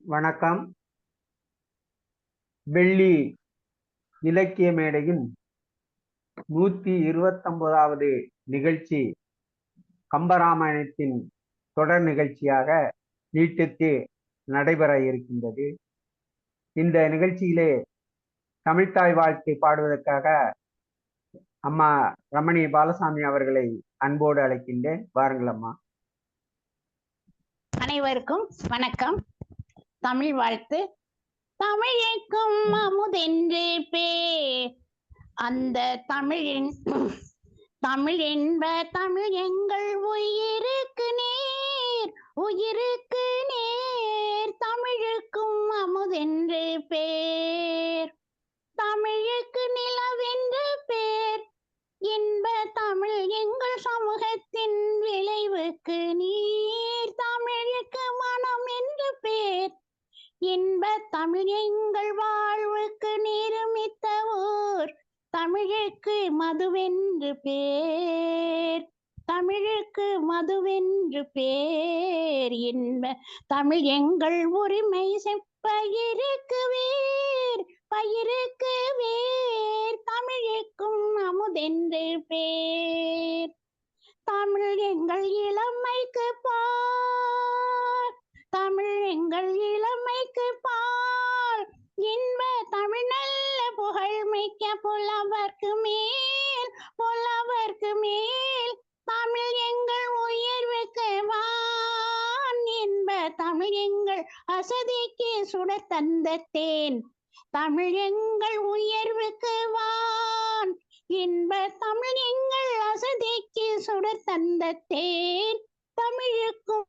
வணக்கம். வெள்ளி இலக்கிய மேடையின் 129வது நிகழ்ச்சி கம்பராமாயணத்தின் தொடர் நிகழ்ச்சியாக நீட்டித்து நடைபெற இருக்கின்றது. இந்த நிகழ்ச்சியிலே தமிழ்த்தாய் வாழ்த்தை பாடுவதற்காக அம்மா ரமணி பாலசாமி அவர்களை அன்போடு அழைக்கின்றேன். வாருங்கள் அம்மா. அனைவருக்கும் வணக்கம். தமிழ் வாழ்த்து. தமிழுக்கும் அமுதென்று பேர், அந்த தமிழ் என்ப தமிழ் எங்கள் உயிருக்கு நேர், உயிருக்கு நேர். தமிழுக்கும் அமுதென்று பேர், தமிழுக்கு நிலவென்று பேர். இன்ப தமிழ் எங்கள் சமூகத்தின் விளைவுக்கு நீர், தமிழுக்கு மனம் என்று பேர். இன்ப தமிழ் எங்கள் வாழ்வுக்கு நிருமித்த ஊர், தமிழுக்கு மதுவென்று பேர், தமிழுக்கு மதுவென்று பேர். இன்ப தமிழ் எங்கள் உரிமை செப்பயிருக்கு வேர், பயிருக்கு வேர். தமிழுக்கும் அமுதென்று பேர், தமிழ் எங்கள் இளமைக்கு பார், தமிழ் எங்கள் இளமைக்கு பால். இன்ப தமிழ் நல்ல புகழ் மிக்க புலவர்க்கு மேல், புலவர்க்கு மேல். தமிழ் எங்கள் உயர்வுக்கு வான், இன்ப தமிழ் எங்கள் அசதிக்கு சுடர் தந்த தேன். தமிழ் எங்கள் உயர்வுக்கு வான், இன்ப தமிழ் எங்கள் அசதிக்கு சுடர் தந்த தேன். தமிழுக்கும்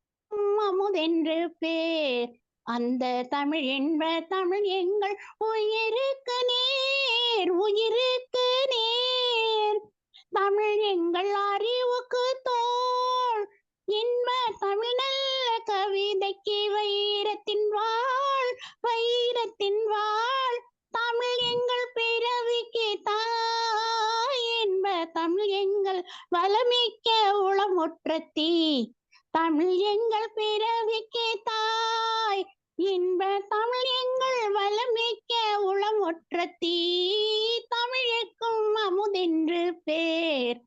அமுதென்று பேர், அந்த தமிழ் என்ப தமிழ் எங்கள் உயிருக்கு நேர், உயிருக்கு நேர். தமிழ் எங்கள் அறிவுக்கு தோள், இன்ப தமிழ் நல்ல கவிதைக்கு வைரத்தின் வாழ், வைரத்தின் வாழ். தமிழ் எங்கள் பிறவிக்கு தாய், இன்ப தமிழ் எங்கள் வளமிக்க உளமுற்ற தீ. தமிழ் எங்கள் பிறவிக்கு தாய், இன்ப தமிழ் எங்கள் வளமிக்க உளமுற்ற தீ. தமிழுக்கும் அமுதென்று பேர்,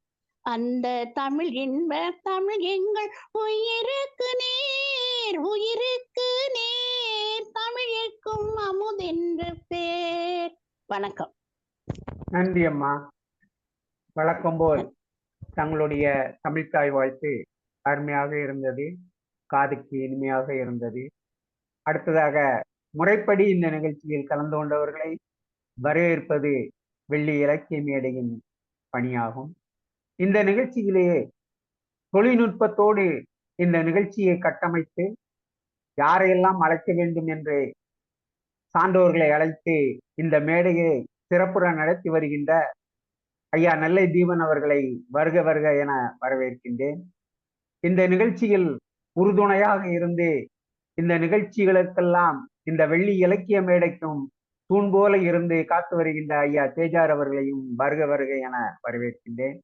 அந்த தமிழ் இன்ப தமிழ் எங்கள் உயிருக்கு நேர், உயிருக்கு நேர். தமிழுக்கும் அமுதென்று பேர். வணக்கம். நன்றி அம்மா. வழக்கம் போல் தங்களுடைய தமிழ்த்தாய் வாழ்த்து அருமையாக இருந்தது, காதுக்கு இனிமையாக இருந்தது. அடுத்ததாக முறைப்படி இந்த நிகழ்ச்சியில் கலந்து கொண்டவர்களை வரவேற்பது வெள்ளி இலக்கிய மேடையின் பணியாகும். இந்த நிகழ்ச்சியிலேயே தொழில்நுட்பத்தோடு இந்த நிகழ்ச்சியை கட்டமைத்து யாரையெல்லாம் அழைக்க வேண்டும் என்று சான்றோர்களை அழைத்து இந்த மேடையை சிறப்புற நடத்தி வருகின்ற ஐயா நெல்லை தீபன் அவர்களை வருக வருக என வரவேற்கின்றேன். இந்த நிகழ்ச்சியில் உறுதுணையாக இருந்து இந்த நிகழ்ச்சிகளுக்கெல்லாம் இந்த வெள்ளி இலக்கிய மேடைக்கும் தூண் போல இருந்து காத்து வருகின்ற ஐயா தேஜார் அவர்களையும் வருக வருக என வரவேற்கின்றேன்.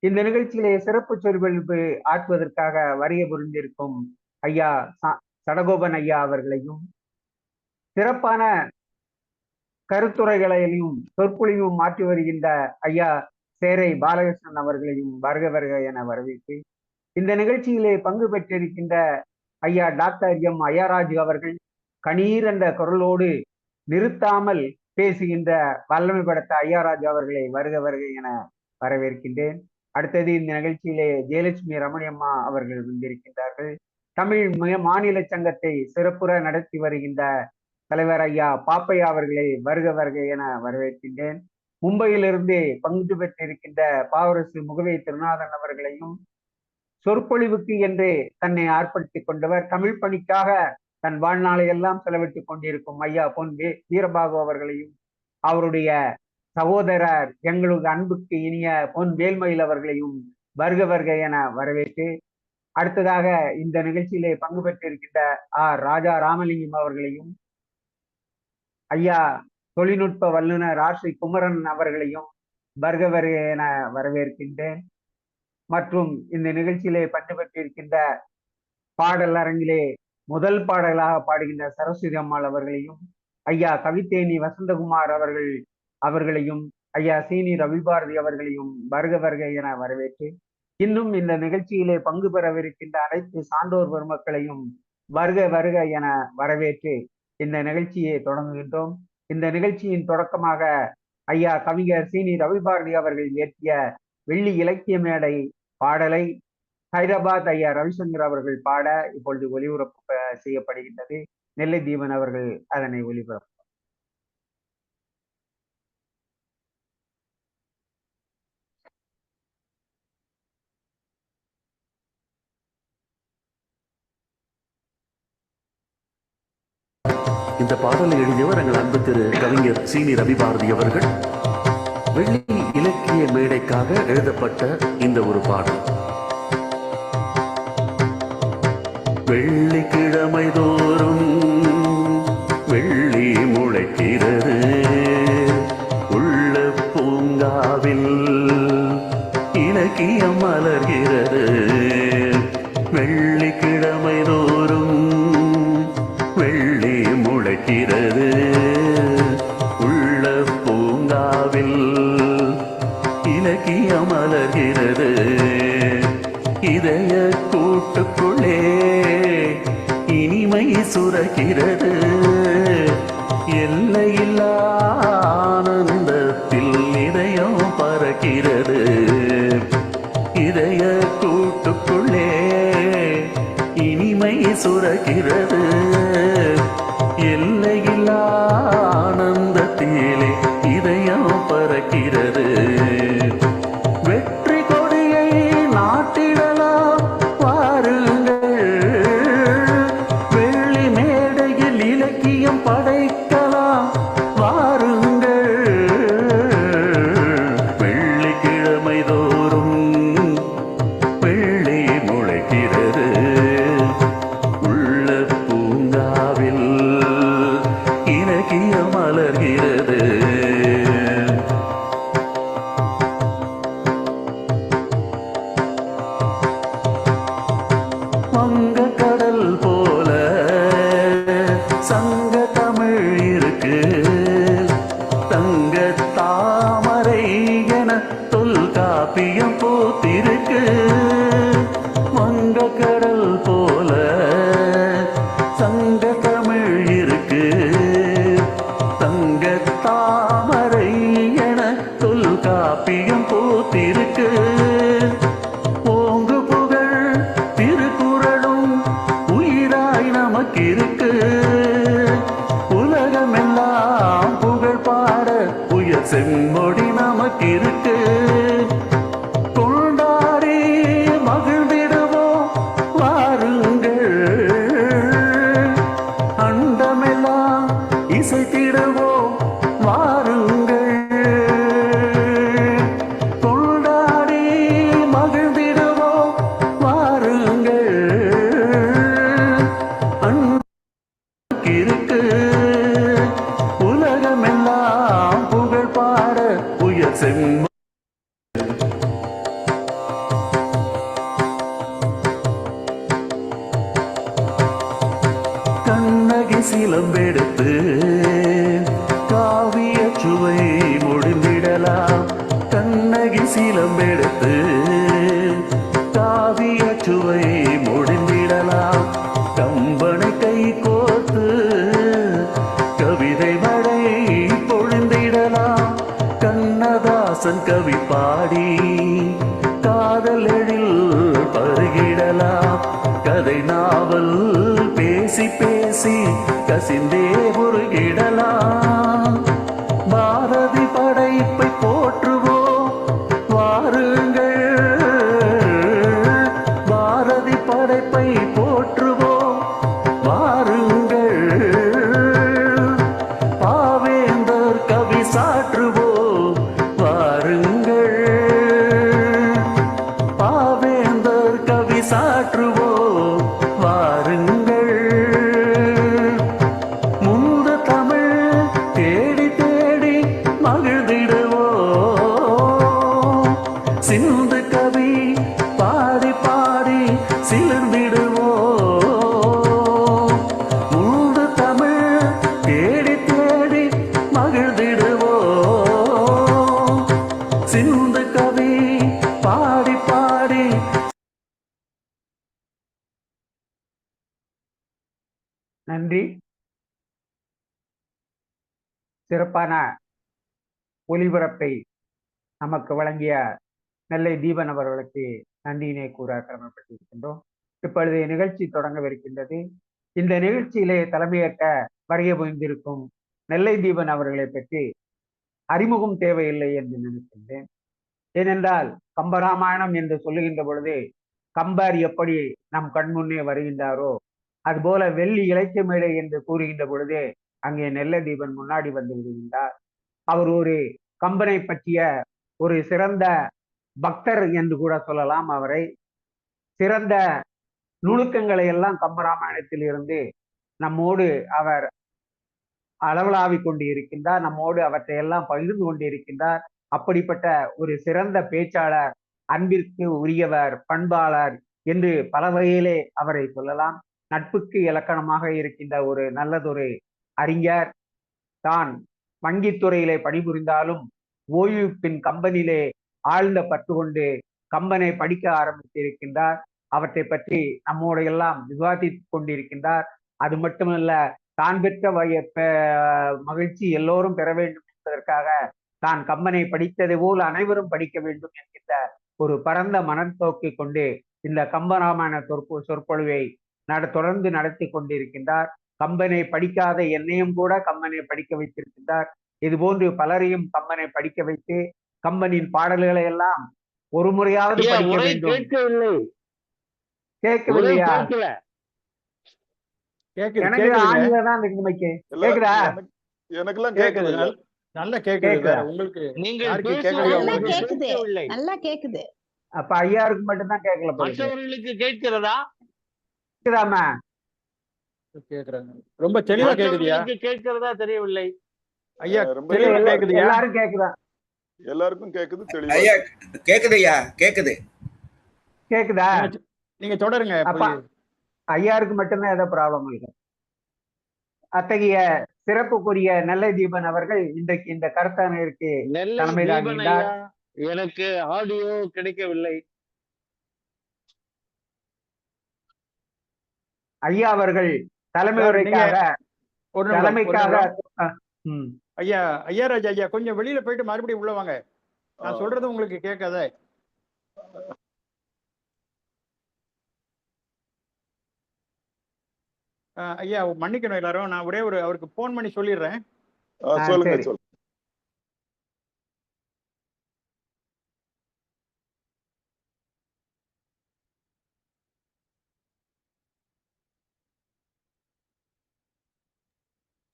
இந்த நிகழ்ச்சியிலே சிறப்பு சொற்பொழிவு ஆற்றுவதற்காக வருகை புரிந்திருக்கும் ஐயா சடகோபன் ஐயா அவர்களையும், சிறப்பான கருத்துரைகளையும் சொற்பொழிவும் மாற்றி வருகின்ற ஐயா சேரை பாலகிருஷ்ணன் அவர்களையும் வருக வருக என வரவேற்று, இந்த நிகழ்ச்சியிலே பங்கு பெற்றிருக்கின்ற ஐயா டாக்டர் எம் ஐயராஜு அவர்கள் கணீர் என்ற குரலோடு நிறுத்தாமல் பேசுகின்ற வல்லமை படைத்த ஐயராஜு அவர்களை வருக வருக என வரவேற்கின்றேன். அடுத்தது இந்த நிகழ்ச்சியிலே ஜெயலட்சுமி ரமணியம்மா அவர்கள் வந்திருக்கின்றார்கள். தமிழ் மாநில சங்கத்தை சிறப்புற நடத்தி வருகின்ற தலைவர் ஐயா பாப்பையா அவர்களை வருக வருக என வரவேற்கின்றேன். மும்பையிலிருந்து பங்கு பெற்றிருக்கின்ற பாவரசு முகவை திருநாதன் அவர்களையும், சொற்பொழிவுக்கு என்று தன்னை ஆர்ப்பணித்துக் கொண்டவர், தமிழ் பணிக்காக தன் வாழ்நாளை எல்லாம் செலவிட்டுக் கொண்டிருக்கும் ஐயா பொன் வீரபாகு அவர்களையும், அவருடைய சகோதரர் எங்களுக்கு அன்புக்கு இனிய பொன் வேல்மயில் அவர்களையும் வருக வருக என வரவேற்று, அடுத்ததாக இந்த நிகழ்ச்சியிலே பங்கு பெற்றிருக்கின்ற ராஜா ராமலிங்கம் அவர்களையும், ஐயா தொழில்நுட்ப வல்லுநர் ஆர்சி குமரன் அவர்களையும் வருக வருக என வரவேற்கின்றேன். மற்றும் இந்த நிகழ்ச்சியிலே பங்கு பெற்றிருக்கின்ற பாடல் அரங்கிலே முதல் பாடலாக பாடுகின்ற சரஸ்வதி அம்மாள் அவர்களையும், ஐயா கவித்தேனி வசந்தகுமார் அவர்களையும், ஐயா சீனி ரவிபாரதி அவர்களையும் வருக வருக என வரவேற்று, இன்னும் இந்த நிகழ்ச்சியிலே பங்கு பெறவிருக்கின்ற அனைத்து சான்றோர் பெருமக்களையும் வருக வருக என வரவேற்று இந்த நிகழ்ச்சியை தொடங்குகின்றோம். இந்த நிகழ்ச்சியின் தொடக்கமாக ஐயா கவிஞர் சீனி ரவிபாரதி அவர்கள் இயற்றிய வெள்ளி இலக்கிய மேடை பாடலை ஹைதராபாத் ஐயா ரவிசங்கர் அவர்கள் பாட இப்பொழுது ஒலிபரப்பு செய்யப்படுகின்றது. நெல்லை தீபன் அவர்கள் அதனை ஒலிபரப்பு. இந்த பாடலை எழுதியவர் எங்கள் அன்பு திரு கவிஞர் சீனி ரவிபாரதி அவர்கள். வெள்ளி இலக்கிய மேடைக்காக எழுதப்பட்ட இந்த ஒரு பாடல். வெள்ளிக்கிழமை தோறும் வெள்ளி முளைக்கிறது, உள்ள பூங்காவில் இலக்கியம் மலர்கிறது. வெள்ளிக்கிழமை தோறும் வெள்ளி முளைக்கிறது, உள்ள பூங்காவில் இலக்கியம் மலர்கிறது. இதய கூட்டுக்குள்ளே இனிமை சுரக்கிறது, எல்லையில்லா ஆனந்தத்தில் இதயம் பறக்கிறது. இதய கூட்டுக்குள்ளே இனிமை சுரக்கிறது, எல்லையில்லா ஆனந்தத்திலே இதயம் பறக்கிறது. வெற்றி கொடியை நாட்டிடலாம் வாருங்கள், வெள்ளி மேடையில் இலக்கியம் படைக்கலாம் வாருங்கள். வெள்ளிக்கிழமை தோறும் வெள்ளி முளைக்கிறது, உள்ள பூங்காவில் இலக்கியம் மலர்கிறது. வங்க கடல் போல சங்க தமிழ் இருக்கு, தங்க தாமரை என தொல்காப்பியம் பூத்திருக்கு. வங்க கடல் போல சங்க தமிழ் இருக்கு, தங்க தாமரை என தொல்காப்பியம் பூத்திருக்கு. ஓங்கு புகழ் திருக்குறளும் உயிராய் நமக்கு இருக்கு, உலகமெல்லாம் புகழ் பாட உயர் செம்மொழி நமக்கு இருக்கு. கொண்டாடி மகிழ்ந்திடுவோம் வாருங்கள், அண்டமெல்லாம் இசைத்திடுவோம் வாருங்கள். கொண்டாடி மகிழ்ந்திடுவோம் வாருங்கள், அன்பு இருக்கு, உலகமெல்லாம் புகழ் பாட உயர் செம்மொழி. கண்ணகி சிலம்பெடுத்து காவிய சுவை முடிந்திடலாம், கண்ணகி சிலம்பெடுத்து காவிய சுவை முடிந்திடலாம். கம்பனை கை கோர்த்து கவிதை மழை பொழிந்திடலாம், கண்ணதாசன் கவி பாடி காதல் எழில் பருகிடலாம். கதை நாவல் பேசி பேசி கசிந்தே உருகிடலாம். பாரதி படைப்பை போற்றுவோம் வாருங்கள், பாரதி படைப்பை போற்றுவோம் வாருங்கள். பாவேந்தர் கவி சாற்றுவோம் வாருங்கள், பாவேந்தர் கவி சாற்றுவோம் வாருங்கள். முந்த தமிழ் நன்றி. சிறப்பான ஒலிபரப்பை நமக்கு வழங்கிய நெல்லை தீபன் அவர்களுக்கு நன்றியினை கூற கடமைப்பட்டிருக்கின்றோம். இப்பொழுது நிகழ்ச்சி தொடங்கவிருக்கின்றது. இந்த நிகழ்ச்சியிலே தலைமையேற்க வருகை புரிந்திருக்கும் நெல்லை தீபன் அவர்களை பற்றி அறிமுகம் தேவையில்லை என்று நினைக்கின்றேன். ஏனென்றால் கம்பராமாயணம் என்று சொல்லுகின்ற பொழுது கம்பர் எப்படி நம் கண்முன்னே வருகின்றாரோ அதுபோல வெள்ளி இலக்கிய மேடை என்று கூறுகின்ற பொழுது அங்கே நெல்லை தீபன் முன்னாடி வந்து விடுகின்றார். அவர் ஒரு கம்பனை பற்றிய ஒரு சிறந்த பக்தர் என்று கூட சொல்லலாம். அவரை சிறந்த நுணுக்கங்களை எல்லாம் கம்பராமாயணத்தில் இருந்து நம்மோடு அவர் அளவலாவிக் கொண்டு இருக்கின்றார். நம்மோடு அவற்றை எல்லாம் பகிர்ந்து கொண்டு இருக்கின்றார். அப்படிப்பட்ட ஒரு சிறந்த பேச்சாளர், அன்பிற்கு உரியவர், பண்பாளர் என்று பல வகையிலே அவரை சொல்லலாம். நட்புக்கு இலக்கணமாக இருக்கின்ற ஒரு நல்லதொரு அறிஞர். தான் வங்கித்துறையிலே பணிபுரிந்தாலும் ஓய்வு பின் கம்பனிலே ஆழ்ந்த பற்று கொண்டு கம்பனை படிக்க ஆரம்பித்திருக்கின்றார். அவற்றை பற்றி நம்மோடு எல்லாம் விவாதித்துக் கொண்டிருக்கின்றார். அது மட்டுமல்ல, தான் பெற்ற மகிழ்ச்சி எல்லோரும் பெற வேண்டும் என்பதற்காக தான் கம்பனை படித்ததை போல் அனைவரும் படிக்க வேண்டும் என்கின்ற ஒரு பரந்த மனத்தோக்கை கொண்டு இந்த கம்பராமாயண சொற்பொழிவை தொடர்ந்து நடத்தி கொண்டிருக்கின்றார். கம்பனை படிக்காத என்னையும் கூட கம்பனை படிக்க வைத்திருக்கின்றார். இது போன்று பலரையும் கம்பனை படிக்க வைத்து கம்பனின் பாடல்களை எல்லாம் ஒரு முறையாவது படிக்க வேண்டும். கேட்கவில்லையா? எனக்கு ஆங்கிலம் தான் கேக்குதா? எனக்கெல்லாம் கேக்குது. நல்லா கேக்குது. உங்களுக்கு நல்லா கேக்குது. அப்ப ஐயாருக்கு மட்டும்தான் கேட்கல. மற்றவர்களுக்கு கேட்கிறதா? கேக்குதாமா? கேக்குறாங்க. ரொம்ப தெளிவா கேக்குதியா? கேட்கிறதா தெரியவில்லை. ஐயா தெளிவா கேக்குது. எல்லாரும் கேக்குதா? எல்லாருக்கும் கேக்குது. தெளிவா ஐயா கேக்குது. ஐயா கேக்குது. கேக்குதா? நீங்க தொடருங்க. அப்ப ஐயாருக்கு மட்டும்தான் ஏதோ ப்ராப்ளம் இருக்கு. அத்தகைய சிறப்புக்குரிய நெல்லை தீபன் அவர்கள் இன்றைக்கு இந்த கருத்தரங்கிற்கு தலைமை தாங்குகின்றார். எனக்கு ஆடியோ கிடைக்கவில்லை. ஐயா அவர்கள் தலைமைக்காக ஐயா ஐயாராஜ் ஐயா கொஞ்சம் வெளியில போயிட்டு மறுபடியும் உள்ள வாங்க. நான் சொல்றது உங்களுக்கு கேட்காத? ஐயா மன்னிக்கணும் எல்லாரும். நான் ஒரே ஒரு அவருக்கு போன் பண்ணி சொல்லிடுறேன். சொல்லுங்க.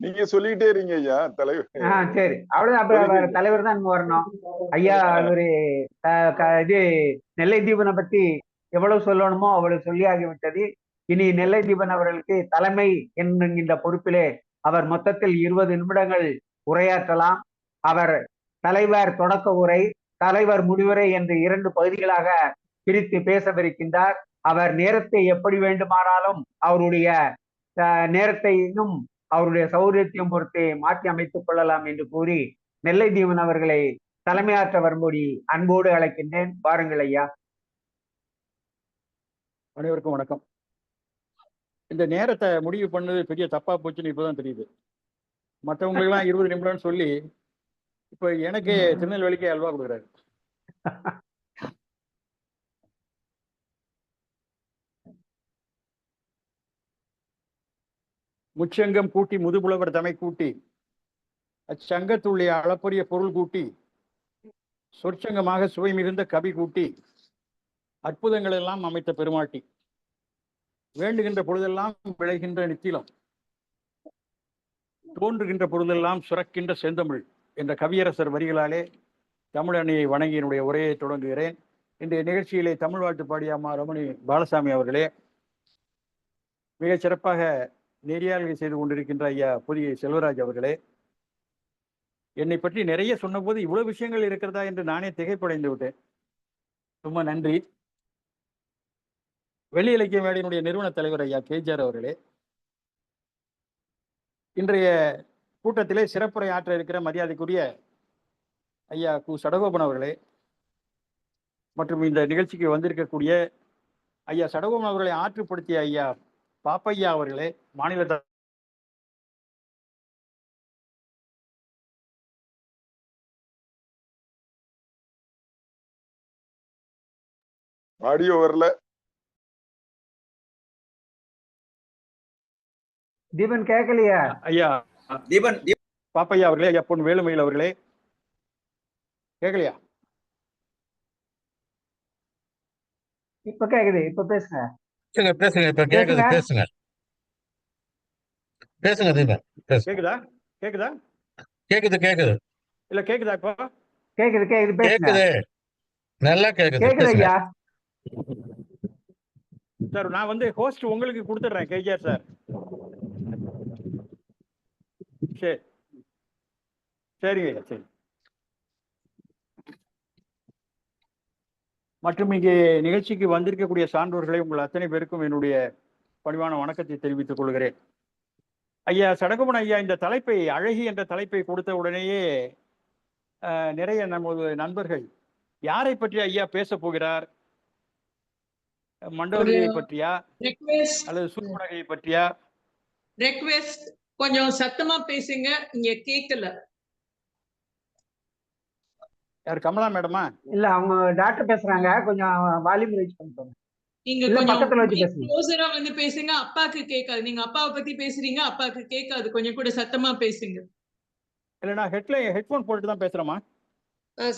நீங்க சொல்லிட்டே இருங்க ஐயா. தலைவர் சரி, அவ்வளவுதான். தலைவர் தான் வரணும். ஐயா ஒரு இது நெல்லை தீபனை பத்தி எவ்வளவு சொல்லணுமோ அவ்வளவு சொல்லியாகிவிட்டது. இனி நெல்லை தீபன் அவர்களுக்கு தலைமை என்கின்ற பொறுப்பிலே அவர் மொத்தத்தில் 20 நிமிடங்கள் உரையாற்றலாம். அவர் தலைவர் தொடக்க உரை, தலைவர் முடிவுரை என்று 2 பகுதிகளாக பிரித்து பேசவிருக்கின்றார். அவர் நேரத்தை எப்படி வேண்டுமானாலும் அவருடைய நேரத்தையும் அவருடைய சௌரியத்தையும் பொறுத்து மாற்றி அமைத்துக் கொள்ளலாம் என்று கூறி நெல்லை தீபன் அவர்களை தலைமையாற்ற வரும்படி அன்போடு அழைக்கின்றேன். வாருங்கள் ஐயா. அனைவருக்கும் வணக்கம். இந்த நேரத்தை முடிவு பண்ணது பெரிய தப்பா போச்சுன்னு இப்பதான் தெரியுது. மற்றவங்களுக்கு எல்லாம் 20 நிமிடம்னு சொல்லி இப்ப எனக்கு திருநெல்வேலிக்கே அல்வா கொடுக்குறாரு. முச்சங்கம் கூட்டி முதுபுலவர் தமை கூட்டி அச்சங்கத்துள்ளே அளப்பரிய பொருள் கூட்டி சொற்சங்கமாக சுவை மிகுந்த கவி கூட்டி அற்புதங்கள் எல்லாம் அமைத்த பெருமாட்டி வேண்டுகின்ற பொழுதெல்லாம் விளைகின்ற நித்திலம் தோன்றுகின்ற பொழுதெல்லாம் சுரக்கின்ற செந்தமிழ் என்ற கவியரசர் வரிகளாலே தமிழ் அணியை வணங்கி என்னுடைய உரையை தொடங்குகிறேன். இன்றைய நிகழ்ச்சியிலே தமிழ் வாழ்த்து பாடிய அம்மா ரமணி பாலசாமி அவர்களே, மிகச் சிறப்பாக நெறியாளர்கள் செய்து கொண்டிருக்கின்ற ஐயா புதிய செல்வராஜ் அவர்களே, என்னை பற்றி நிறைய சொன்னபோது இவ்வளவு விஷயங்கள் இருக்கிறதா என்று நானே திகைப்படைந்து விட்டேன். ரொம்ப நன்றி. வெள்ளி இலக்கிய மேடையினுடைய நிறுவன தலைவர் ஐயா கேஜார் அவர்களே, இன்றைய கூட்டத்திலே சிறப்புரை ஆற்ற இருக்கிற மரியாதைக்குரிய ஐயா கு சடகோபன் அவர்களே, மற்றும் இந்த நிகழ்ச்சிக்கு வந்திருக்கக்கூடிய ஐயா சடகோபன் அவர்களை ஆற்றுப்படுத்திய ஐயா பாப்பையா அவர்களே, மாநில ஆடியோ வரல. தீபன் கேட்கலையா? ஐயா தீபன் பாப்பையா அவர்களே, ஐயா பொன் வேலுமயில் அவர்களே, கேட்கலையா? இப்ப கேக்குது, இப்ப பேசுங்க. பேசுங்க இப்ப கேக்குது. பேசுங்க பேசுங்க தீபன் பேசுங்க. கேக்குதா? கேக்குதா? கேக்குது கேக்குது இல்ல கேக்குதா? இப்போ கேக்குது கேக்குது, பேசுங்க. கேக்குது, நல்லா கேக்குது. கேக்குது பேசுங்க. ஐயா. சார் நான் வந்து ஹோஸ்ட் உங்களுக்கு கொடுத்துட்றேன் கேஜிஆர் சார். சரி சரிங்க ஐயா, சரி. மற்றும் இங்கே நிகழ்ச்சிக்கு வந்திருக்கக்கூடிய சான்றோர்களை உங்கள் அத்தனை பேருக்கும் என்னுடைய பணிவான வணக்கத்தை தெரிவித்துக் கொள்கிறேன். ஐயா சடகோபன் ஐயா இந்த தலைப்பை, அழகி என்ற தலைப்பை கொடுத்த உடனேயே நிறைய நமது நண்பர்கள் யாரை பற்றி ஐயா பேச போகிறார், மண்டோதரியை பற்றியா அல்லது சூர்பனகையை பற்றியா? ரெக்வெஸ்ட் கொஞ்சம் சத்தமா பேசுங்க, இங்க கேட்கல. யார், கமலா மேடமா? இல்ல, அவங்க டாக்டர் பேசுறாங்க, கொஞ்சம் வால்யூம் ரைஸ் பண்ணிக்கோங்க. நீங்க இல்ல, கொஞ்சம் பக்கத்துல வச்சு பேசுங்க. க்ளோஸரா வந்து பேசுங்க, அப்பாக்கு கேட்காது. நீங்க அப்பாவை பத்தி பேசுறீங்க, அப்பாக்கு கேட்காது. கொஞ்சம் கூட சத்தமா பேசுங்க. இல்ல நான் ஹெட்போன் போட்டு தான் பேசுறேமா?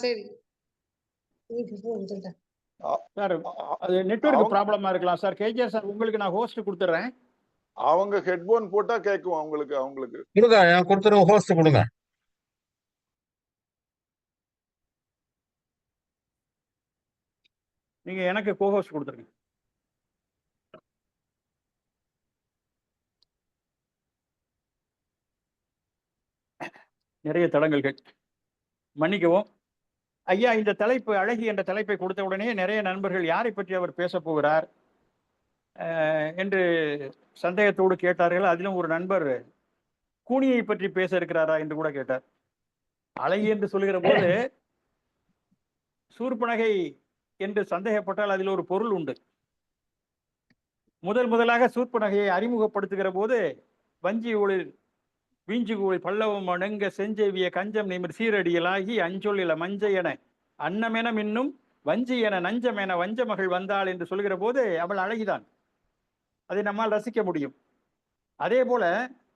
சரி சார் அது நெட்வொர்க் ப்ராப்ளமா இருக்கலாம் சார். கேஜிஆர் சார் உங்களுக்கு நான் ஹோஸ்ட் கொடுத்துட்றேன். அவங்க ஹெட்போன் போட்டா கேட்கும் அவங்களுக்கு. கொடுங்க, எனக்கு கொடுத்துருங்க, ஹோஸ்ட் கொடுங்க. நீங்க எனக்கு கோஹோஸ்ட் கொடுத்துருங்க. நிறைய தடங்கல்கள், மன்னிக்கவும் ஐயா. இந்த தலைப்பு, அழகி என்ற தலைப்பை கொடுத்த உடனே நிறைய நண்பர்கள் யாரை பற்றி அவர் பேச போகிறார் என்று சந்தேகத்தோடு கேட்டார்கள். அதிலும் ஒரு நண்பர் கூனியை பற்றி பேச இருக்கிறாரா என்று கூட கேட்டார். அழகி என்று சொல்லுகிற போது சூர்பனகை என்று சந்தேகப்பட்டால் அதில் ஒரு பொருள் உண்டு. முதலாக சூர்பனகையை அறிமுகப்படுத்துகிற போது வஞ்சி ஒளிர் வீஞ்சு கூழி பல்லவம் அணுங்க செஞ்செவிய கஞ்சம் நிமிர் சீரடியலாகி அஞ்சொல்லில மஞ்ச என அன்னமென மின்னும் வஞ்சி என நஞ்சம் என வஞ்ச மகள் வந்தாள் என்று சொல்கிற போது அவள் அழகிதான். அதை நம்மால் ரசிக்க முடியும். அதே போல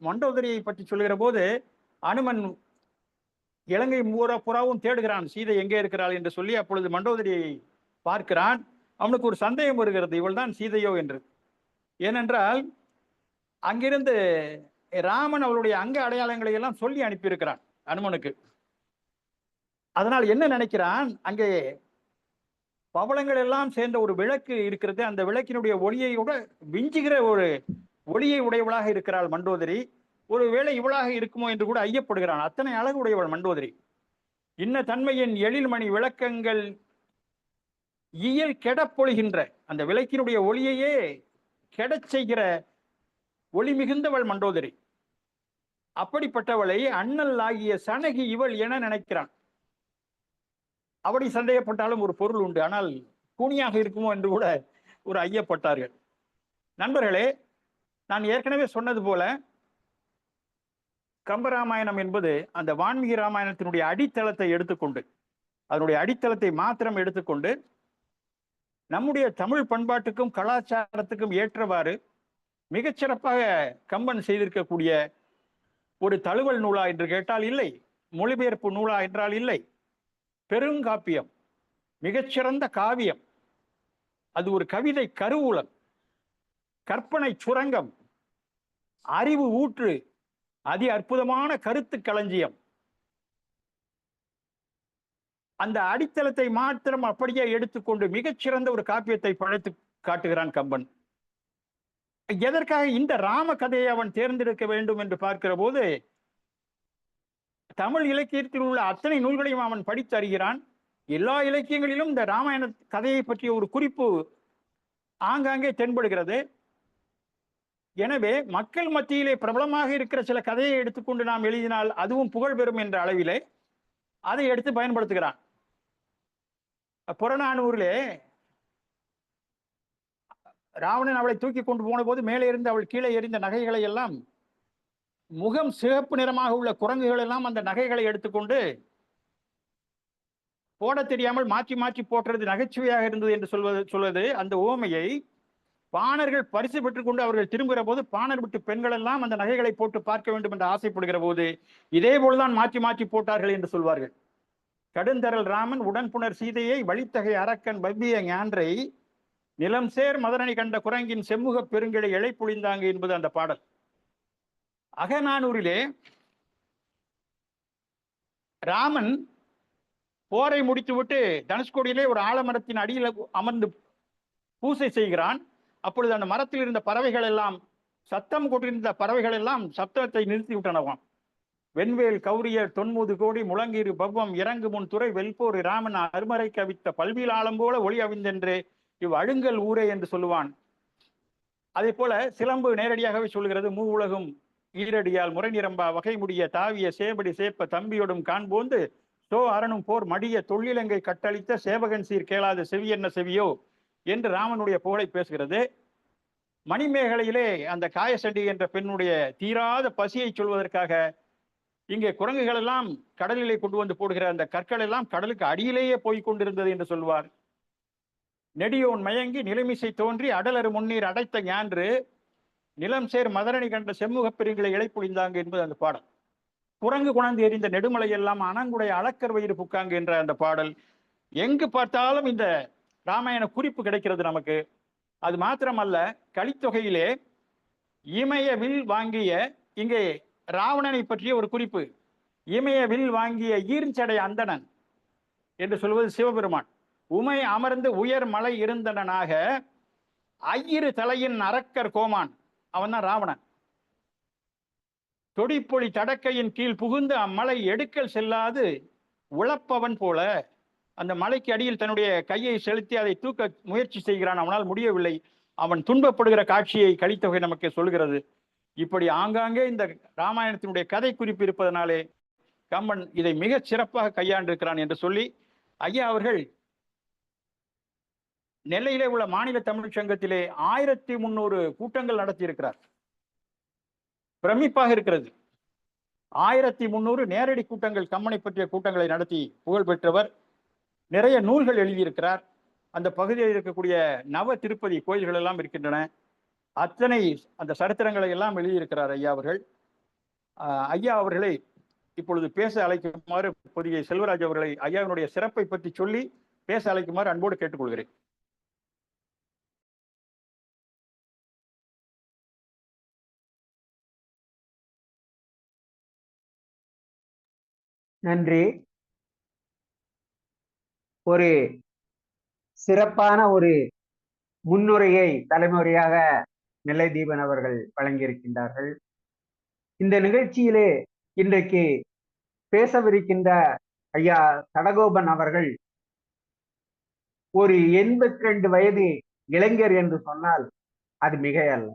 மண்டோதரியை பற்றி சொல்கிற போது அனுமன் இலங்கை புறாவும் தேடுகிறான், சீதை எங்கே இருக்கிறாள் என்று சொல்லி. அப்பொழுது மண்டோதரியை பார்க்கிறான். அவனுக்கு ஒரு சந்தேகம் வருகிறது, இவள் தான் சீதையோ என்று. ஏனென்றால் அங்கிருந்து ராமன் அவளுடைய அங்க அடையாளங்களை எல்லாம் சொல்லி அனுப்பியிருக்கிறான் அனுமனுக்கு. அதனால் என்ன நினைக்கிறான், அங்கே பவளங்கள் எல்லாம் சேர்ந்த ஒரு விளக்கு இருக்கிறது, அந்த விளக்கினுடைய ஒளியோட விஞ்சுகிற ஒரு ஒளியை உடையவளாக இருக்கிறாள் மண்டோதரி. ஒருவேளை இவளாக இருக்குமோ என்று கூட ஐயப்படுகிறான். அத்தனை அழகு உடையவள் மண்டோதரி. இன்ன தன்மையின் எழில்மணி விளக்கங்கள் இயல் கெடப்பொழிகின்ற அந்த விளக்கினுடைய ஒளியையே கெடச் செய்கிற ஒளி மிகுந்தவள் மண்டோதரி. அப்படிப்பட்டவளை அண்ணல் ஆகிய சனகி இவள் என நினைக்கிறான். அப்படி சந்தேகப்பட்டாலும் ஒரு பொருள் உண்டு. ஆனால் கூனியாக இருக்குமோ என்று கூட ஒரு ஐயப்பட்டார்கள். நண்பர்களே, நான் ஏற்கனவே சொன்னது போல கம்பராமாயணம் என்பது அந்த வான்மீகி ராமாயணத்தினுடைய அடித்தளத்தை எடுத்துக்கொண்டு, அதனுடைய அடித்தளத்தை மாத்திரம் எடுத்துக்கொண்டு நம்முடைய தமிழ் பண்பாட்டுக்கும் கலாச்சாரத்துக்கும் ஏற்றவாறு மிகச்சிறப்பாக கம்பன் செய்திருக்கக்கூடிய ஒரு தழுவல் நூலா என்று கேட்டால் இல்லை, மொழிபெயர்ப்பு நூலா என்றால் இல்லை, பெருங்காப்பியம், மிகச்சிறந்த காவியம். அது ஒரு கவிதை கருவூலம், கற்பனை சுரங்கம், அறிவு ஊற்று, அதி அற்புதமான கருத்து களஞ்சியம். அந்த அடித்தளத்தை மாத்திரம் அப்படியே எடுத்துக்கொண்டு மிகச்சிறந்த ஒரு காப்பியத்தை படைத்து காட்டுகிறான் கம்பன். எதற்காக இந்த ராம கதையை அவன் தேர்ந்தெடுக்க வேண்டும் என்று பார்க்கிற போது தமிழ் இலக்கியத்தில் உள்ள அத்தனை நூல்களையும் அவன் படித்து அறிகிறான். எல்லா இலக்கியங்களிலும் இந்த ராமாயண கதையை பற்றிய ஒரு குறிப்பு ஆங்காங்கே தென்படுகிறது. எனவே மக்கள் மத்தியிலே பிரபலமாக இருக்கிற சில கதையை எடுத்துக்கொண்டு நாம் எழுதினால் அதுவும் புகழ் பெறும் என்ற அளவிலே அதை எடுத்து பயன்படுத்துகிறான். புறநானூரிலே ராவணன் அவளை தூக்கி கொண்டு போன போது மேலே இருந்து அவள் கீழே எறிந்த நகைகளை எல்லாம், முகம் சிவப்பு நிறமாக உள்ள குரங்குகள் எல்லாம் அந்த நகைகளை எடுத்துக்கொண்டு போட தெரியாமல் மாற்றி மாற்றி போட்டுறது நகைச்சுவையாக இருந்தது என்று சொல்வது அந்த உவமையை பாணர்கள் பரிசு பெற்றுக்கொண்டு அவர்கள் திரும்புகிற போது பாணர் விட்டு பெண்கள் எல்லாம் அந்த நகைகளை போட்டு பார்க்க வேண்டும் என்று ஆசைப்படுகிற போது இதே போல்தான் மாற்றி மாற்றி போட்டார்கள் என்று சொல்வார்கள். கடுந்தரல் ராமன் உடன்புணர் சீதையை வழித்தகை அரக்கன் பவ்விய ஞான்றை நிலம் சேர் மதனி கண்ட குரங்கின் செம்முக பெருங்கிழை இழை பொழிந்தாங்க என்பது அந்த பாடல். அகநானூரிலே ராமன் போரை முடித்துவிட்டு தனுஷ்கோடியிலே ஒரு ஆலமரத்தின் அடியில் அமர்ந்து பூசை செய்கிறான். அப்பொழுது அந்த மரத்தில் இருந்த பறவைகள் எல்லாம் சத்தம் கொண்டிருந்த பறவைகள் எல்லாம் சத்தத்தை நிறுத்தி விட்டனவாம். வெண்வேல் கௌரிய தொன்முது கோடி முழங்கீரு பவ்வம் இறங்கு முன் துறை வெல்போர் ராமன் அருமறை கவித்த பல்வியில் ஆழம் போல ஒளி அவிந்தென்று இவ் அழுங்கல் ஊரே என்று சொல்லுவான். அதே போல சிலம்பு நேரடியாகவே சொல்கிறது, மூ உலகும் ஈரடியால் முறை நிரம்பா வகை முடிய தாவிய சேபடி சேப்ப தம்பியோடும் காண்போந்து சோ அரணும் போர் மடிய தொழிலங்கை கட்டளித்த சேவகன் சீர் கேளாத செவி என்ன செவியோ என்று ராமனுடைய புகழை பேசுகிறது. மணிமேகலையிலே அந்த காயசண்டி என்ற பெண்ணுடைய தீராத பசியை சொல்வதற்காக இங்கே குரங்குகள் எல்லாம் கடலிலே கொண்டு வந்து போடுகிற அந்த கற்கள் எல்லாம் கடலுக்கு அடியிலேயே போய் கொண்டிருந்தது என்று சொல்வார். நெடியோன் மயங்கி நிலைமிசை தோன்றி அடலறு முன்னீர் அடைத்த ஞான்று நிலம் சேர் மதரணி கண்ட செம்முக பெருங்களை இழைப்புழிந்தாங்க என்பது அந்த பாடல். குரங்கு குணந்து எறிந்த நெடுமலை எல்லாம் அணங்குடைய அளக்கர் வயிறு புக்காங்க என்ற அந்த பாடல். எங்கு பார்த்தாலும் இந்த ராமாயண குறிப்பு கிடைக்கிறது நமக்கு. அது மாத்திரமல்ல, கலித்தொகையிலே இமய வில் வாங்கிய, இங்கே ராவணனை பற்றிய ஒரு குறிப்பு, இமய வில் வாங்கிய ஈர்ச்சடை அந்தணன் என்று சொல்வது சிவபெருமான். உமை அமர்ந்து உயர் மலை இருந்தனனாக ஐயிரு தலையின் அரக்கர் கோமான், அவன் தான் ராவணன். தொடிப்பொழி தடக்கையின் கீழ் புகுந்து அம்மலை எடுக்கல் செல்லாது உழப்பவன் போல அந்த மலைக்கு அடியில் தன்னுடைய கையை செலுத்தி அதை தூக்க முயற்சி செய்கிறான். அவனால் முடியவில்லை. அவன் துன்பப்படுகிற காட்சியை கலித்தொகை நமக்கு சொல்கிறது. இப்படி ஆங்காங்கே இந்த ராமாயணத்தினுடைய கதை குறிப்பு இருப்பதனாலே கம்பன் இதை மிக சிறப்பாக கையாண்டிருக்கிறான் என்று சொல்லி ஐயா அவர்கள் நெல்லையிலே உள்ள மாநில தமிழ் சங்கத்திலே 1300 கூட்டங்கள் நடத்தியிருக்கிறார். பிரமிப்பாக இருக்கிறது. 1300 நேரடி கூட்டங்கள், கம்பனை பற்றிய கூட்டங்களை நடத்தி புகழ் பெற்றவர். நிறைய நூல்கள் எழுதியிருக்கிறார். அந்த பகுதியில் இருக்கக்கூடிய நவ திருப்பதி கோயில்கள் எல்லாம் இருக்கின்றன. அத்தனை அந்த சரித்திரங்களை எல்லாம் எழுதியிருக்கிறார் ஐயா அவர்கள். ஐயா அவர்களை இப்பொழுது பேச அழைக்குமாறு பொதிகை செல்வராஜ் அவர்களை ஐயாவினுடைய சிறப்பை பற்றி சொல்லி பேச அழைக்குமாறு அன்போடு கேட்டுக்கொள்கிறேன். நன்றி. ஒரு சிறப்பான ஒரு முன்னுரையை தலைமுறையாக நெல்லை தீபன் அவர்கள் வழங்கியிருக்கின்றார்கள். இந்த நிகழ்ச்சியிலே இன்றைக்கு பேசவிருக்கின்ற ஐயா சடகோபன் அவர்கள் ஒரு 82 வயது இளைஞர் என்று சொன்னால் அது மிகையல்ல.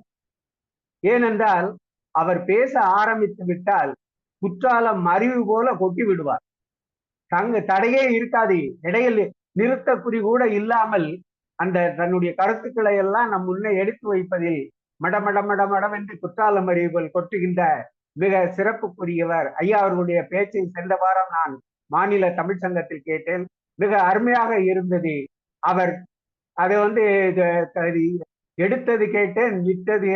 ஏனென்றால் அவர் பேச ஆரம்பித்து விட்டால் குற்றாலம் அறிவு போல கொட்டி விடுவார். தடையே இருக்காது. இடையில் நிறுத்த குறி கூட இல்லாமல் அந்த தன்னுடைய கருத்துக்களை எல்லாம் நம் முன்னே எடுத்து வைப்பதில் மடமடமடமடவென்று குற்றாலம் அறிவுகள் கொட்டுகின்ற மிக சிறப்புக்குரியவர். ஐயா அவர்களுடைய பேச்சை சென்ற வாரம் நான் மாநில தமிழ் சங்கத்தில் கேட்டேன். மிக அருமையாக இருந்தது. அவர் அதை எடுத்தது கேட்டேன், விட்டது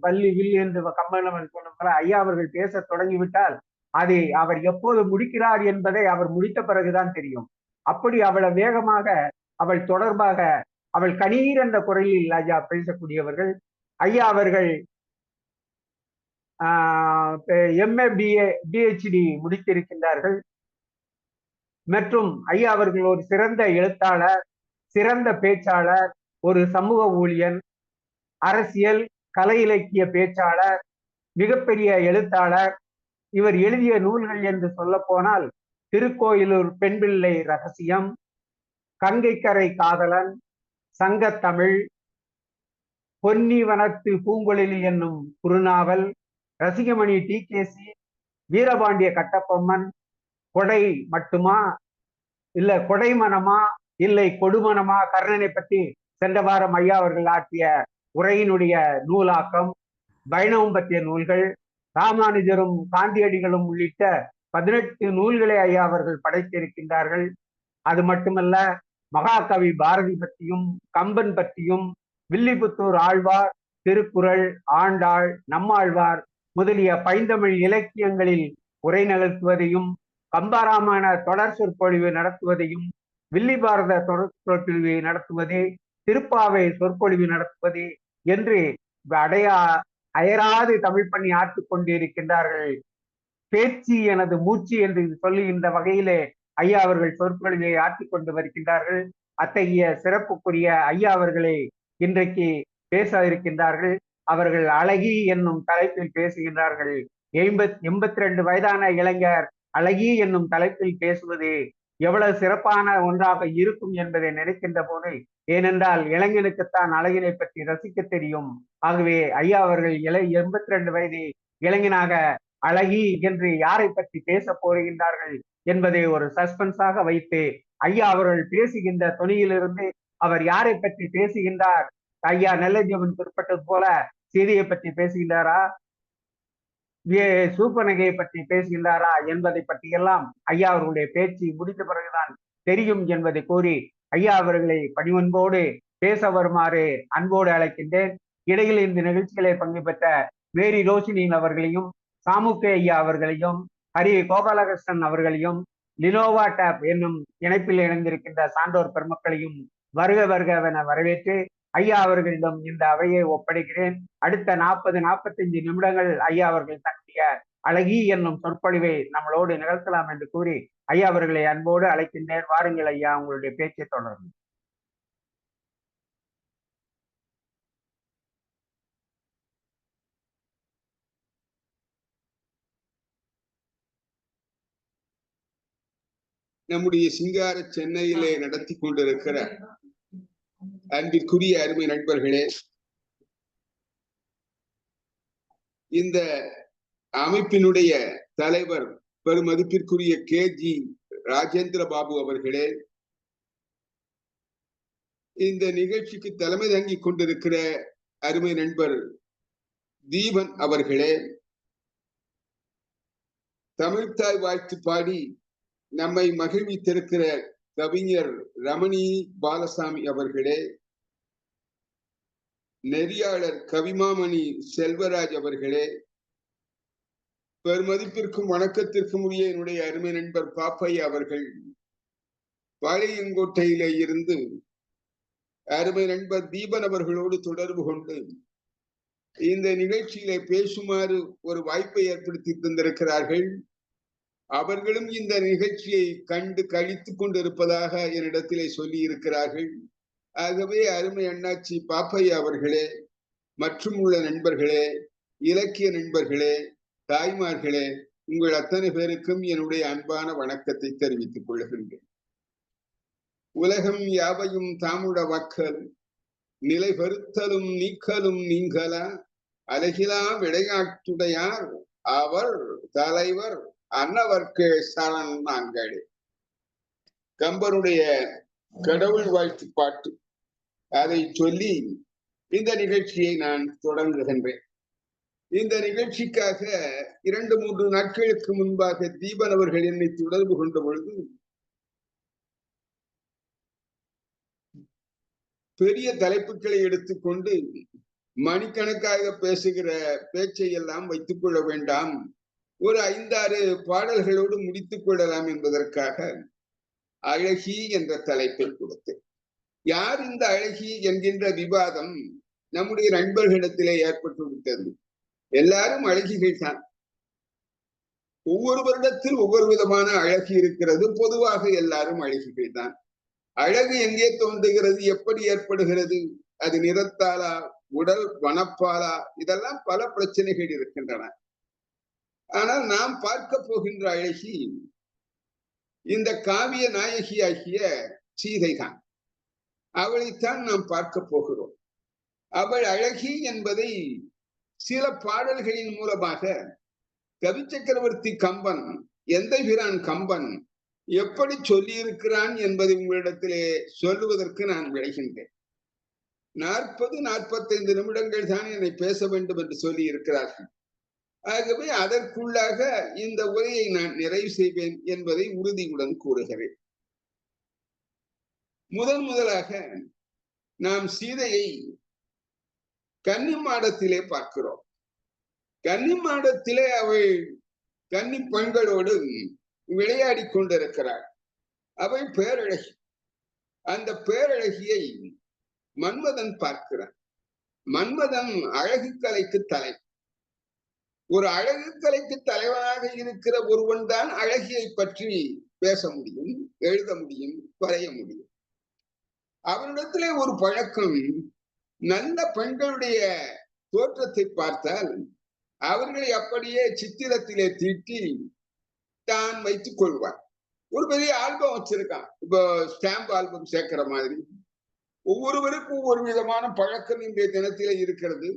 பள்ளி வில் என்று கம்பனவன் சொன்ன ஐயா அவர்கள் பேச தொடங்கிவிட்டால் அதை அவர் எப்போது முடிக்கிறார் என்பதை அவர் முடித்த பிறகுதான் தெரியும். அப்படி அவ்வளவு வேகமாக அவள் தொடர்பாக அவள் கணீர் என்ற குரலில் ஐயா பேசக்கூடியவர்கள். ஐயா அவர்கள் MA BA PhD முடித்திருக்கின்றார்கள். மற்றும் ஐயா அவர்கள் ஒரு சிறந்த எழுத்தாளர், சிறந்த பேச்சாளர், ஒரு சமூக ஊழியன், அரசியல், கலை இலக்கிய பேச்சாளர், மிகப்பெரிய எழுத்தாளர். இவர் எழுதிய நூல்கள் என்று சொல்ல போனால் திருக்கோயிலூர் பெண் பிள்ளை ரகசியம், கங்கைக்கரை காதலன், சங்கத்தமிழ், பொன்னி வனத்து பூங்கொழிலி என்னும் குறுநாவல், ரசிகமணி TKC, வீரபாண்டிய கட்டபொம்மன், கொடை மட்டுமா இல்ல கொடை மனமா இல்லை கொடுமனமா, கர்ணனை பற்றி சென்ற வாரம் ஐயா அவர்கள் ஆற்றிய உரையினுடைய நூலாக்கம், வைணவம் பற்றிய நூல்கள், ராமானுஜரும் காந்தியடிகளும் உள்ளிட்ட 18 நூல்களை ஐயா அவர்கள் படைத்திருக்கின்றார்கள். அது மட்டுமல்ல, மகாகவி பாரதி பற்றியும் கம்பன் பற்றியும் வில்லிபுத்தூர் ஆழ்வார், திருக்குறள், ஆண்டாள், நம்மாழ்வார் முதலிய பைந்தமிழ் இலக்கியங்களில் உரை நிகழ்த்துவதையும், கம்பராமாயண தொடர் சொற்பொழிவு நடத்துவதையும், வில்லி பாரத தொடர் சொற்பொழிவு நடத்துவது, திருப்பாவை சொற்பொழிவு நடத்துவது என்று அயராது தமிழ் பண்ணி ஆற்றிக் கொண்டிருக்கின்றார்கள். பேச்சு எனது மூச்சு என்று சொல்லுகின்ற வகையிலே ஐயா அவர்கள் சொற்பொழிவை ஆற்றிக் கொண்டு வருகின்றார்கள். அத்தகைய சிறப்புக்குரிய ஐயா அவர்களை இன்றைக்கு பேச இருக்கின்றார்கள். அவர்கள் அழகி என்னும் தலைப்பில் பேசுகின்றார்கள். 82 வயதான இளைஞர் அழகி என்னும் தலைப்பில் பேசுவது எவ்வளவு சிறப்பான ஒன்றாக இருக்கும் என்பதை நினைக்கின்ற போது, ஏனென்றால் இளைஞனுக்குத்தான் அழகினை பற்றி ரசிக்க தெரியும். ஆகவே ஐயா அவர்கள் 82 வயது இளைஞனாக அழகி என்று யாரை பற்றி பேச போகின்றார்கள் என்பதை ஒரு சஸ்பென்ஸாக வைத்து, ஐயா அவர்கள் பேசுகின்ற தொனியிலிருந்து அவர் யாரை பற்றி பேசுகின்றார், ஐயா நெல்லஜீவன் குறிப்பிட்டது போல செய்தியை பற்றி பேசுகின்றாரா, சூப்பனகையை பற்றி பேசுகின்றாரா என்பதை பற்றியெல்லாம் ஐயா அவர்களுடைய பேச்சு முடித்த பிறகுதான் தெரியும் என்பதை கூறி ஐயா அவர்களை பணிவன்போடு பேச வருமாறு அன்போடு அழைக்கின்றேன். இடையில் இந்த நிகழ்ச்சிகளை பங்கு பெற்ற மேரி ரோஷினின் அவர்களையும், சாமுக்க ஐயா அவர்களையும், ஹரி கோபாலகிருஷ்ணன் அவர்களையும், லினோவா டேப் என்னும் இணைப்பில் இணைந்திருக்கின்ற சான்றோர் பெருமக்களையும் வருக வருகவென வரவேற்று ஐயா அவர்களிடம் இந்த அவையை ஒப்படைக்கிறேன். அடுத்த 40-45 நிமிடங்கள் ஐயா அவர்கள் தன்னுடைய அழகி என்னும் சொற்பொழிவை நம்மளோடு நிகழ்த்தலாம் என்று கூறி ஐயா அவர்களை அன்போடு அழைக்கின்றேன். வாருங்கள் ஐயா, உங்களுடைய பேச்சை தொடரும். நம்முடைய சிங்கார சென்னையிலே நடத்தி கொண்டிருக்கிற அன்பிற்குரிய அருமை நண்பர்களே, இந்த அமைப்பினுடைய தலைவர் பெருமதிப்பிற்குரிய KG ராஜேந்திர பாபு அவர்களே, இந்த நிகழ்ச்சிக்கு தலைமை தாங்கிக் கொண்டிருக்கிற அருமை நண்பர் தீபன் அவர்களே, தமிழ்த்தாய் வாழ்த்து பாடி நம்மை மகிழ்வித்திருக்கிற கவிஞர் ரமணி பாலசாமி அவர்களே, நெறியாளர் கவிமாமணி செல்வராஜ் அவர்களே, பெருமதிப்பிற்கும் வணக்கத்திற்கும் உரிய என்னுடைய அருமை நண்பர் பாப்பையா அவர்கள், பாளையங்கோட்டையிலே இருந்து அருமை நண்பர் தீபன் அவர்களோடு தொடர்பு கொண்டு இந்த நிகழ்ச்சியிலே பேசுமாறு ஒரு வாய்ப்பை ஏற்படுத்தி தந்திருக்கிறார்கள். அவர்களும் இந்த நிகழ்ச்சியை கண்டு கழித்துக் கொண்டிருப்பதாக என்னிடத்திலே சொல்லி இருக்கிறார்கள். ஆகவே அருமை அண்ணாச்சி பாப்பையா அவர்களே, மற்றும் உள்ள நண்பர்களே, இலக்கிய நண்பர்களே, தாய்மார்களே, உங்கள் அத்தனை பேருக்கும் என்னுடைய அன்பான வணக்கத்தை தெரிவித்துக் கொள்கின்றேன். உலகம் யாவையும் தாமுட வக்கல் நிலை பெறுத்தலும் நீக்கலும் நீங்களா அழகிலா விளையாட்டுடையார் அவர் தலைவர் அன்னவர்க்கு சரண் நாங்களே. கம்பனுடைய கடவுள் வாழ்த்து பாட்டு, அதை சொல்லி இந்த நிகழ்ச்சியை நான் தொடங்குகின்றேன். இந்த நிகழ்ச்சிக்காக 2-3 நாட்களுக்கு முன்பாக தீபன் அவர்கள் என்னை தொடர்பு கொண்ட பொழுது பெரிய தலைப்புகளை எடுத்துக்கொண்டு மணிக்கணக்காக பேசுகிற பேச்சை எல்லாம் வைத்துக் கொள்ள வேண்டாம், ஒரு 5-6 பாடல்களோடு முடித்துக் கொள்ளலாம் என்பதற்காக அழகி என்ற தலைப்பை கொடுத்தேன். யார் இந்த அழகி என்கின்ற விவாதம் நம்முடைய நண்பர்களிடத்திலே ஏற்பட்டு விட்டது. எல்லாரும் அழகிகள் தான். ஒவ்வொரு வருடத்தில் ஒவ்வொரு விதமான அழகி இருக்கிறது. பொதுவாக எல்லாரும் அழகிகள் தான். அழகு எங்கே தோன்றுகிறது, எப்படி ஏற்படுகிறது, அது நிறத்தாலா, உடல் வனப்பாலா, இதெல்லாம் பல பிரச்சனைகள் இருக்கின்றன. ஆனால் நாம் பார்க்க போகின்ற அழகி இந்த காவிய நாயகியாகிய சீதைதான். அவளைத்தான் நாம் பார்க்க போகிறோம். அவள் அழகி என்பதை சில பாடல்களின் மூலமாக கவி சக்கரவர்த்தி கம்பன், எந்தை பிரான் கம்பன் எப்படி சொல்லி இருக்கிறான் என்பதை உங்களிடத்திலே சொல்லுவதற்கு நான் விளைகின்றேன். 40-45 நிமிடங்கள் தான் என்னை பேச வேண்டும் என்று சொல்லி இருக்கிறார்கள். ஆகவே அதற்குள்ளாக இந்த உரையை நான் நிறைவு செய்வேன் என்பதை உறுதியுடன் கூறுகிறேன். முதலாக நாம் சீதையை கன்னிமாடத்திலே பார்க்கிறோம். கன்னிமாடத்திலே அவள் கன்னி பெண்களோடு விளையாடி கொண்டிருக்கிறாள். அவள் பேரழகி. அந்த பேரழகியை மன்மதன் பார்க்கிறான். மன்மதன் அழகு கலைக்கு தலை. ஒரு அழகு கலைக்கு தலைவனாக இருக்கிற ஒருவன் தான் அழகியை பற்றி பேச முடியும், எழுத முடியும், வரைய முடியும். அவனிடத்திலே ஒரு பழக்கம், நல்ல பெண்களுடைய தோற்றத்தை பார்த்தால் அவர்களை அப்படியே சித்திரத்திலே தீட்டி தான் வைத்துக் கொள்வார். ஒரு பெரிய ஆல்பம் வச்சிருக்கான். இப்போ ஸ்டாம்ப் ஆல்பம் சேர்க்கிற மாதிரி ஒவ்வொருவருக்கும் ஒவ்வொரு விதமான பழக்கம் இன்றைய தினத்திலே இருக்கிறது.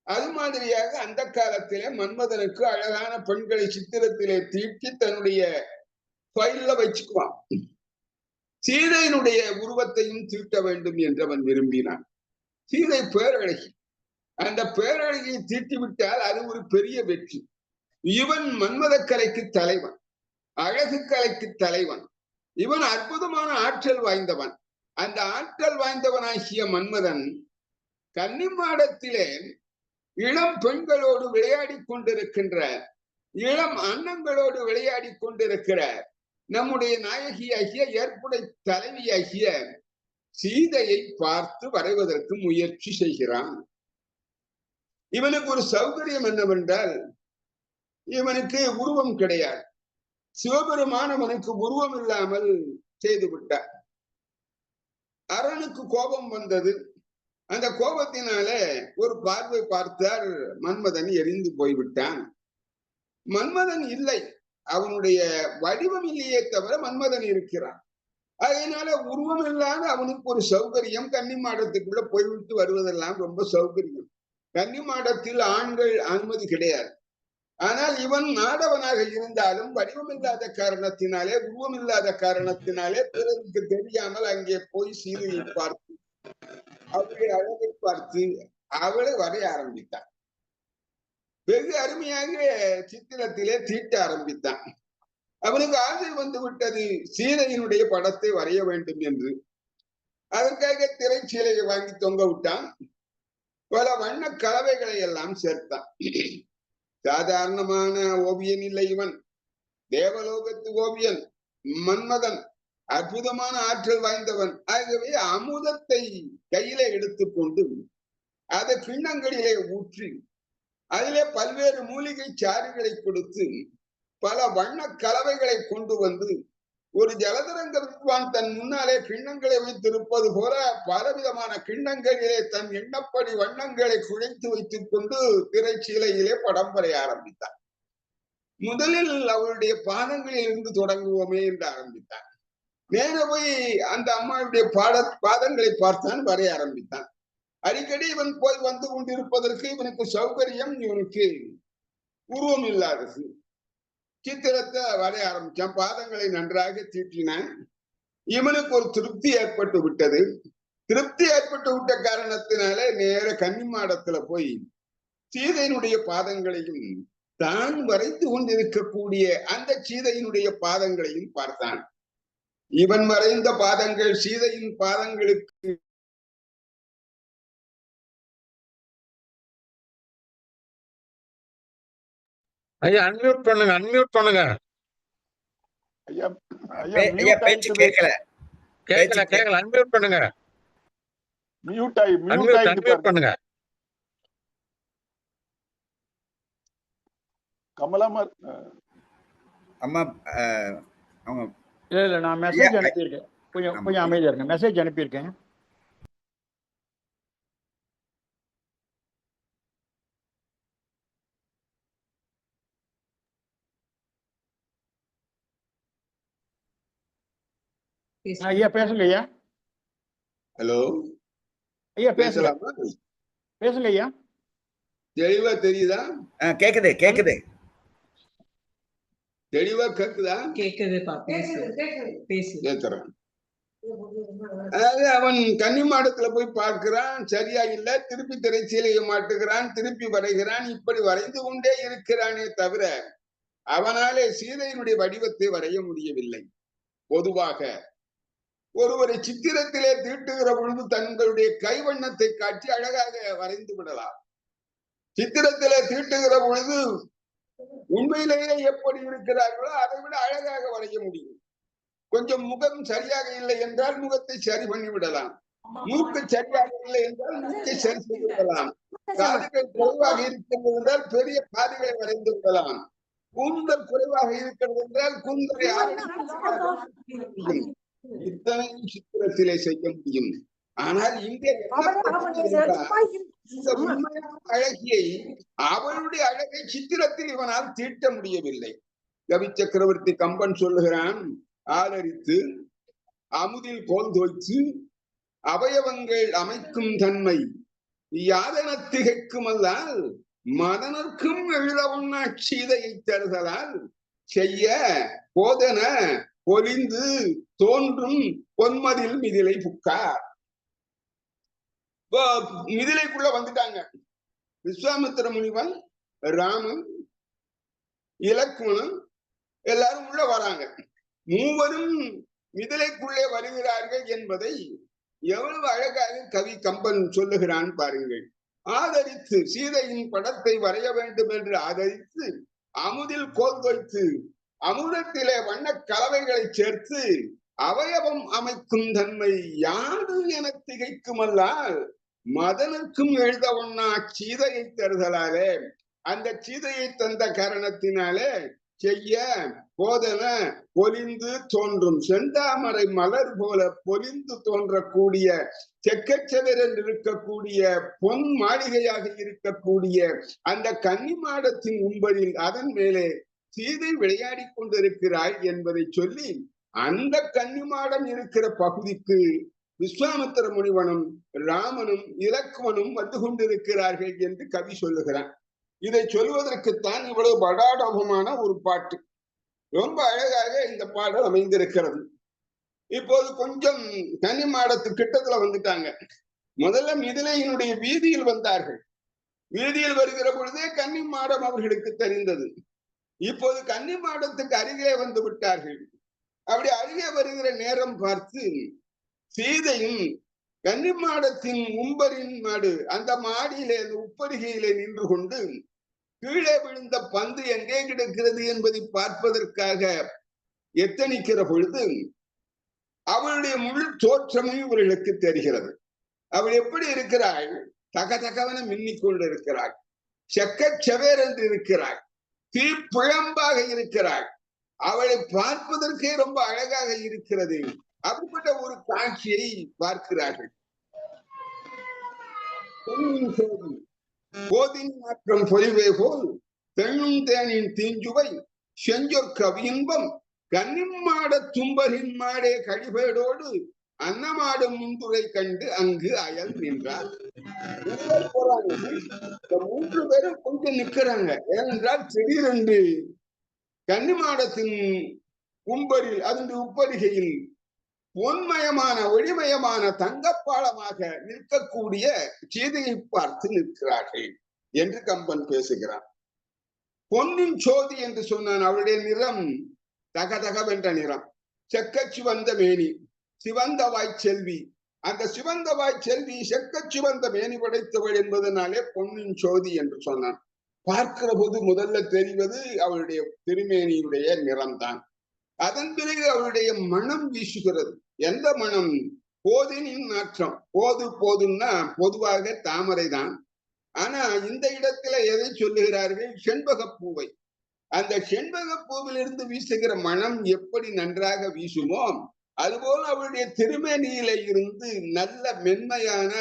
அது மாதிரியாக அந்த காலத்திலே மன்மதனுக்கு அழகான பெண்களை சித்திரத்திலே தீட்டி தன்னுடைய ஃபைல்ல வச்சுக்குவான். சீதையினுடைய உருவத்தையும் தீட்ட வேண்டும் என்று அவன் விரும்பினான். சீதை பேரழகி. அந்த பேரழகியை தீட்டிவிட்டால் அது ஒரு பெரிய வெற்றி. இவன் மன்மத கலைக்கு தலைவன், அழகு கலைக்கு தலைவன். இவன் அற்புதமான ஆற்றல் வாய்ந்தவன். அந்த ஆற்றல் வாய்ந்தவனாகிய மன்மதன் கன்னிமாடத்திலே இளம் பெண்களோடு விளையாடி கொண்டிருக்கின்ற, இளம் அன்னங்களோடு விளையாடி கொண்டிருக்கிற நம்முடைய நாயகியாகிய ஏற்புடை தலைவியாகிய சீதையை பார்த்து வரைவதற்கு முயற்சி செய்கிறான். இவனுக்கு ஒரு சௌகரியம் என்னவென்றால், இவனுக்கு உருவம் கிடையாது. சிவபெருமான் அவனுக்கு உருவம் இல்லாமல் செய்து விட்டார். அரணுக்கு கோபம் வந்தது. அந்த கோபத்தினால ஒரு பார்வை பார்த்தார், மன்மதன் எரிந்து போய்விட்டான். மன்மதன் இல்லை, அவனுடைய வடிவம் இல்லையே தவிர மன்மதன் இருக்கிறான். அதனால உருவம் இல்லாத அவனுக்கு ஒரு சௌகரியம். கன்னிமாடத்துக்குள்ள போய்விட்டு வருவதெல்லாம் ரொம்ப சௌகரியம். கன்னிமாடத்தில் ஆண்கள் அனுமதி கிடையாது. ஆனால் இவன் ஆடவனாக இருந்தாலும் வடிவம் இல்லாத காரணத்தினாலே, உருவம் இல்லாத காரணத்தினாலே பிறருக்கு தெரியாமல் அங்கே போய் சீதையை பார்த்து அவளுடைய அழகை பார்த்து அவளை வரைய ஆரம்பித்தான். வெகு அருமையாக சித்திரத்திலே தீட்ட ஆரம்பித்தான். அவனுக்கு ஆசை வந்து விட்டது, சீதையினுடைய படத்தை வரைய வேண்டும் என்று. அதற்காக திரைச்சீலையை வாங்கி தொங்க விட்டான். பல வண்ண கலவைகளை எல்லாம் சேர்த்தான். சாதாரணமான ஓவியன் இல்லை இவன், தேவலோகத்து ஓவியன் மன்மதன். அற்புதமான ஆற்றல் வாய்ந்தவன். ஆகவே அமுதத்தை கையிலே எடுத்துக்கொண்டு அதை கிண்ணங்களிலே ஊற்றி அதிலே பல்வேறு மூலிகை சாறுகளை கொடுத்து பல வண்ண கலவைகளை கொண்டு வந்து ஒரு ஜலதரங்க வித்வான் தன் முன்னாலே கிண்ணங்களை வைத்திருப்பது போல பலவிதமான கிண்ணங்களிலே தன் எண்ணப்படி வண்ணங்களை குழைத்து வைத்துக் கொண்டு திரைச்சீலையிலே படம் வரைய ஆரம்பித்தார். முதலில் அவருடைய பாதங்களில் இருந்து தொடங்குவோமே என்று ஆரம்பித்தார். நேர போய் அந்த அம்மாவுடைய பாதங்களை பார்த்தான், வரைய ஆரம்பித்தான். அடிக்கடி இவன் போய் வந்து கொண்டிருப்பதற்கு இவனுக்கு சௌகரியம், இவனுக்கு உருவம் இல்லாதது. சித்திரத்தை வரைய ஆரம்பிச்சான். பாதங்களை நன்றாக தீட்டினான். இவனுக்கு ஒரு திருப்தி ஏற்பட்டு விட்டது. திருப்தி ஏற்பட்டு விட்ட காரணத்தினாலே நேர கன்னிமாடத்துல போய் சீதையினுடைய பாதங்களையும் தான் வரைந்து கொண்டிருக்கக்கூடிய அந்த சீதையினுடைய பாதங்களையும் பார்த்தான். இவன் வரைந்த பாதங்கள் சீதையின் பாதங்களுக்கு ஐயா அன்மியூட் பண்ணுங்க, அன்மியூட் பண்ணுங்க. ஐயா ஐயா பேச்சு கேட்கல, கேட்கல கேட்கல, அன்மியூட் பண்ணுங்க. மியூட் அன்மியூட் பண்ணுங்க. கமலாமர் அம்மா அவங்க இல்ல நான் மெசேஜ் அனுப்பியிருக்கேன். கொஞ்சம் அமைதியா இருங்க. மெசேஜ் அனுப்பியிருக்கேன். ஐயா பேசுங்க ஐயா. ஹலோ ஐயா பேசுங்க, பேசலாமா? பேசுங்க ஐயா. தெளிவா தெரியுதா? கேக்குது கேக்குது தெளிவா கேக்குதா? கேக்குதுப்பா, பேசு பேசு. கேக்குறேன். அதாவது அவன் கன்னிமாடத்துல போய் பார்க்கிறான், சரியா இல்ல. திருப்பி திரைச்சீலையை மாட்டுகிறான், திருப்பி வரைகிறான். இப்படி வரைந்து கொண்டே இருக்கிறானே தவிர அவனாலே சீதையினுடைய வடிவத்தை வரைய முடியவில்லை. பொதுவாக ஒருவரை சித்திரத்திலே தீட்டுகிற பொழுது தங்களுடைய கைவண்ணத்தை காட்டி அழகாக வரைந்து விடலாம். சித்திரத்திலே தீட்டுகிற பொழுது உண்மையிலேயே எப்படி இருக்கிறார்களோ அதை விட அழகாக வரைய முடியும். கொஞ்சம் முகம் சரியாக இல்லை என்றால் முகத்தை சரி பண்ணி விடலாம். மூக்கு சரியாக இல்லை என்றால் மூக்கை சரி செய்து விடலாம். காதுகள் குறைவாக இருக்கிறது என்றால் பெரிய காதுகளை வரைந்து விடலாம். கூந்தல் குறைவாக இருக்கிறது என்றால் கூந்தலை இத்தனையும் சித்திரத்திலே செய்ய முடியும். ஆனால் இங்கே இந்த உண்மையான அழகியை, அவளுடைய அழகை சித்திரத்தில் இவனால் தீட்ட முடியவில்லை. கவி சக்கரவர்த்தி கம்பன் சொல்லுகிறான், ஆதரித்து அமுதில் கோல் தோய்த்து அவயவங்கள் அமைக்கும் தன்மை யாதன திகைக்குமல்லால் மதனர்க்கும் எழுதவுண்ணா சீதையை தருதலால் செய்ய போதன பொலிந்து தோன்றும் பொன்மதில் மிதிலை புக்கார். மிதிலைக்குள்ள வந்துட்டாங்க. விஸ்வாமித்திர முனிவன், ராமன், இலக்குவனும் எல்லாரும் உள்ள வராங்க. மூவரும் மிதிலைக்குள்ளே வருகிறார்கள் என்பதை எவ்வளவு அழகாக கவி கம்பன் சொல்லுகிறான் பாருங்கள். ஆதரித்து சீதையின் படத்தை வரைய வேண்டும் என்று ஆதரித்து அமுதில் கோல் வைத்து அமுதத்திலே வண்ண கலவைகளை சேர்த்து அவயவம் அமைக்கும் தன்மை யாது என திகைக்குமல்லால் மதனுக்கும் எழுத ஒண்ணா சீதையை தருதலாலே, அந்த சீதையை தந்த காரணத்தினாலே செய்ய போதன பொலிந்து தோன்றும் செந்தாமரை மலர் போல பொலிந்து தோன்றக்கூடிய செக்கச்செவரென்று இருக்கக்கூடிய பொன் மாளிகையாக இருக்கக்கூடிய அந்த கன்னிமாடத்தின் உம்பரில் அதன் மேலே சீதை விளையாடி கொண்டிருக்கிறாள் என்பதை சொல்லி அந்த கன்னிமாடம் இருக்கிற பகுதிக்கு விஸ்வாமித்திர முனிவனும் ராமனும் இலக்குவனும் வந்து கொண்டிருக்கிறார்கள் என்று கவி சொல்லுகிறான். இதை சொல்வதற்குத்தான் இவ்வளவு படாடோபமான ஒரு பாட்டு. ரொம்ப அழகாக இந்த பாடல் அமைந்திருக்கிறது. இப்போது கொஞ்சம் கன்னிமாடத்து கிட்டத்துல வந்துட்டாங்க. முதல்ல மிதிலையினுடைய வீதியில் வந்தார்கள். வீதியில் வருகிற பொழுதே கன்னிமாடம் அவர்களுக்கு தெரிந்தது. இப்போது கன்னிமாடத்துக்கு அருகே வந்து விட்டார்கள். அப்படி அருகே வருகிற நேரம் பார்த்து சீதையும் கன்னிமாடத்தின் உம்பரின் மாடு அந்த மாடியிலே அந்த உப்பருகையிலே நின்று கொண்டு கீழே விழுந்த பந்து எங்கே கிடக்கிறது என்பதை பார்ப்பதற்காக எத்தனிக்கிற பொழுது அவளுடைய முழு தோற்றமும் இவர்களுக்கு தெரிகிறது. அவள் எப்படி இருக்கிறாள்? தகதகவன மின்னிக் கொண்டு இருக்கிறாள். செக்கச்செவேர் என்று இருக்கிறாள். தீப்பிழம்பாக இருக்கிறாள். அவளை பார்ப்பதற்கே ரொம்ப அழகாக இருக்கிறது. அப்படிப்பட்ட ஒரு காட்சியை பார்க்கிறார்கள். போதின் மாற்றம் பொலிவே போல் பெண்ணும் தேனின் தீஞ்சுவை செஞ்சொற் கவியின்பம் கன்னிமாட தும்பரின் மாடே கழிவேடோடு அன்னமாடும் முந்துரை கண்டு அங்கு அயல் நின்றார். மூன்று பேரும் கொஞ்சம் நிற்கிறாங்க. ஏனென்றால் திடீரென்று கன்னிமாடத்தின் கும்பரில் அதன் உப்பரிகையில் பொன்மயமான ஒளிமயமான தங்கப்பாலமாக நிற்கக்கூடிய சீதையை பார்த்து நிற்கிறார்கள் என்று கம்பன் பேசுகிறான். பொன்னின் சோதி என்று சொன்னான். அவளுடைய நிறம் தகதகவென்ற நிறம், செக்கச்சிவந்த மேனி, சிவந்த வாய்ச்செல்வி. அந்த சிவந்த வாய்ச்செல்வி செக்கச்சிவந்த மேனி படைத்தவள் என்பதனாலே பொன்னின் சோதி என்று சொன்னான். பார்க்கிற போது முதல்ல தெரிவது அவளுடைய திருமேனியுடைய நிறம்தான். அதன் பிறகு அவளுடைய மனம் வீசுகிறது. எந்த மனம்? போதினின் நாற்றம். போதுன்னா பொதுவாக தாமரை தான். ஆனா இந்த இடத்துல எதை சொல்லுகிறார்கள்? செண்பகப்பூவை. அந்த செண்பகப்பூவிலிருந்து வீசுகிற மனம் எப்படி நன்றாக வீசுமோ அதுபோல் அவளுடைய திருமேனியில இருந்து நல்ல மென்மையான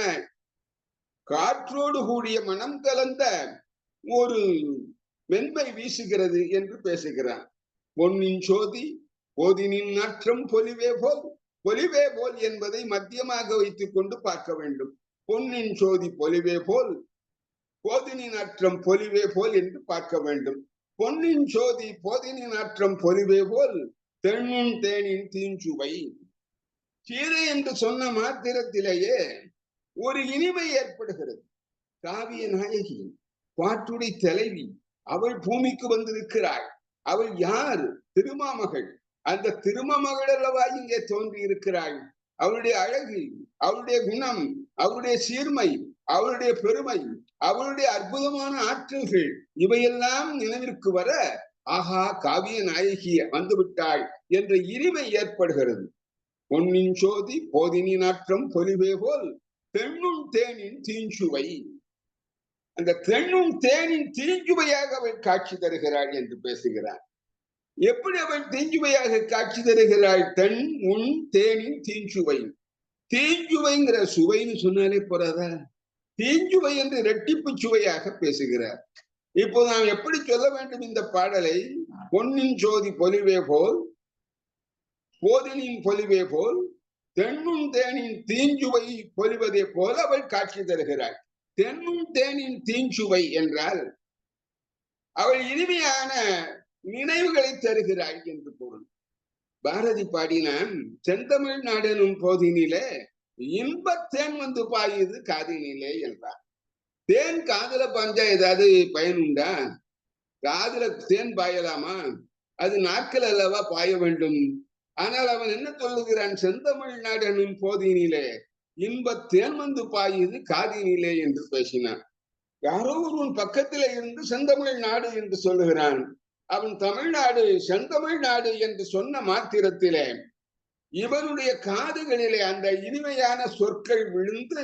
காற்றோடு கூடிய மனம் கலந்த ஒரு மென்மை வீசுகிறது என்று பேசுகிறான். பொன்னின் சோதி போதினின் நாற்றம் பொலிவே போல். பொலிவே போல் என்பதை மத்தியமாக வைத்துக் கொண்டு பார்க்க வேண்டும். பொன்னின் சோதி பொலிவே போல், போதினின் நாற்றம் பொலிவே போல் என்று பார்க்க வேண்டும். பொன்னின் சோதி போதினின் நாற்றம் பொலிவே போல் தென்னும் தேனின் தீஞ்சுவை. சீதை என்று சொன்ன மாத்திரத்திலேயே ஒரு இனிமை ஏற்படுகிறது. காவிய நாயகி, பாட்டுடை தலைவி, அவள் பூமிக்கு வந்திருக்கிறாள். அவள் யார்? திருமாமகள். அந்த திருமகள் அல்லவா இங்கே தோன்றி இருக்கிறாள். அவளுடைய அழகு, அவளுடைய குணம், அவளுடைய சீர்மை, அவளுடைய பெருமை, அவளுடைய அற்புதமான ஆற்றல்கள் இவையெல்லாம் நினைவிற்கு வர ஆஹா காவிய நாயகி வந்துவிட்டாள் என்ற இனிமை ஏற்படுகிறது. பொன்னின் சோதி போதினி நாற்றம் பொலிவே போல் தென்னும் தேனின் தீஞ்சுவை. அந்த தென்னும் தேனின் தீஞ்சுவையாக அவள் காட்சி தருகிறாள் என்று பேசுகிறார். எப்படி அவள் தீஞ்சுவையாக காட்சி தருகிறாள்? தென் உன் தேனின் தீஞ்சுவை. தீஞ்சுவைங்கிற சுவைன்னு சொன்னாலே போறாதா? தீஞ்சுவை என்று இரட்டிப்பு சுவையாக பேசுகிறார். இப்போ நாம் எப்படி சொல்ல வேண்டும் இந்த பாடலை? பொன்னின் சோதி பொலிவே போல் போதினின் பொலிவே போல் தென்னும் தேனின் தீஞ்சுவை பொலிவதை போல அவள் காட்சி தருகிறாள். தென்னும் தேனின் தீஞ்சுவை என்றால் அவள் இனிமையான நினைவுகளை தருகிறாள் என்று பொருள். பாரதி பாடினான், செந்தமிழ் நாடெனும் போதினிலே இன்பத்தேன் வந்து பாயுது காதினிலே என்றார். தேன் காதுல பாஞ்சா ஏதாவது பயனுண்டா? காதுல தேன் பாயலாமா? அது நாட்கள் அல்லவா பாய வேண்டும். ஆனால் அவன் என்ன சொல்லுகிறான்? செந்தமிழ் நாடெனும் போதினிலே இன்பத்தேன் வந்து பாயுது காதினிலே என்று பேசினான். யாரோ ஒருவன் பக்கத்திலே இருந்து செந்தமிழ் நாடு என்று சொல்லுகிறான். அவன் தமிழ்நாடு செந்தமிழ் நாடு என்று சொன்ன மாத்திரத்திலே இவனுடைய காதுகளிலே அந்த இனிமையான சொற்கள் விழுந்து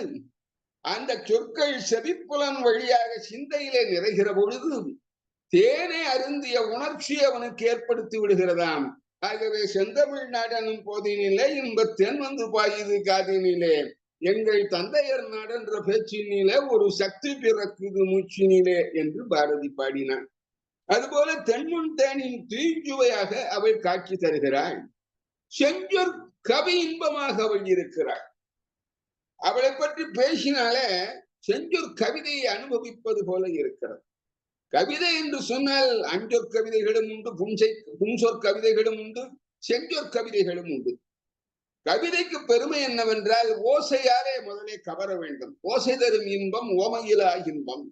அந்த சொற்கள் செவிப்புலன் வழியாக சிந்தையிலே நிறைகிற பொழுது தேனை அருந்திய உணர்ச்சி அவனுக்கு ஏற்படுத்தி விடுகிறதாம். ஆகவே செந்தமிழ் நாடெனும் போதினிலே இன்பத்தேன் வந்து பாயுது காதினிலே, எங்கள் தந்தையர் நாடென்ற பேச்சினிலே ஒரு சக்தி பிறக்குது மூச்சினிலே என்று பாரதி பாடினான். அதுபோல தென்முன் தேனின் தீஞ்சுவையாக அவள் காட்சி தருகிறாள். செஞ்சொற் கவி இன்பமாக அவள் இருக்கிறாள். அவளை பற்றி பேசினாலே செஞ்சொற் கவிதையை அனுபவிப்பது போல இருக்கிறது. கவிதை என்று சொன்னால் அஞ்சொற் கவிதைகளும் உண்டு, புன்சொற் கவிதைகளும் உண்டு, செஞ்சொற் கவிதைகளும் உண்டு. கவிதைக்கு பெருமை என்னவென்றால் ஓசையாலே முதலே கவர வேண்டும். ஓசை தரும் இன்பம் ஓமையிலா இன்பம்.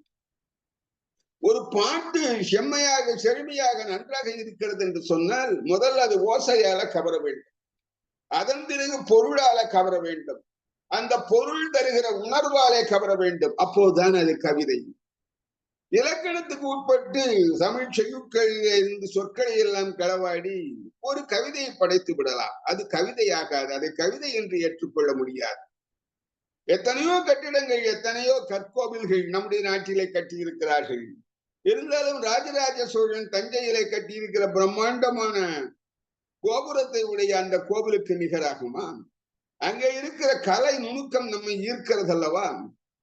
ஒரு பாட்டு செம்மையாக செழுமையாக நன்றாக இருக்கிறது என்று சொன்னால் முதல்ல அது ஓசையால கவர வேண்டும். அதன் பிறகு பொருளால கவர வேண்டும். அந்த பொருள் தருகிற உணர்வாலே கவர வேண்டும். அப்போதுதான் அது கவிதை. இலக்கணத்துக்கு உட்பட்டு தமிழ் செய்யுட்களிலே இருந்து சொற்களை எல்லாம் களவாடி ஒரு கவிதையை படைத்து விடலாம். அது கவிதையாகாது. அதை கவிதை என்று ஏற்றுக்கொள்ள முடியாது. எத்தனையோ கட்டிடங்கள், எத்தனையோ கற்கோவில்கள் நம்முடைய நாட்டிலே கட்டியிருக்கிறார்கள். இருந்தாலும் ராஜராஜ சோழன் தஞ்சையிலே கட்டியிருக்கிற பிரம்மாண்டமான கோபுரத்தை உடைய அந்த கோவிலுக்கு நிகராகுமா? அங்கே இருக்கிற கலை நுணுக்கம் நம்மை ஈர்க்கிறது அல்லவா?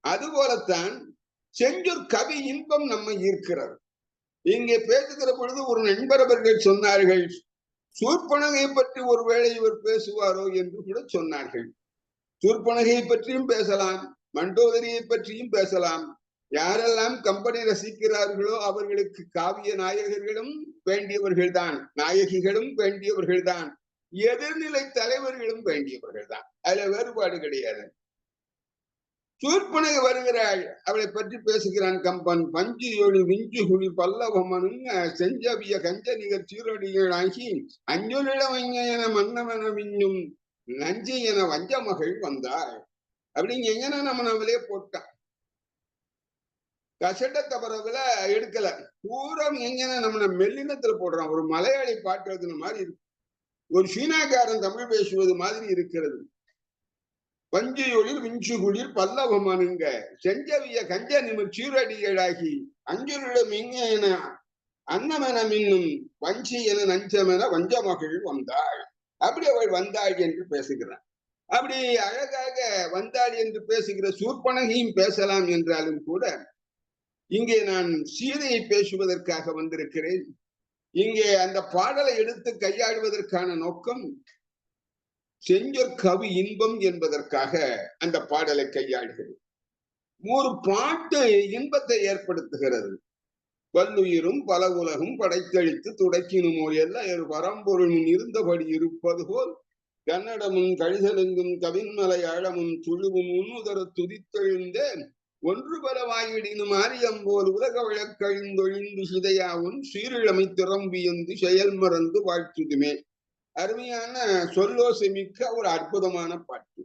அதுபோலத்தான் செஞ்சொற் கவி இன்பம் நம்மை ஈர்க்கிறது. இங்கே பேசுகிற பொழுது ஒரு நண்பர் அவர்கள் சொன்னார்கள், சூர்பனகை பற்றி ஒருவேளை இவர் பேசுவாரோ என்று கூட சொன்னார்கள். சூர்பனகையை பற்றியும் பேசலாம், மண்டோதரியை பற்றியும் பேசலாம். யாரெல்லாம் கம்பெனி ரசிக்கிறார்களோ அவர்களுக்கு காவிய நாயகர்களும் வேண்டியவர்கள்தான், நாயகிகளும் வேண்டியவர்கள்தான், எதிர்நிலை தலைவர்களும் வேண்டியவர்கள்தான். அதுல வேறுபாடு கிடையாது. சூர்பனகை வருகிறாள், அவளை பற்றி பேசுகிறான் கம்பன். பஞ்சு ஒளி விஞ்சு குழி பல்லவமனுங்க செஞ்சவிய கஞ்ச நிகர் சீரடிகளாகி அஞ்சொலிட வஞ்சன மன்னவன விஞ்சும் நஞ்சு என வஞ்ச மகள் வந்தாள் அப்படிங்க எங்கன நம்மளே போட்டான். கசட்ட தவறவுல எடுக்கல, பூரம் எங்கன நம்ம மெல்லினத்துல போடுறான். ஒரு மலையாளி பாட்டு எழுதுன மாதிரி இருக்கு, ஒரு சீனாக்காரன் தமிழ் பேசுவது மாதிரி இருக்கிறது. பஞ்சையொழில் விஞ்சு குளிர் பல்லவமனுங்க செஞ்சவிய கஞ்ச நிமிர் சீரடிகளாகி அஞ்சலிடம் இங்க அன்னமென மின்னும் வஞ்சி என நஞ்சமென வஞ்ச மகள் வந்தாள். அப்படி அவள் வந்தாள் என்று பேசுகிறான். அப்படி அழகாக வந்தாள் என்று பேசுகிற சூர்பனகையும் பேசலாம் என்றாலும் கூட இங்கே நான் சீதையை பேசுவதற்காக வந்திருக்கிறேன். இங்கே அந்த பாடலை எடுத்து கையாளுவதற்கான நோக்கம் செஞ்சொற் கவி இன்பம் என்பதற்காக அந்த பாடலை கையாளுகிறது. ஒரு பாட்டு இன்பத்தை ஏற்படுத்துகிறது. வல்லுயிரும் பல உலகும் படைத்தளித்து துடைக்கினுமோ எல்லாம் பரம்பொருளும் இருந்தபடி இருப்பது போல் கன்னடமும் கழிதலுங்கும் கவின்மலை ஆழமும் துழுவும் உன்னுதர துதித்தெழுந்தேன் ஒன்று பலவாயிடினும் ஆரியம்போல் உலக வழக்கழிந்தொழிந்து சிதையாவும் சீரிழமை திறம்பியந்து செயல் மறந்து வாழ்த்துதுமே அருமையான சொல்லோசை மிக்க ஒரு அற்புதமான பாட்டு.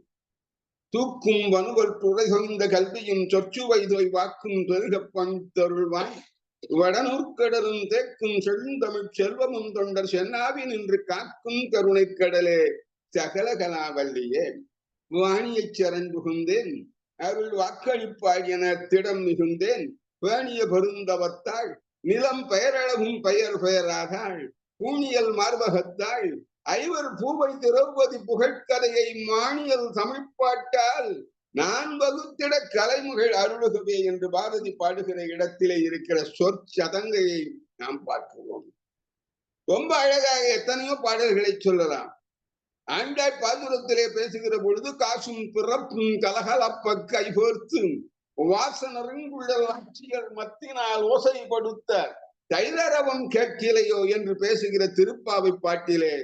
தூக்கும் வனுவல் துறை சொந்த கல்வியும் சொச்சுவை தொய் வாக்கும் பெருக பந்தருள்வான் வடநூற்கடலும் தேக்கும் செழுந்தமிழ் செல்வமும் தொண்டர் சென்னாவி நின்று காக்கும் கருணை கடலே சகல கலாவல்லியே வாணியைச் சரண் புகுந்தேன் அருள் வாக்களிப்பாய் என திடம் மிகுந்தேன் பேணிய பெருந்தவத்தாள் நிலம் பெயரளவும் பெயர் பெயராகாள் பூணியல் மார்பகத்தாள் ஐவர் பூவை திரௌபதி புகழ்கதையை மானியல் தமிழ்பாட்டால் நான் வகுத்திட கலைமுகள் அருளுகவே என்று பாரதி பாடுகிற இடத்திலே இருக்கிற சொற்சதங்கையை நாம் பார்க்கிறோம். ரொம்ப அழகாக எத்தனையோ பாடல்களை சொல்லலாம். ஆண்டாய் பாதுரத்திலே பேசுகிற பொழுது காசும் பிறப்பும் கலகலப்ப கைபோர்த்து வாசனருங்குள்ள ஆட்சியர் மத்தினால் ஓசைப்படுத்த தைரரவம் கேட்கலையோ என்று பேசுகிற திருப்பாவை பாட்டிலே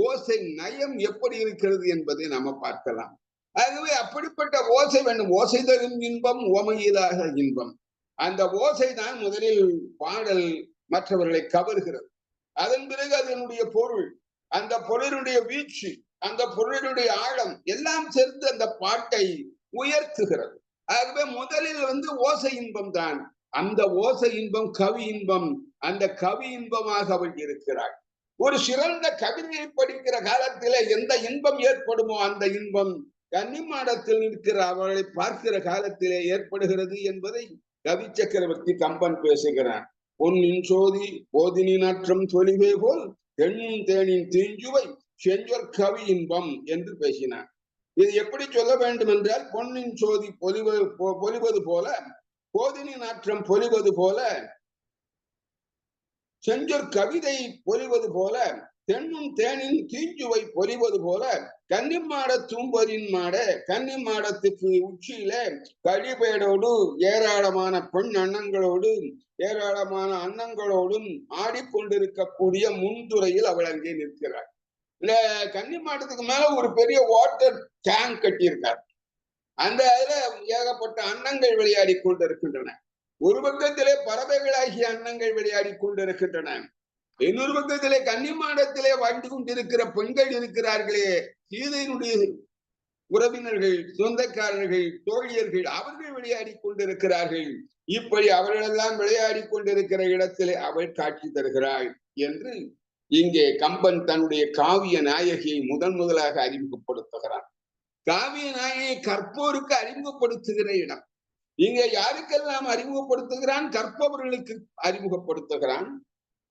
ஓசை நயம் எப்படி இருக்கிறது என்பதை நாம பார்க்கலாம். ஆகவே அப்படிப்பட்ட ஓசை வேண்டும். ஓசை தரும் இன்பம் ஓமையிலாக இன்பம். அந்த ஓசை தான் முதலில் பாடல் மற்றவர்களை கவர்கிறது. அதன் பிறகு அதனுடைய பொருள், அந்த பொருளுடைய வீழ்ச்சி, அந்த பொருளுடைய ஆழம் எல்லாம் சேர்ந்து அந்த பாட்டை உயர்த்துகிறது. ஆகவே முதலில் ஓசை இன்பம் தான். அந்த ஓசை இன்பம் கவி இன்பம். அந்த கவி இன்பமாக அவள் இருக்கிறாள். ஒரு சிறந்த கவிதையை படிக்கிற காலத்திலே எந்த இன்பம் ஏற்படுமோ அந்த இன்பம் கன்னிமாடத்தில் நிற்கிற அவளை பார்க்கிற காலத்திலே ஏற்படுகிறது என்பதை கவி சக்கரவர்த்தி கம்பன் பேசுகிறான். பொன்னின் சோதி போதினி நாற்றம் தொலிவே போல் தென்னின் தேனின் தீஞ்சுவை செஞ்சொற் கவி இன்பம் என்று பேசினான். இது எப்படி சொல்ல வேண்டும் என்றால், பொன்னின் சோதி பொலிவது போல, போதினி நாற்றம் பொலிவது போல, செஞ்சொற் கவிதை பொலிவது போல, தென்னும் தேனின் தீஞ்சுவை பொலிவது போல, கன்னிமாட தூம்பரின் மாட, கன்னிமாடத்துக்கு உச்சியில கழிபேடோடு ஏராளமான பெண் அன்னங்களோடு ஏராளமான அன்னங்களோடும் ஆடிக்கொண்டிருக்கக்கூடிய முன்துறையில் அவள் அங்கே நிற்கிறாள். இந்த கன்னிமாடத்துக்கு மேல ஒரு பெரிய வாட்டர் டேங்க் கட்டியிருக்கார். அந்த இதுல ஏகப்பட்ட அன்னங்கள் விளையாடி கொண்டிருக்கின்றன. ஒரு பக்கத்திலே பறவைகளாகிய அன்னங்கள் விளையாடி கொண்டிருக்கின்றன. இன்னொரு பக்கத்திலே கன்னிமாடத்திலே வாழ்ந்து கொண்டிருக்கிற பெண்கள் இருக்கிறார்களே, சீதையினுடைய உறவினர்கள், சொந்தக்காரர்கள், தோழியர்கள், அவர்கள் விளையாடி கொண்டிருக்கிறார்கள். இப்படி அவர்களெல்லாம் விளையாடி கொண்டிருக்கிற இடத்திலே அவள் காட்சி தருகிறாள் என்று இங்கே கம்பன் தன்னுடைய காவிய நாயகியை முதலாக அறிமுகப்படுத்துகிறான். காவிய நாயகியை கற்போருக்கு அறிமுகப்படுத்துகிற இடம். இங்கே யாருக்கெல்லாம் அறிமுகப்படுத்துகிறான்? கற்பவர்களுக்கு அறிமுகப்படுத்துகிறான்.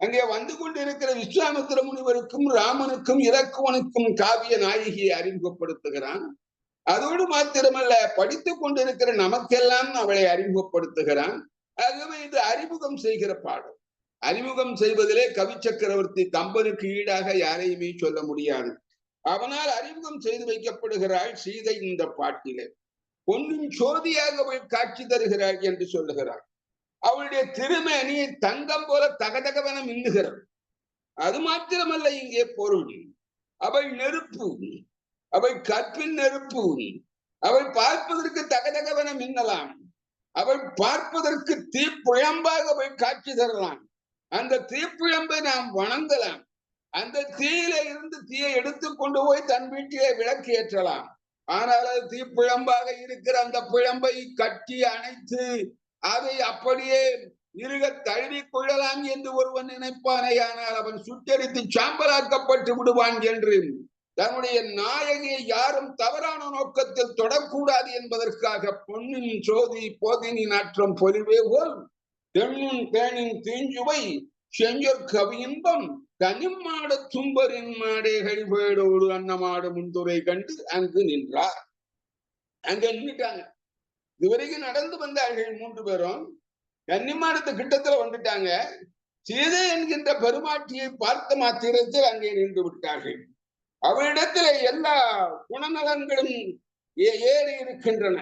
அங்கே வந்து கொண்டிருக்கிற விஸ்வாமித்திர முனிவருக்கும் ராமனுக்கும் இலக்குவனுக்கும் காவிய நாயகியை அறிமுகப்படுத்துகிறான். அதோடு மாத்திரமல்ல, படித்துக் கொண்டிருக்கிற நமக்கெல்லாம் அவளை அறிமுகப்படுத்துகிறான். ஆகவே இது அறிமுகம் செய்கிற பாடல். அறிமுகம் செய்வதிலே கவி சக்கரவர்த்தி கம்பனுக்கு ஈடாக யாரையுமே சொல்ல முடியாது. அவனால் அறிமுகம் செய்து வைக்கப்படுகிறாள் சீதை இந்த பாட்டிலே. பொன்னின் சோதியாக அவள் காட்சி தருகிறாள் என்று சொல்லுகிறாள். அவளுடைய திருமேனி தங்கம் போல தகதகவென மின்னுகிறது. அது மாத்திரமல்ல, இங்கே பொருள். அவள் நெருப்பு, அவள் கற்பின் நெருப்பு. அவள் பார்ப்பதற்கு தகதகவென மின்னலாம். அவள் பார்ப்பதற்கு தீப்புழம்பாக அவள் காட்சி தரலாம். அந்த தீப்பிழம்பை நாம் வணங்கலாம். அந்த தீயில இருந்து தீயை எடுத்து கொண்டு போய் தன் வீட்டிலே விளக்கு ஏற்றலாம். ஆனால் அது தீப்பிழம்பாக இருக்கிற அந்த பிழம்பை கட்டி அணைத்து அதை அப்படியே இருக தழுவி கொள்ளலாம் என்று ஒருவன் நினைப்பானே, ஆனால் அவன் சுட்டெரித்து சாம்பலாக்கப்பட்டு விடுவான் என்று தன்னுடைய நாயகியை யாரும் தவறான நோக்கத்தில் தொடக்கூடாது என்பதற்காக பொன்னின் சோதி போதினி நாற்றம் பொலிவே போல் தென்னும் தேனின் தீஞ்சுவை செஞ்சொற் கவியின்பம் கனிமாட தும்பரின் மாடே கழிபேடோடு அன்னமாடு முன்துரை கண்டு அங்கு நின்றார். அங்க நின்றுட்டாங்க. இதுவரைக்கும் நடந்து வந்தார்கள் 3 பேரும். கன்னிமாடத்து கிட்டத்துல வந்துட்டாங்க. சீதை என்கின்ற பெருமாட்டியை பார்த்த மாத்திரத்தில் அங்கே நின்று விட்டார்கள். அவளிடத்துல எல்லா குணநலன்களும் ஏறி இருக்கின்றன.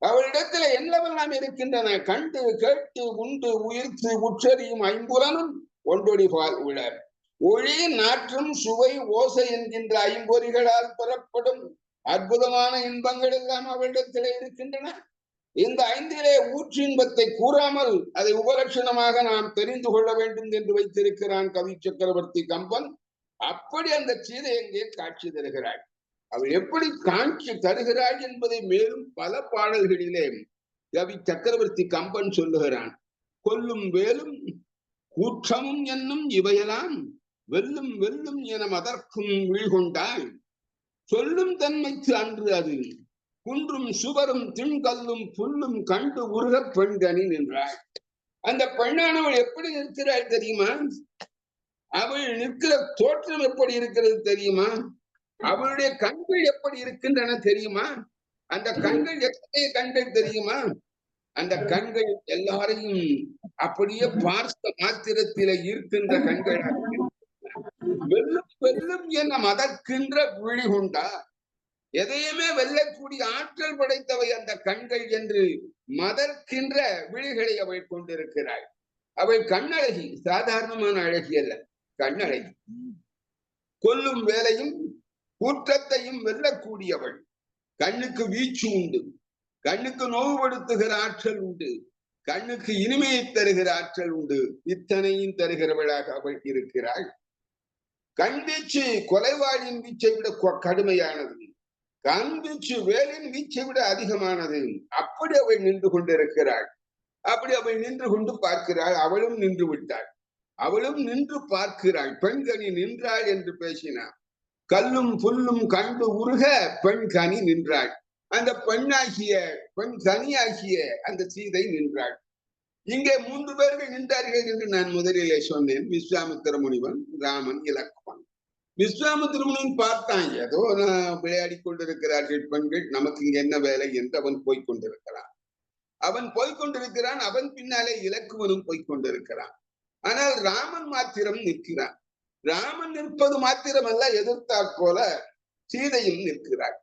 அவளிடத்துல என்னவெல்லாம் இருக்கின்றன? கண்டு கேட்டு உண்டு உயிர்த்து உற்றறியும் ஐம்புலனும் ஒன்றொடி பால் உளர் ஒளி நாற்றும் சுவை ஓசை என்கின்ற ஐம்பொறிகளால் பெறப்படும் அற்புதமான இன்பங்கள் எல்லாம் அவளிடத்திலே இருக்கின்றன. இந்த 5 ஊற்று இன்பத்தை கூறாமல் அதை உபலட்சணமாக நாம் தெரிந்து கொள்ள வேண்டும் என்று வைத்திருக்கிறான் கவி சக்கரவர்த்தி கம்பன். அப்படி அந்த சீதை எங்கே காட்சி தருகிறாள். அவள் எப்படி காட்சி தருகிறாள் என்பதை மேலும் பல பாடல்களிலே கவி சக்கரவர்த்தி கம்பன் சொல்லுகிறான். கொல்லும் வேலும் கூற்றமும் என்னும் இவையெல்லாம் வெல்லும் வெல்லும் என மதற்கும் வீழ்கொண்டாள். சொல்லும் தன்மைக்கு அன்று அது குன்றும் சுவரும் திண்கல்லும் புல்லும் கண்டு உருக பெண்கணி நின்றாள். அந்த பெண்ணானவள் எப்படி இருக்கிறாள் தெரியுமா? அவள் நிற்கிற தோற்றம் எப்படி இருக்கிறது தெரியுமா? அவளுடைய கண்கள் எப்படி இருக்கின்றன தெரியுமா? அந்த கண்கள் எத்தகைய கண்கள் தெரியுமா? அந்த கண்கள் எல்லாரையும் அப்படியே பார்த்த மாத்திரத்தில இருக்கின்ற கண்கள். வெல்லும் வெல்லும் என மதக்கின்ற விழி கொண்டா. எதையுமே வெல்லக்கூடிய ஆற்றல் படைத்தவை அந்த கண்கள் என்று மதர்க்கின்ற விழிகளை அவள் கொண்டிருக்கிறாள். அவள் கண்ணழகி, சாதாரணமான அழகி அல்ல, கண்ணழகி. கொல்லும் வேலையும் கூற்றத்தையும் வெல்லக்கூடியவள். கண்ணுக்கு வீச்சு உண்டு, கண்ணுக்கு நோவுபடுத்துகிற ஆற்றல் உண்டு, கண்ணுக்கு இனிமையை தருகிற ஆற்றல் உண்டு. இத்தனையும் தருகிறவளாக அவள் இருக்கிறாள். கண் வீச்சு கொலைவாளியின் வீச்சை விட கடுமையானது, கண் வீச்சு வேலின் வீச்சை விட அதிகமானது. அப்படி அவள் நின்று கொண்டிருக்கிறாள். அப்படி அவள் நின்று கொண்டு பார்க்கிறாள். அவளும் நின்று விட்டாள். அவளும் நின்று பார்க்கிறாள். பெண்கனி நின்றாள் என்று பேசினாள். கல்லும் புல்லும் கண்டு உருக பெண் கனி நின்றாள். அந்த பெண்ணாகிய பெண் கனியாகிய அந்த சீதை நின்றாள். இங்கே 3 பேர்கள் நின்றார்கள் என்று நான் முதலிலே சொன்னேன். விஸ்வாமித்திர முனிவன், ராமன், இலக்குவன். விஸ்வாமித்திர முனிவன் பார்த்தான், ஏதோ விளையாடி கொண்டிருக்கிறார்கள் பெண்கள், நமக்கு இங்க என்ன வேலை என்று அவன் போய்கொண்டிருக்கிறான். அவன் பின்னாலே இலக்குவனும் போய்கொண்டிருக்கிறான். ஆனால் ராமன் மாத்திரம் நிற்கிறான். ராமன் நிற்பது மாத்திரமல்ல, எதிர்த்தாற் போல சீதையும் நிற்கிறாள்.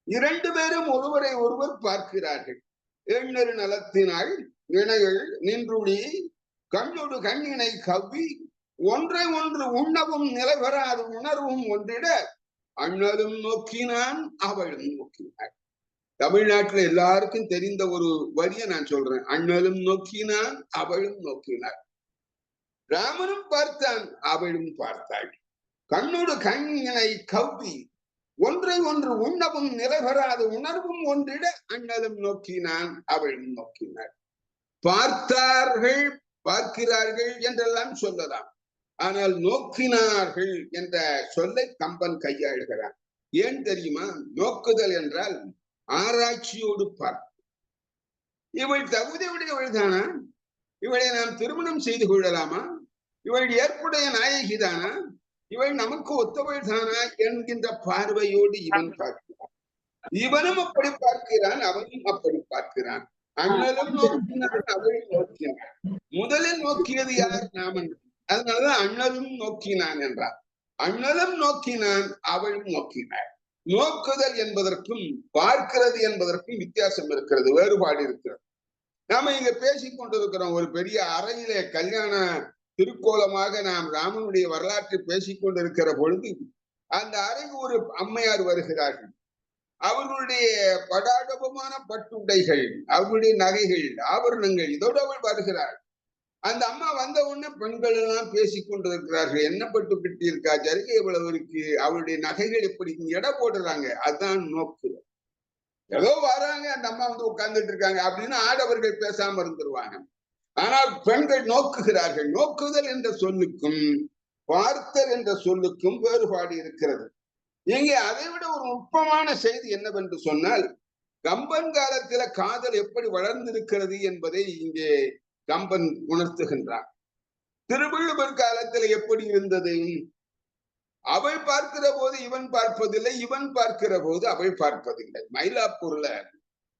2 பேரும் ஒருவரை ஒருவர் பார்க்கிறார்கள். எண்ணறு நலத்தினாள் இணைகள் நின்றுடி கண்ணொடு கண்ணினை கவ்வி ஒன்றை ஒன்று உண்ணவும் நிலைபெறாது உணர்வும் ஒன்றிட அண்ணலும் நோக்கினான் அவளும் நோக்கினாள். தமிழ்நாட்டுல எல்லாருக்கும் தெரிந்த ஒரு வரியை நான் சொல்றேன். அண்ணலும் நோக்கினான் அவளும் நோக்கினாள். ராமனும் பார்த்தான், அவளும் பார்த்தாள். கண்ணோடு கண்ணினை கவ்வி ஒன்றை ஒன்று உண்ணவும் நிலைபெறாது உணர்வும் ஒன்றிட அண்ணலும் நோக்கினான் அவளும் நோக்கினாள். பார்த்தார்கள், பார்க்கிறார்கள் என்றெல்லாம் சொல்லலாம். ஆனால் நோக்கினார்கள் என்ற சொல்லை கம்பன் கையாளுகிறான். ஏன் தெரியுமா? நோக்குதல் என்றால் ஆராய்ச்சியோடு பார்க்க. இவள் தகுதியுடையவள் தானா? இவளை நாம் திருமணம் செய்து கொள்ளலாமா? இவள் ஏற்புடைய நாயகி தானா? இவள் நமக்கு ஒத்தவள் தானா என்கின்ற பார்வையோடு இவன் பார்க்கிறான். இவனும் அப்படி பார்க்கிறான், அவனும் அப்படி பார்க்கிறான். அண்ணலும் நோக்கினான், அவளும் நோக்கினான். முதலில் நோக்கியது யார்? ராமன். அதனாலதான் அண்ணலும் நோக்கினான் என்றார். அண்ணலும் நோக்கினான், அவளும் நோக்கினாள். நோக்குதல் என்பதற்கும் பார்க்கிறது என்பதற்கும் வித்தியாசம் இருக்கிறது, வேறுபாடு இருக்கிறது. நாம இங்க பேசிக் கொண்டிருக்கிறோம். ஒரு பெரிய அறையிலே கல்யாண திருக்கோலமாக நாம் ராமனுடைய வரலாற்றை பேசிக் கொண்டிருக்கிற பொழுது அந்த அறைக்கு ஒரு அம்மையார் வருகிறார்கள். அவர்களுடைய படாடபமான பட்டுடைகள், அவர்களுடைய நகைகள், ஆபரணங்கள், இதோடு அவள் வருகிறாள். அந்த அம்மா வந்த உடனே பெண்கள் எல்லாம் பேசிக் கொண்டிருக்கிறார்கள். என்ன பட்டு கட்டி இருக்கா, ஜருகை எவ்வளவு இருக்கு, அவளுடைய நகைகள் எப்படி எடை போடுறாங்க. அதுதான் நோக்கு. ஏதோ வராங்க, அந்த அம்மா வந்து உட்கார்ந்துட்டு இருக்காங்க அப்படின்னு ஆடவர்கள் பேசாம இருந்துருவாங்க. ஆனால் பெண்கள் நோக்குகிறார்கள். நோக்குதல் என்ற சொல்லுக்கும் பார்த்தல் என்ற சொல்லுக்கும் வேறுபாடு இருக்கிறது. இங்கே அதை விட ஒரு நுட்பமான செய்தி என்னவென்று சொன்னால், கம்பன் காலத்தில காதல் எப்படி வளர்ந்திருக்கிறது என்பதை இங்கே கம்பன் உணர்த்துகின்றான். திருவள்ளுவர் காலத்தில் எப்படி இருந்தது? அவள் பார்க்கிற போது இவன் பார்ப்பதில்லை, இவன் பார்க்கிற போது அவள் பார்ப்பதில்லை. மயிலாப்பூர்ல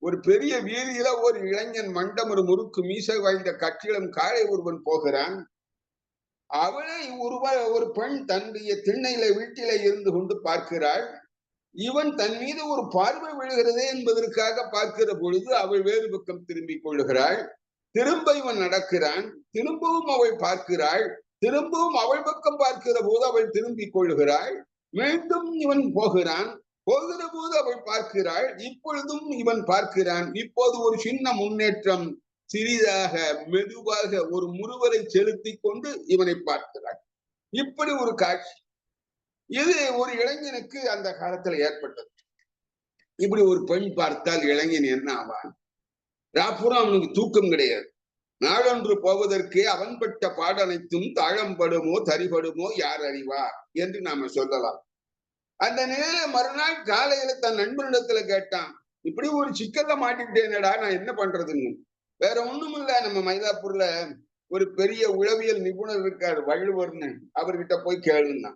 ஒரு பெரிய வீதியில ஒரு இளைஞன் மண்டம் ஒரு முறுக்கு மீசை வாய்ந்த கட்டிடம் காலை ஒருவன் போகிறான். அவளை ஒரு பெண் தன்னுடைய திண்ணையில வீட்டில இருந்து கொண்டு பார்க்கிறாள். இவன் தன் மீது ஒரு பார்வை விழுகிறதே என்பதற்காக பார்க்கிற பொழுது அவள் வேறு பக்கம் திரும்பிக் கொள்ளுகிறாள். திரும்ப இவன் நடக்கிறான். திரும்பவும் அவள் பார்க்கிறாள். திரும்பவும் அவள் பக்கம் பார்க்கிற போது அவள் திரும்பிக் கொள்ளுகிறாள். மீண்டும் இவன் போகிறான். போகிற போது அவள் பார்க்கிறாள். இப்பொழுதும் இவன் பார்க்கிறான். இப்போது ஒரு சின்ன முன்னேற்றம், சிறிதாக மெதுவாக ஒரு முறுவலை செலுத்தி கொண்டு இவனை பார்க்கிறாள். இப்படி ஒரு காட்சி. இது ஒரு இளைஞனுக்கு அந்த காலத்துல ஏற்பட்டது. இப்படி ஒரு பெண் பார்த்தால் இளைஞன் என்ன ஆவான்? ராப்புறம் அவனுக்கு தூக்கம் கிடையாது. நாளொன்று போவதற்கு அவன் பட்ட பாடனைத்தும் தாழம்படுமோ தரிபடுமோ யார் அறிவார் என்று நாம சொல்லலாம். அந்த நிலையில மறுநாள் காலையில தன் நண்பனிடத்துல கேட்டான், இப்படி ஒரு சிக்கல்ல மாட்டிக்கிட்டேனடா, நான் என்ன பண்றதுன்னு. வேற ஒண்ணும் இல்ல, நம்ம மயிலாப்பூர்ல ஒரு பெரிய உளவியல் நிபுணர் இருக்காரு வள்ளுவர்னு, அவர்கிட்ட போய் கேளுன்னா.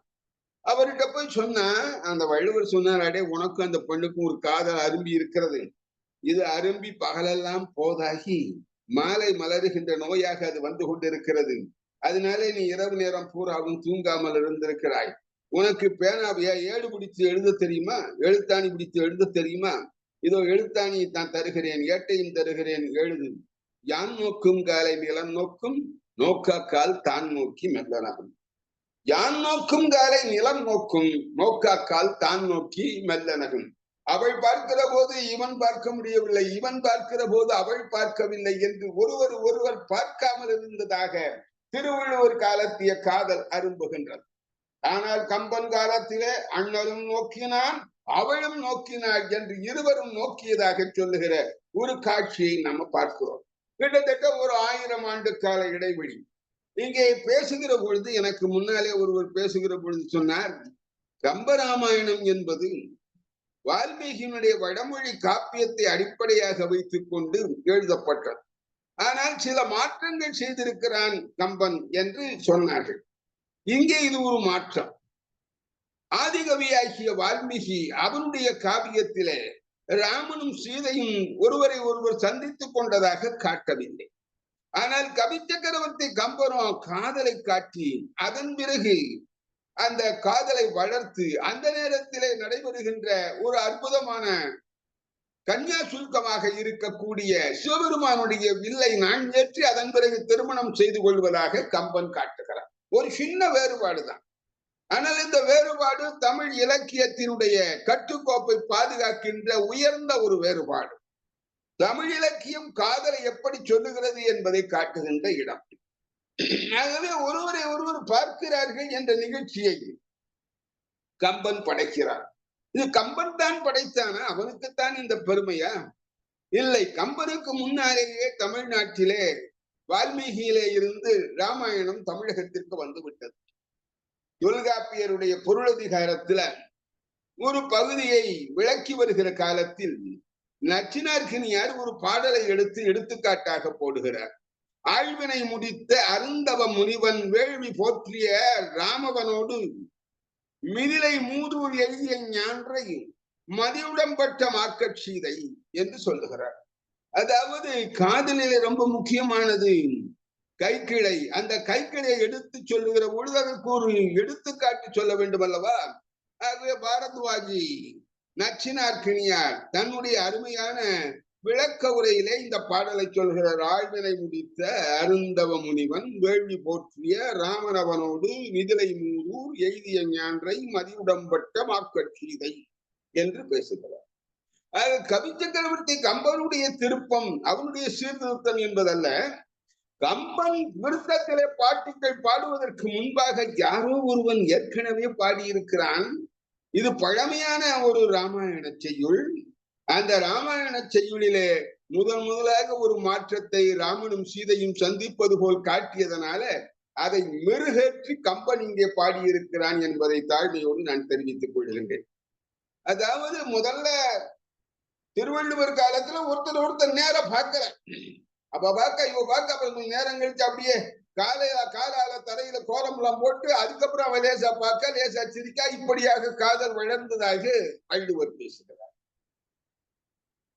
அவர்கிட்ட போய் சொன்னா அந்த வள்ளுவர் சொன்னார், அடே உனக்கும் அந்த பெண்ணுக்கும் ஒரு காதல் அரும்பி இருக்கிறது. இது அரும்பி பகலெல்லாம் போதாகி மாலை மலருகின்ற நோயாக அது வந்து கொண்டிருக்கிறது. அதனாலே நீ இரவு நேரம் பூராவும் தூங்காமல் இருந்திருக்கிறாய். உனக்கு பேனாவையா ஏடு பிடித்து எழுத தெரியுமா? எழுத்தாணி பிடித்து எழுத தெரியுமா? இதோ எழுத்தாணியை தான் தருகிறேன், ஏட்டையும் தருகிறேன், எழுது. யான் நோக்கும் காலை நிலம் நோக்கும், நோக்காக்கால் தான் நோக்கி மெல்லனாகும். யான் நோக்கும் காலை நிலம் நோக்கும், நோக்காக்கால் தான் நோக்கி மெல்லனகும். அவள் பார்க்கிற போது இவன் பார்க்க முடியவில்லை, இவன் பார்க்கிற போது அவள் பார்க்கவில்லை என்று ஒருவர் பார்க்காமல் இருந்ததாக திருவள்ளுவர் காலத்திய காதல் அரும்புகின்றது. ஆனால் கம்பன் காலத்திலே அண்ணலும் நோக்கினான் அவளும் நோக்கினாள் என்று இருவரும் நோக்கியதாக சொல்லுகிற ஒரு காட்சியை நம்ம பார்க்கிறோம். கிட்டத்தட்ட ஒரு 1000 ஆண்டு கால இடைவெளி. இங்கே பேசுகிற பொழுது, எனக்கு முன்னாலே ஒருவர் பேசுகிற பொழுது சொன்னார், கம்பராமாயணம் என்பது வால்மீகியினுடைய வடமொழி காப்பியத்தை அடிப்படையாக வைத்துக் கொண்டு எழுதப்பட்டது. ஆனால் சில மாற்றங்கள் செய்திருக்கிறான் கம்பன் என்று சொன்னார்கள். இங்கே இது ஒரு மாற்றம். ஆதிகவியாகிய வால்மீகி அவனுடைய காவியத்திலே ராமனும் சீதையும் ஒருவரை ஒருவர் சந்தித்துக் கொண்டதாக காட்டவில்லை. ஆனால் கவி சக்கரவர்த்தி கம்பனோ காதலை காட்டி அதன் பிறகு அந்த காதலை வளர்த்து அந்த நேரத்திலே நடைபெறுகின்ற ஒரு அற்புதமான கன்யா சுல்கமாக இருக்கக்கூடிய சிவபெருமானுடைய வில்லை நான் ஏற்றி அதன் பிறகு திருமணம் செய்து கொள்வதாக கம்பன் காட்டுகிறார். ஒரு சின்ன வேறுபாடுதான். ஆனால் இந்த வேறுபாடு தமிழ் இலக்கியத்தினுடைய கட்டுக்கோப்பை பாதுகாக்கின்ற உயர்ந்த ஒரு வேறுபாடு. தமிழ் இலக்கியம் காதலை எப்படி சொல்லுகிறது என்பதை காட்டுகின்ற இடம். ஆகவே ஒருவரை ஒருவர் பார்க்கிறார்கள் என்ற நிகழ்ச்சியை கம்பன் படைக்கிறார். இது கம்பன் தான் படைத்தானா? அவனுக்குத்தான் இந்த பெருமையா? இல்லை, கம்பனுக்கு முன்னாலேயே தமிழ்நாட்டிலே வால்மீகியிலே இருந்து ராமாயணம் தமிழகத்திற்கு வந்து விட்டது. தொல்காப்பியருடைய பொருளதிகாரத்துல ஒரு பகுதியை விளக்கி வருகிற காலத்தில் நச்சினார்க்கினியார் ஒரு பாடலை எடுத்துக்காட்டாக போடுகிறார். ஆழ்வினை முடித்த அருந்தவ முனிவன் வேள்வி போற்றிய ராமவனோடு மிதிலை மூதூர் எழுதிய ஞான்றை மதியுடம்பட்ட மாக்கட் சீதை என்று சொல்லுகிறார். அதாவது காதலிலே ரொம்ப முக்கியமானது கைக்கிளை. அந்த கைக்கிளையை எடுத்து சொல்லுகிற பொழுது அதற்கு ஒரு எடுத்துக்காட்டு சொல்ல வேண்டும் அல்லவா? ஆகவே பாரத்வாஜி நச்சினார்க்கினியார் தன்னுடைய அருமையான விளக்க உரையிலே இந்த பாடலை சொல்கிறார். ஆழ்வினை முடித்த அருந்தவ முனிவன் வேள்வி போற்றிய ராமனவனோடு மிதிலை மூதூர் எய்திய ஞான்றை மதியுடம்பட்ட மாக்கட் சீதை என்று பேசுகிறார். கவி சக்கரவர்த்தி கம்பனுடைய திருப்பம், அவனுடைய சீர்திருத்தம் என்பதல்ல. கம்பன் விருத்தத்திலே பாட்டுக்கள் பாடுவதற்கு முன்பாக யாரோ ஒருவன் ஏற்கனவே பாடியிருக்கிறான். இது பழமையான ஒரு ராமாயண செய்யுள். அந்த ராமாயண செய்யுளிலே முதலாக ஒரு மாற்றத்தை ராமனும் சீதையும் சந்திப்பது போல் காட்டியதனால அதை மெருகேற்றி கம்பன் இங்கே பாடியிருக்கிறான் என்பதை தாழ்மையோடு நான் தெரிவித்துக் கொள்கின்றேன். அதாவது முதல்ல திருவள்ளுவர் காலத்துல ஒருத்தர் நேரம் பார்க்கல. அப்ப இவ பார்க்க அப்புறம் நேரம் கழிச்சு அப்படியே காலால தரையில கோலம் எல்லாம் போட்டு அதுக்கப்புறம் அவன் லேசா பார்க்க லேசா சிரிக்கா, இப்படியாக காதல் வளர்ந்ததாக வள்ளுவர் பேசுகிறார்.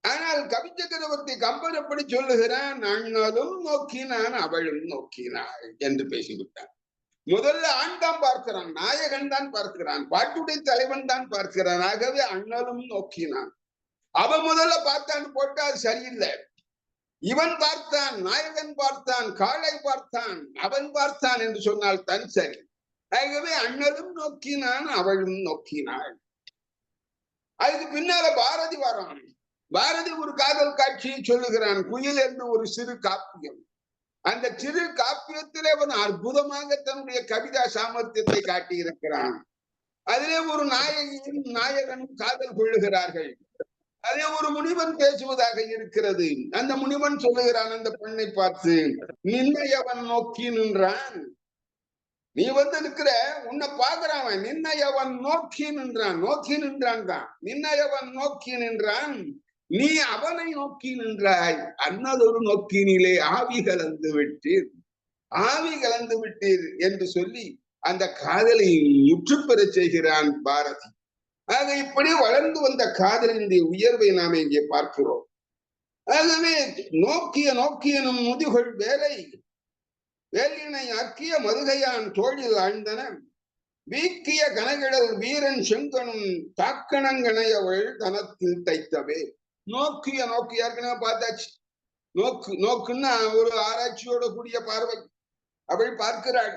ஆனால் கவி சக்கரவர்த்தி கம்பன் எப்படி சொல்லுகிறான்? அண்ணலும் நோக்கினான் அவளும் நோக்கினாள் என்று பேசிவிட்டான். முதல்ல ஆண் தான் பார்க்கிறான், நாயகன் தான் பார்க்கிறான், பாட்டுடைய தலைவன் தான் பார்க்கிறான். ஆகவே அண்ணலும் நோக்கினான். அவன் முதல்ல பார்த்தான்னு போட்டா அது சரியில்லை. இவன் பார்த்தான், நாயகன் பார்த்தான், காளை பார்த்தான், அவன் பார்த்தான் என்று சொன்னால் தான் சரி. ஆகவே அண்ணலும் நோக்கினான் அவளும் நோக்கினாள். அதுக்கு பின்னால பாரதி வரான். பாரதி ஒரு காதல் காட்சியை சொல்லுகிறான். குயில் என்று ஒரு சிறு காப்பியம். அந்த சிறு காப்பியத்திலே அவன் அற்புதமாக தன்னுடைய கவிதா சாமர்த்தியத்தை காட்டியிருக்கிறான். அதிலே ஒரு நாயகியும் நாயகனும் காதல் கொள்ளுகிறார்கள். அதே ஒரு முனிவன் பேசுவதாக இருக்கிறது. அந்த முனிவன் சொல்லுகிறான் அந்த பெண்ணை பார்த்து, நின்னை அவன் நோக்கி நின்றான். நீ இருக்கிற உன்னை பாக்குறான், நின்னை அவன் நோக்கி நின்றான். நோக்கி நின்றான் தான், நின்னை அவன் நோக்கி நின்றான். நீ அவனை நோக்கி நின்றாய். அன்னதொரு நோக்கினிலே ஆவி கலந்து விட்டீர், ஆவி கலந்து விட்டீர் என்று சொல்லி அந்த காதலை முற்றுப்பெற செய்கிறான் பாரதி. ஆக இப்படி வளர்ந்து வந்த காதலினுடைய உயர்வை நாம் இங்கே பார்க்கிறோம். ஆகவே நோக்கியனும் முதுகொள் வேலை வேலினை ஆக்கிய மதுகையான் தோழில் ஆழ்ந்தன வீக்கிய கனகிடல் வீரன் செங்கனும் தாக்கணங்கனையவள் தனத்தில் தைத்தவே. நோக்கிய ஏற்கனவே பார்த்தாச்சு. நோக்குன்னா ஒரு ஆராய்ச்சியோட கூடிய பார்வை. அவள் பார்க்கிறாள்.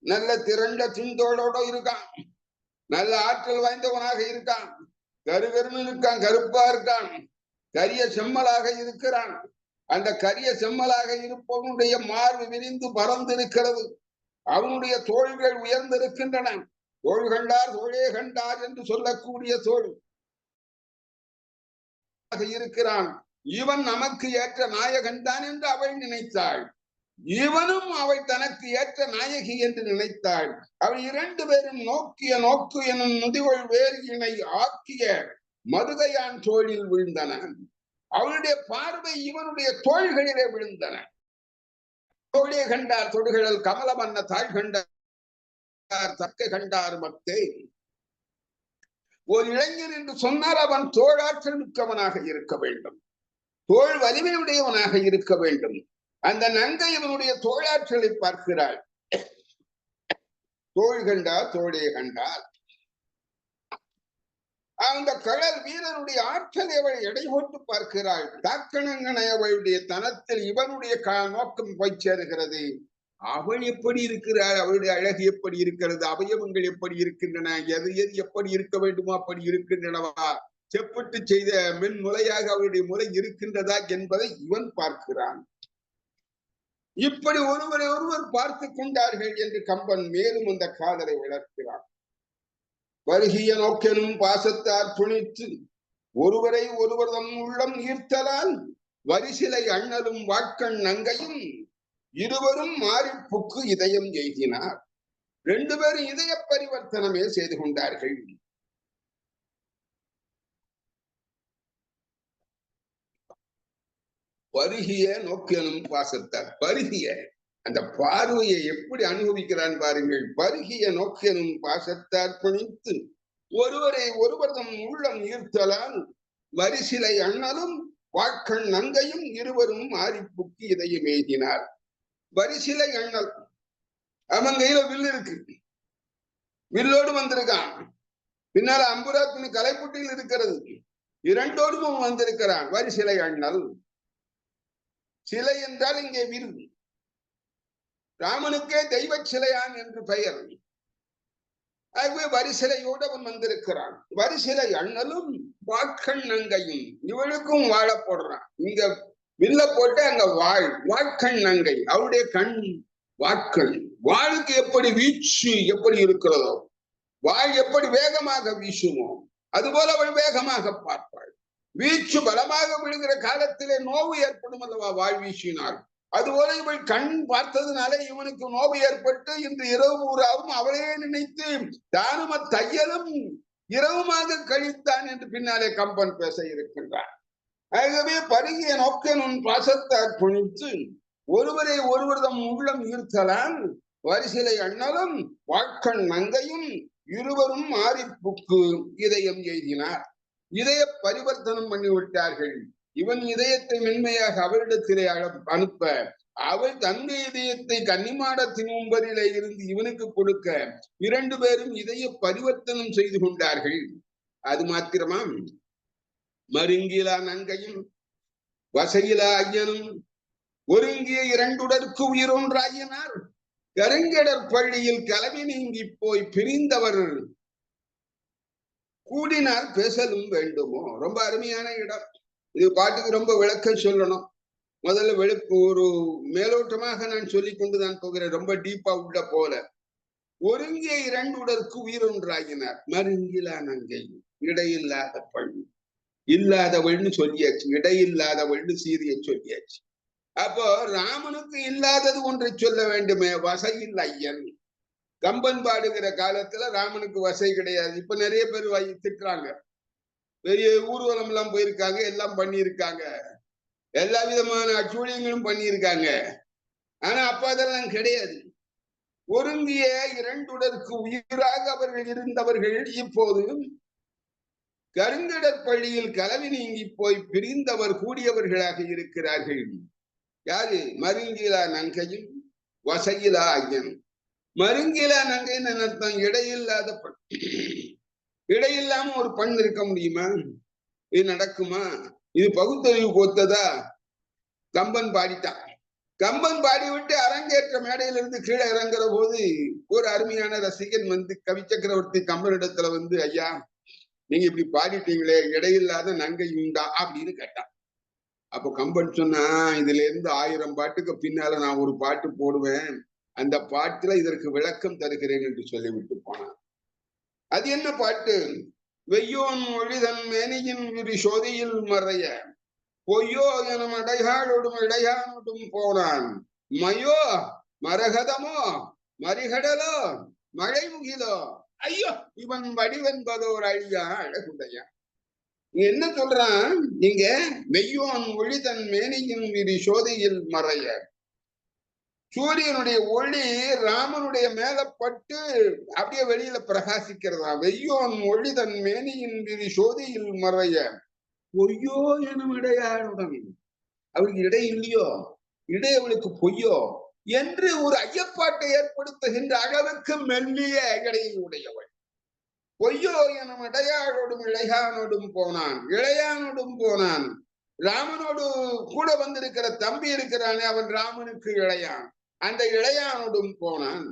நல்ல திரண்ட திண்டோட இருக்கான், நல்ல ஆற்றல் வாய்ந்தவனாக இருக்கான், கருகருன்னு இருக்கான், கருப்பா இருக்கான், கரிய செம்மலாக இருக்கிறான். அந்த கரிய செம்மலாக இருப்பவனுடைய மார்பு விரிந்து பறந்திருக்கிறது. அவனுடைய தோள்கள் உயர்ந்திருக்கின்றன. தோள் கண்டார் தோளே கண்டார் என்று சொல்லக்கூடிய தோள் இருக்கிறான். இவன் நமக்கு ஏற்ற நாயகன் தான் என்று அவள் நினைத்தாள். இவனும் அவள் தனக்கு ஏற்ற நாயகி என்று நினைத்தாள். அவள் இரண்டு பேரும் நோக்கு எனும் முதுகொள் வேலினை ஆக்கிய மதுகையான் தோளில் விழுந்தன. அவளுடைய பார்வை இவனுடைய தோள்களிலே விழுந்தன. தோளே கண்டார் தொடுகளல் கமலமன்ன தாழ் கண்டார் தக்க கண்டார் மத்தே. ஒரு இளைஞன் என்று சொன்னால் அவன் தோளாற்றல் மிக்கவனாக இருக்க வேண்டும், தோள் வலிமையுடையவனாக இருக்க வேண்டும். அந்த நங்கை இவனுடைய தோளாற்றலை பார்க்கிறாள். தோள் கண்டார் தோளே கண்டார். அந்த கடல் வீரனுடைய ஆற்றலை அவள் எடை போட்டு பார்க்கிறாள். தாக்கணங்கனை அவளுடைய தனத்தில் இவனுடைய நோக்கம் போய் சேருகிறது. அவள் எப்படி இருக்கிறாள், அவளுடைய அழகு எப்படி இருக்கிறது, அவயவங்கள் எப்படி இருக்கின்றன, எது எப்படி இருக்க வேண்டுமோ அப்படி இருக்கின்றனவா, செப்பட்டு செய்த மென் முலையாக அவளுடைய முறை இருக்கின்றதா என்பதை இவன் பார்க்கிறான். இப்படி ஒருவரை ஒருவர் பார்த்து கொண்டார்கள் என்று கம்பன் மேலும் அந்த காதலை வளர்க்கிறான். வருகிய நோக்கெனும் பாசத்தார் துணித்து ஒருவரை ஒருவர் தம் உள்ளம் ஈர்த்தலால் வரிசிலை அண்ணலும் வாட்கண் நங்கையும் இருவரும் மாறிப்புக்கு இதயம் எய்தினார். ரெண்டு பேரும் இதய பரிவர்த்தனமே செய்து கொண்டார்கள். பருகிய நோக்கெனும் பாசத்தார், பருகிய அந்த பார்வையை எப்படி அனுபவிக்கிறான் பாருங்கள். பருகிய நோக்கெனும் பாசத்தார் பிணித்து ஒருவரை ஒருவர் தம் உள்ளம் ஈர்த்தலால் வரிசிலை அண்ணலும் வாட்கண் நங்கையும் இருவரும் மாறிப்புக்கு இதயம் எய்தினார். வரிசிலை அண்ணல், அவன் கையில வில் இருக்கு, வில்லோடு வந்திருக்கான். பின்னால அம்புராத்தினி கலைப்புட்டியில் இருக்கிறது, இரண்டோடும் வந்திருக்கிறான். வரிசிலை அண்ணல், சிலை என்றால் இங்கே வில். ராமனுக்கே தெய்வ சிலையான் என்று பெயர். ஆகவே வரிசிலையோடு அவன் வந்திருக்கிறான். வரிசிலை அண்ணலும் வாட்கண் நங்கையும், இவளுக்கும் வாழ போடுறான். இங்க வில்ல போட்டு அங்க வாட்கண் நங்கை, அவளுடைய கண் வாட்கண். வாளுக்கு எப்படி வீச்சு எப்படி இருக்கிறதோ, வாழ் எப்படி வேகமாக வீசுமோ அதுபோல அவள் வேகமாக பார்ப்பாள். வீச்சு பலமாக விழுகிற காலத்திலே நோவு ஏற்படும் அல்லவா வாழ் வீசினாள். அதுபோல இவள் கண் பார்த்ததுனால இவனுக்கு நோவு ஏற்பட்டு இன்று இரவு பூராவும் அவளையே நினைத்து தானும தையலும் இரவுமாக கழித்தான் என்று பின்னாலே கம்பன் பேச இருக்கின்றான். ஆகவே பருகிய நோக்கனும் பாசத்தார் துணித்து ஒருவரை ஒருவர் தம் உள்ளம் ஈர்த்தலான் வரிசிலை அண்ணலும் வாட்கண் நங்கையும் இருவரும் மாறிப்புக்கு இதயம் எய்தினார். இதய பரிவர்த்தனம் பண்ணிவிட்டார்கள். இவன் இதயத்தை மென்மையாக அவளிடத்திலே அனுப்ப, அவள் தன்னுடைய இதயத்தை கன்னிமாடத்தின் முன்பரிலே இருந்து இவனுக்கு கொடுக்க, இரண்டு பேரும் இதய பரிவர்த்தனம் செய்து கொண்டார்கள். அது மாத்திரமா, மருங்கிலா நங்கையும் வசையிலா ஐயனும் ஒருங்கிய இரண்டுடற்கு உயிரொன்றாயினார். கருங்கடற் பள்ளியில் கலவி நீங்கி போய் பிரிந்தவர் கூடினால் பேசலும் வேண்டுமோ. ரொம்ப அருமையான இடம் இது. பாட்டுக்கு ரொம்ப விளக்கம் சொல்லணும். முதல்ல ஒரு மேலோட்டமாக நான் சொல்லிக் கொண்டுதான் போகிறேன், ரொம்ப டீப்பா உள்ள போல. ஒருங்கே இரண்டுடற்கு உயிரொன்றாகினார். மருங்கிலா நங்கை இடையில்லாத பள்ளி, இல்லாதவள்னு சொல்லியாச்சு, இடையில்லாதவள்னு சீரிய சொல்லியாச்சு. அப்போ ராமனுக்கு இல்லாதது ஒன்றை சொல்ல வேண்டுமே, வசையில் ஐயன். கம்பன் பாடுகிற காலத்துல ராமனுக்கு வசை கிடையாது. இப்ப நிறைய பேர் திட்டுறாங்க, பெரிய ஊர்வலம் எல்லாம் போயிருக்காங்க, எல்லாம் பண்ணியிருக்காங்க, எல்லா விதமான அச்சூழியங்களும் பண்ணியிருக்காங்க. ஆனா அப்ப அதெல்லாம் கிடையாது. ஒருங்கிய இரண்டுடற்கு உயிராக அவர்கள் இருந்தவர்கள் இப்போது கருங்கடற்பள்ளியில் கலவி நீங்கி போய் பிரிந்தவர் கூடியவர்களாக இருக்கிறார்கள். யாரு? மருங்கிலா நங்கையும் வசையிலா ஐயன். மருங்கிலா நங்கைன்னு அர்த்தம் இடையில்லாத பெண். இடையில்லாம ஒரு பெண் இருக்க முடியுமா? இது நடக்குமா? இது பகுத்தறிவு போத்ததா? கம்பன் பாடிட்டான். கம்பன் பாடிவிட்டு அரங்கேற்ற மேடையிலிருந்து கீழே இறங்குற போது ஒரு அருமையான ரசிகன் கவி சக்கரவர்த்தி கம்பனிடத்துல ஐயா, நீங்க இப்படி பாடிட்டீங்களே, இடையில்லாத நங்கை உண்டா அப்படின்னு கேட்டான். அப்ப கம்பன் சொன்னா, இதுல இருந்து 1000 பாட்டுக்கு பின்னால நான் ஒரு பாட்டு போடுவேன், அந்த பாட்டுல இதற்கு விளக்கம் தருகிறேன் என்று சொல்லிவிட்டு போனான். அது என்ன பாட்டு? வெய்யோன் மொழிதன் மேனியின் விரி சோதியில் மறைய பொய்யோ எனும் இடையாளோடும் இடையானோடும் போனான், மையோ மரகதமோ மறிகடலோ மழைமுகிலோ, ஐயோ இவன் வடிவென்பதோர் அழியா அழகுடையா. என்ன சொல்றான் நீங்க? வெய்யோன் ஒளிதன் மேனியின் விரி சோதியில் மறைய, சூரியனுடைய ஒளி ராமனுடைய மேல பட்டு அப்படியே வெளியில பிரகாசிக்கிறதா. வெய்யோன் ஒளிதன் மேனியின் விரி சோதியில் மறைய பொய்யோ எனும் இடையாளுடன், அவளுக்கு இடை இல்லையோ, இடை அவளுக்கு பொய்யோ என்று ஒரு ஐயப்பாட்டை ஏற்படுத்துகின்ற அளவுக்கு மெல்லிய இடையை உடையவள். பொய்யோ எனும் இடையாளோடும் இளையானோடும் போனான், இளையானோடும் போனான். ராமனோடு கூட வந்திருக்கிற தம்பி இருக்கிறானே, அவன் ராமனுக்கு இளையான், அந்த இளையானோடும் போனான்.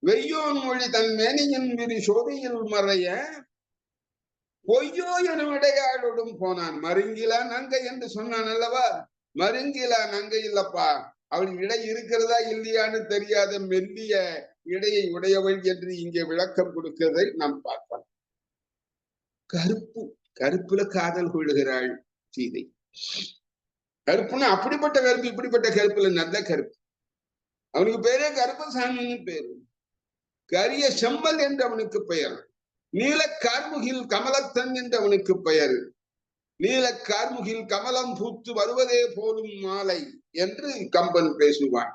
வெய்யோன் மொழி தன் மேனியின் விரி சோதியில் மறைய பொய்யோ எனும் இடையாளோடும் போனான். மருங்கிலா நங்கை என்று சொன்னான் அல்லவா? மருங்கிலா நங்கை இல்லப்பா, அவள் இடை இருக்கிறதா இல்லையான்னு தெரியாத மெல்லிய இடையை உடையவள் என்று இங்கே விளக்கம் கொடுக்கிறதை நாம் பார்ப்போம். கருப்பு, கருப்புல காதல் கொள்ளுகிறாள் சீதை. கருப்புன்னா அப்படிப்பட்ட கருப்பு, இப்படிப்பட்ட கருப்புல நல்ல கருப்பு. அவனுக்கு பேரே கருப்பசாமின்னு பேரு. கரிய செம்மல் என்று அவனுக்கு பெயர். நீல கார்முகில் கமலத்தன் என்று அவனுக்கு பெயர். நீல கார்முகில் கமலம் பூத்து வருவதே போலும் மாலை என்று கம்பன் பேசுவான்.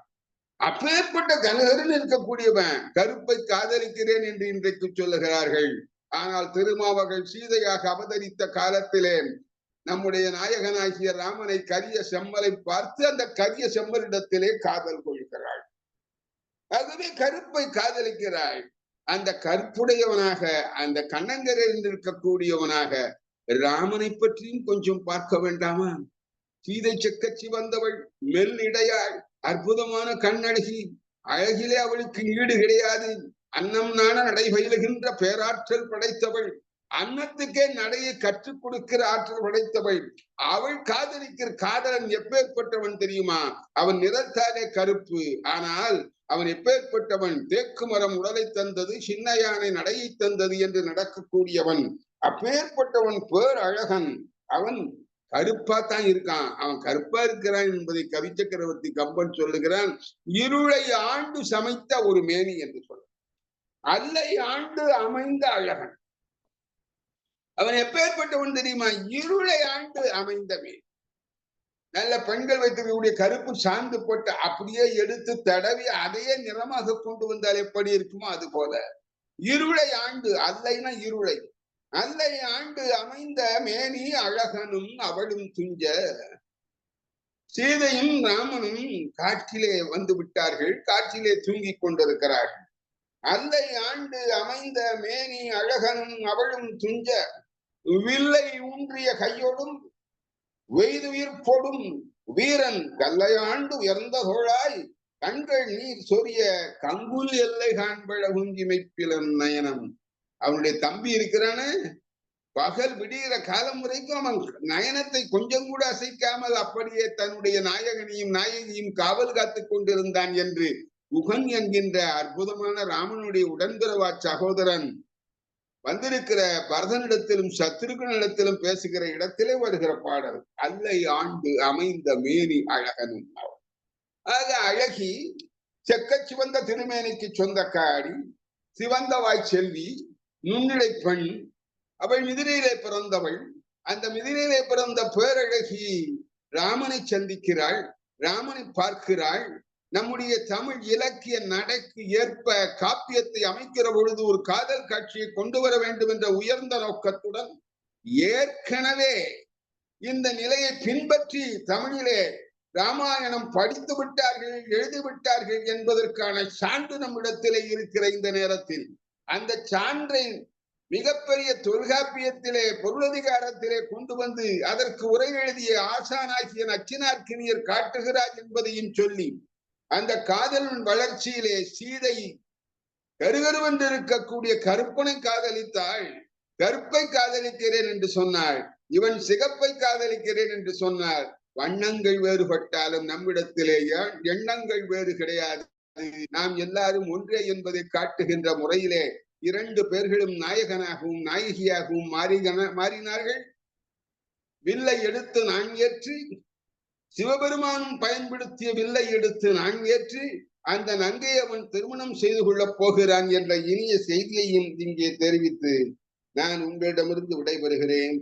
அப்பேற்பட்ட கனகரில் இருக்கக்கூடியவன் கருப்பை காதலிக்கிறேன் என்று இன்றைக்கு சொல்லுகிறார்கள். ஆனால் திருமாவர்கள் சீதையாக அவதரித்த காலத்திலே நம்முடைய நாயகனாகிய ராமனை கரிய செம்மலை பார்த்து அந்த கரிய செம்மலிடத்திலே காதல் கொள்கிறாள். ஆகவே கருப்பை காதலிக்கிறாள். அந்த கற்புடையவனாக, அந்த கண்ணங்கரையில் இருக்கக்கூடியவனாக ராமனை பற்றியும் கொஞ்சம் பார்க்க வேண்டாமா? சீதை செக்கச்சி வந்தவள், மெல்லிடையாள், அற்புதமான கண்ணழகி, அழகிலே அவளுக்கு ஈடு கிடையாது. அன்னம் நாண நடை பயிலுகின்ற பேராற்றல் படைத்தவள், அன்னத்துக்கே நடையை கற்றுக் கொடுக்கிற ஆற்றல் படைத்தவள். அவள் காதலிக்கிற காதலன் எப்பேற்பட்டவன் தெரியுமா? அவன் நிறத்தாலே கருப்பு, ஆனால் அவன் எப்பேற்பட்டவன்? தேக்கு மரம் உடலை தந்தது, சின்ன யானை நடையை தந்தது என்று நடக்கக்கூடியவன். அப்பேற்பட்டவன் பேர் அழகன். அவன் கருப்பாத்தான் இருக்கான். அவன் கருப்பா இருக்கிறான் என்பதை கவி சக்கரவர்த்தி கம்பன் சொல்லுகிறான். இருளை ஆண்டு சமைத்த ஒரு மேனி என்று சொல்ல, அல்லை ஆண்டு அமைந்த அழகன். அவன் எப்பேற்பட்டவன் தெரியுமா? இருளை ஆண்டு அமைந்த மேனி. நல்ல பெண்கள் வைத்திருக்கக்கூடிய கருப்பு சாந்து போட்டு அப்படியே எடுத்து தடவி அதையே நிறமாக கொண்டு வந்தால் எப்படி இருக்குமோ அது போல இருளை ஆண்டு, அல்லைனா இருளை, அல்லை ஆண்டு அமைந்த மேனி அழகனும் அவளும் துஞ்ச. சீதையும் ராமனும் காற்றிலே வந்து விட்டார்கள், காற்றிலே தூங்கிக் கொண்டிருக்கிறார்கள். அல்லை ஆண்டு அமைந்த மேனி அழகனும் அவளும் துஞ்ச, வில்லை ஊன்றிய கையோடும் வெய்துயிர் போடும் வீரன் கல்லையாண்டு உயர்ந்த தோழாய் கண்கள் நீர் சொரிய கங்குல் எல்லை காண்பழ குஞ்சிமைப்பிலன் நயனம். அவனுடைய தம்பி இருக்கிறானே, பகல் விடுகிற காலம் வரைக்கும் அவன் நயனத்தை கொஞ்சம் கூட அசைக்காமல் அப்படியே தன்னுடைய நாயகனையும் நாயகியும் காவல் காத்துக் கொண்டிருந்தான் என்று குகன் என்கின்ற அற்புதமான ராமனுடைய உடன்பிறவா சகோதரன் வந்திருக்கிற பரதனிடத்திலும் சத்ருகனிடத்திலும் பேசுகிற இடத்திலே வருகிற பாடல். அல்லை ஆண்டு அமைந்த மேனி அழகனும். ஆக அழகி செக்க சிவந்த திருமேனிக்கு சொந்தக்காரி, சிவந்த வாய் செல்வி, நுண்ணிடை பெண், அவள் மிதிரையிலே பிறந்தவள். அந்த மிதிரையிலே பிறந்த பேரழகி ராமனை சந்திக்கிறாள், ராமனை பார்க்கிறாள். நம்முடைய தமிழ் இலக்கிய நடைக்கு ஏற்ப காப்பியத்தை அமைக்கிற பொழுது ஒரு காதல் காட்சியை கொண்டு வர வேண்டும் என்ற உயர்ந்த நோக்கத்துடன் ஏற்கனவே இந்த நிலையை பின்பற்றி தமிழிலே ராமாயணம் படித்து விட்டார்கள், எழுதிவிட்டார்கள் என்பதற்கான சான்று நம்மிடத்திலே இருக்கிற இந்த நேரத்தில் அந்த சான்றை மிகப்பெரிய தொல்காப்பியத்திலே பொருளதிகாரத்திலே கொண்டு வந்து அதற்கு உரை எழுதிய ஆசானாகிய நச்சினார்க்கினியர் காட்டுகிறார் என்பதையும் சொல்லி அந்த காதலின் வளர்ச்சியிலே சீதை கருகருவென்று இருக்கக்கூடிய கருப்பனை காதலித்தாள், கருப்பை காதலிக்கிறேன் என்று சொன்னாள், இவன் சிகப்பை காதலிக்கிறேன் என்று சொன்னார். வண்ணங்கள் வேறுபட்டாலும் நம்மிடத்திலே எண்ணங்கள் வேறு கிடையாது. நாம் எல்லாரும் ஒன்றே என்பதை காட்டுகின்ற முறையிலே இரண்டு பேர்களும் நாயகனாகவும் நாயகியாகவும் மாறினார்கள். வில்லை எடுத்து நான் ஏற்றி, சிவபெருமானும் பயன்படுத்திய வில்லை எடுத்து நான் ஏற்றி அந்த நங்கை அவன் திருமணம் செய்து கொள்ளப் போகிறான் என்ற இனிய செய்தியையும் இங்கே தெரிவித்து நான் உங்களிடமிருந்து விடைபெறுகிறேன்.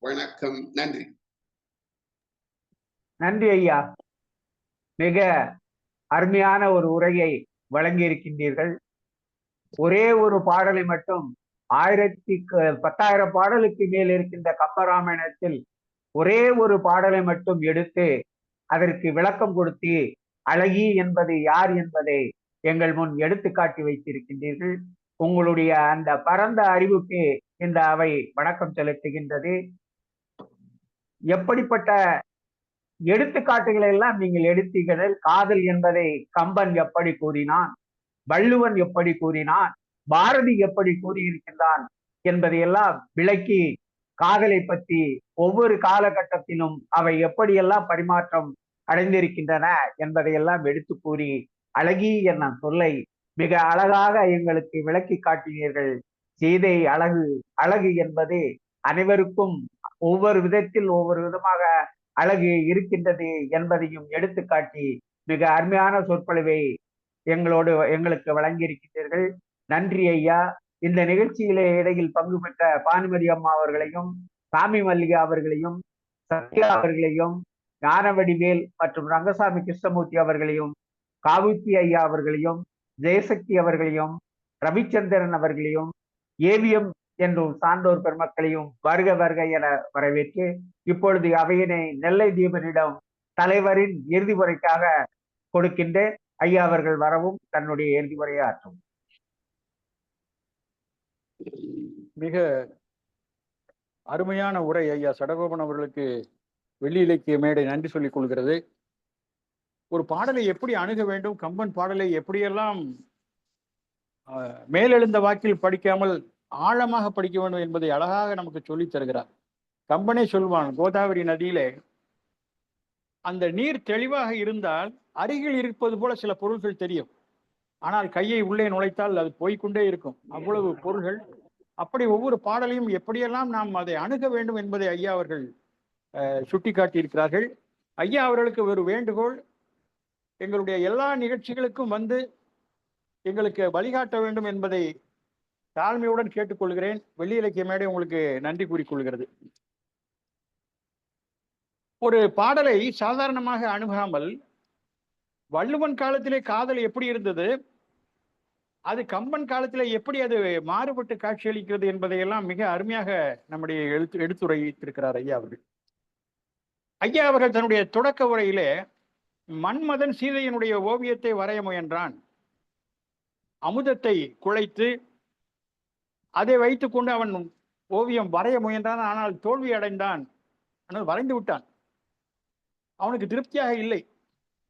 வணக்கம், நன்றி. நன்றி ஐயா. மிக அருமையான ஒரு உரையை வழங்கி இருக்கின்றீர்கள். ஒரே ஒரு பாடலை மட்டும் 1000 பாடலுக்கு மேல் இருக்கின்ற கம்பராமாயணத்தில் ஒரே ஒரு பாடலை மட்டும் எடுத்து அதற்கு விளக்கம் கொடுத்து அழகி என்பது யார் என்பதை எங்கள் முன் எடுத்து காட்டி வைத்திருக்கின்றீர்கள். உங்களுடைய அந்த பரந்த அறிவுக்கு இந்த அவை வணக்கம் செலுத்துகின்றது. எப்படிப்பட்ட எடுத்துக்காட்டுகளை எல்லாம் நீங்கள் எடுத்தீர்கள். காதல் என்பதை கம்பன் எப்படி கூறினான், வள்ளுவன் எப்படி கூறினான், பாரதி எப்படி கூறியிருக்கின்றான் என்பதையெல்லாம் விளக்கி காதலை பற்றி ஒவ்வொரு காலகட்டத்திலும் அவை எப்படியெல்லாம் பரிமாற்றம் அடைந்திருக்கின்றன என்பதையெல்லாம் எடுத்து கூறி அழகி என்ற சொல்லை மிக அழகாக எங்களுக்கு விளக்கி காட்டினீர்கள். சீதை அழகு, அழகு என்பது அனைவருக்கும் ஒவ்வொரு விதத்தில் ஒவ்வொரு விதமாக அழகு இருக்கின்றது என்பதையும் எடுத்து காட்டி மிக அருமையான சொற்பொழிவை எங்களுக்கு வழங்கியிருக்கின்றீர்கள். நன்றி ஐயா. இந்த நிகழ்ச்சியிலே இடையில் பங்கு பெற்ற பானுமதி அம்மா அவர்களையும், சாமி மல்லிகா அவர்களையும், சத்யா அவர்களையும், ஞானவடிவேல் மற்றும் ரங்கசாமி கிருஷ்ணமூர்த்தி அவர்களையும், காவுத்தி ஐயா அவர்களையும், ஜெயசக்தி அவர்களையும், ரவிச்சந்திரன் அவர்களையும், ஏவிஎம் என்றும் சான்றோர் பெருமக்களையும் வருக வருக என வரவேற்று இப்பொழுது அவையினை நெல்லை தீபனிடம் தலைவரின் இறுதி உரைக்காக கொடுக்கின்றேன். ஐயா அவர்கள் வரவும் தன்னுடைய இறுதி உரையை ஆற்றும். மிக அருமையான உரை ஐயா சடகோபன் அவர்களுக்கு வெள்ளி இலக்கிய மேடை நன்றி சொல்லிக் கொள்கிறது. ஒரு பாடலை எப்படி அணுக வேண்டும், கம்பன் பாடலை எப்படியெல்லாம் மேலெழுந்த வாக்கில் படிக்காமல் ஆழமாக படிக்க வேண்டும் என்பதை அழகாக நமக்கு சொல்லித் தருகிறார். கம்பனே சொல்வான், கோதாவரி நதியிலே அந்த நீர் தெளிவாக இருந்தால் அருகில் இருப்பது போல சில பொருள்கள் தெரியும், ஆனால் கையை உள்ளே நுழைத்தால் அது போய்கொண்டே இருக்கும், அவ்வளவு பொருள்கள். அப்படி ஒவ்வொரு பாடலையும் எப்படியெல்லாம் நாம் அதை அணுக வேண்டும் என்பதை ஐயா அவர்கள் சுட்டி காட்டியிருக்கிறார்கள். ஐயா அவர்களுக்கு ஒரு வேண்டுகோள், எங்களுடைய எல்லா நிகழ்ச்சிகளுக்கும் வந்து எங்களுக்கு வழிகாட்ட வேண்டும் என்பதை தாழ்மையுடன் கேட்டுக்கொள்கிறேன். வெள்ளி இலக்கிய மேடை உங்களுக்கு நன்றி கூறிக்கொள்கிறது. ஒரு பாடலை சாதாரணமாக அணுகாமல் வள்ளுவன் காலத்திலே காதல் எப்படி இருந்தது, அது கம்பன் காலத்திலே எப்படி அது மாறுபட்டு காட்சியளிக்கிறது என்பதையெல்லாம் மிக அருமையாக நம்முடைய எடுத்துரைத்திருக்கிறார் ஐயா அவர்கள். ஐயா அவர்கள் தன்னுடைய தொடக்க உரையிலே மன்மதன் சீதையினுடைய ஓவியத்தை வரைய முயன்றான், அமுதத்தை குழைத்து அதை வைத்துக் கொண்டு அவன் ஓவியம் வரைய முயன்றான், ஆனால் தோல்வி அடைந்தான், ஆனால் வரைந்து விட்டான், அவனுக்கு திருப்தியாக இல்லை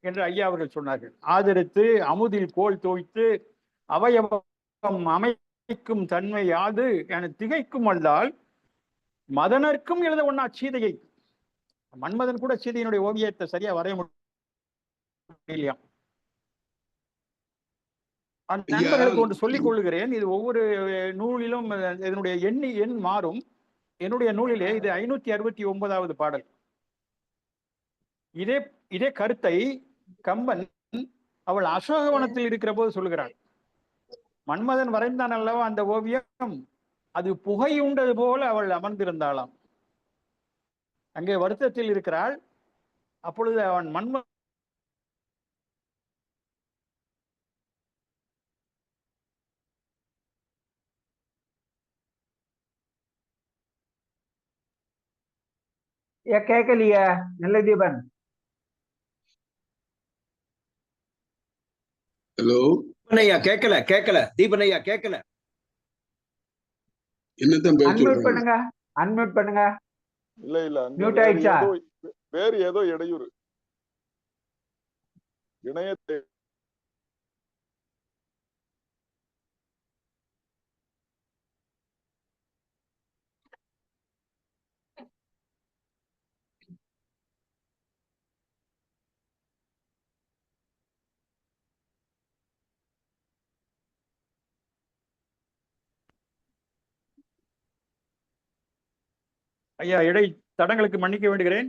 என்று ஐயா அவர்கள் சொன்னார்கள். ஆதரித்து அமுதில் கோல் தோய்த்து அவயவம் அமைக்கும் தன்மை யாது என திகைக்கும் அல்லால் மதனர்க்கும் எழுத ஒண்ணா சீதையை. மன்மதன் கூட சீதையினுடைய ஓவியத்தை சரியா வரைய முடியலையா. அந்த நண்பர்களுக்கு ஒன்று சொல்லிக் கொள்ளுகிறேன். இது ஒவ்வொரு நூலிலும் இதனுடைய எண் மாறும். என்னுடைய நூலிலே இது 569வது பாடல். இதே கருத்தை கம்பன் அவள் அசோகவனத்தில் இருக்கிற போது சொல்லுகிறாள். மன்மதன் வரைந்தான் அல்லவா அந்த ஓவியம், அது புகையுண்டது போல அவள் அமர்ந்திருந்தாளாம். அங்கே வருத்தத்தில் இருக்கிறாள். அப்பொழுது அவன் கேட்கலையே நல்ல தீபன். ஹலோ ஐயா கேட்கல தீபன் ஐயா கேட்கல. என்னதான் அன்மியூட் பண்ணுங்க, அன்மியூட் பண்ணுங்க. இல்ல மியூட் ஆயிடுச்சா? வேறு ஏதோ இடையூறு இணையத்தை. ஐயா இடை தடங்களுக்கு மன்னிக்க வேண்டுகிறேன்.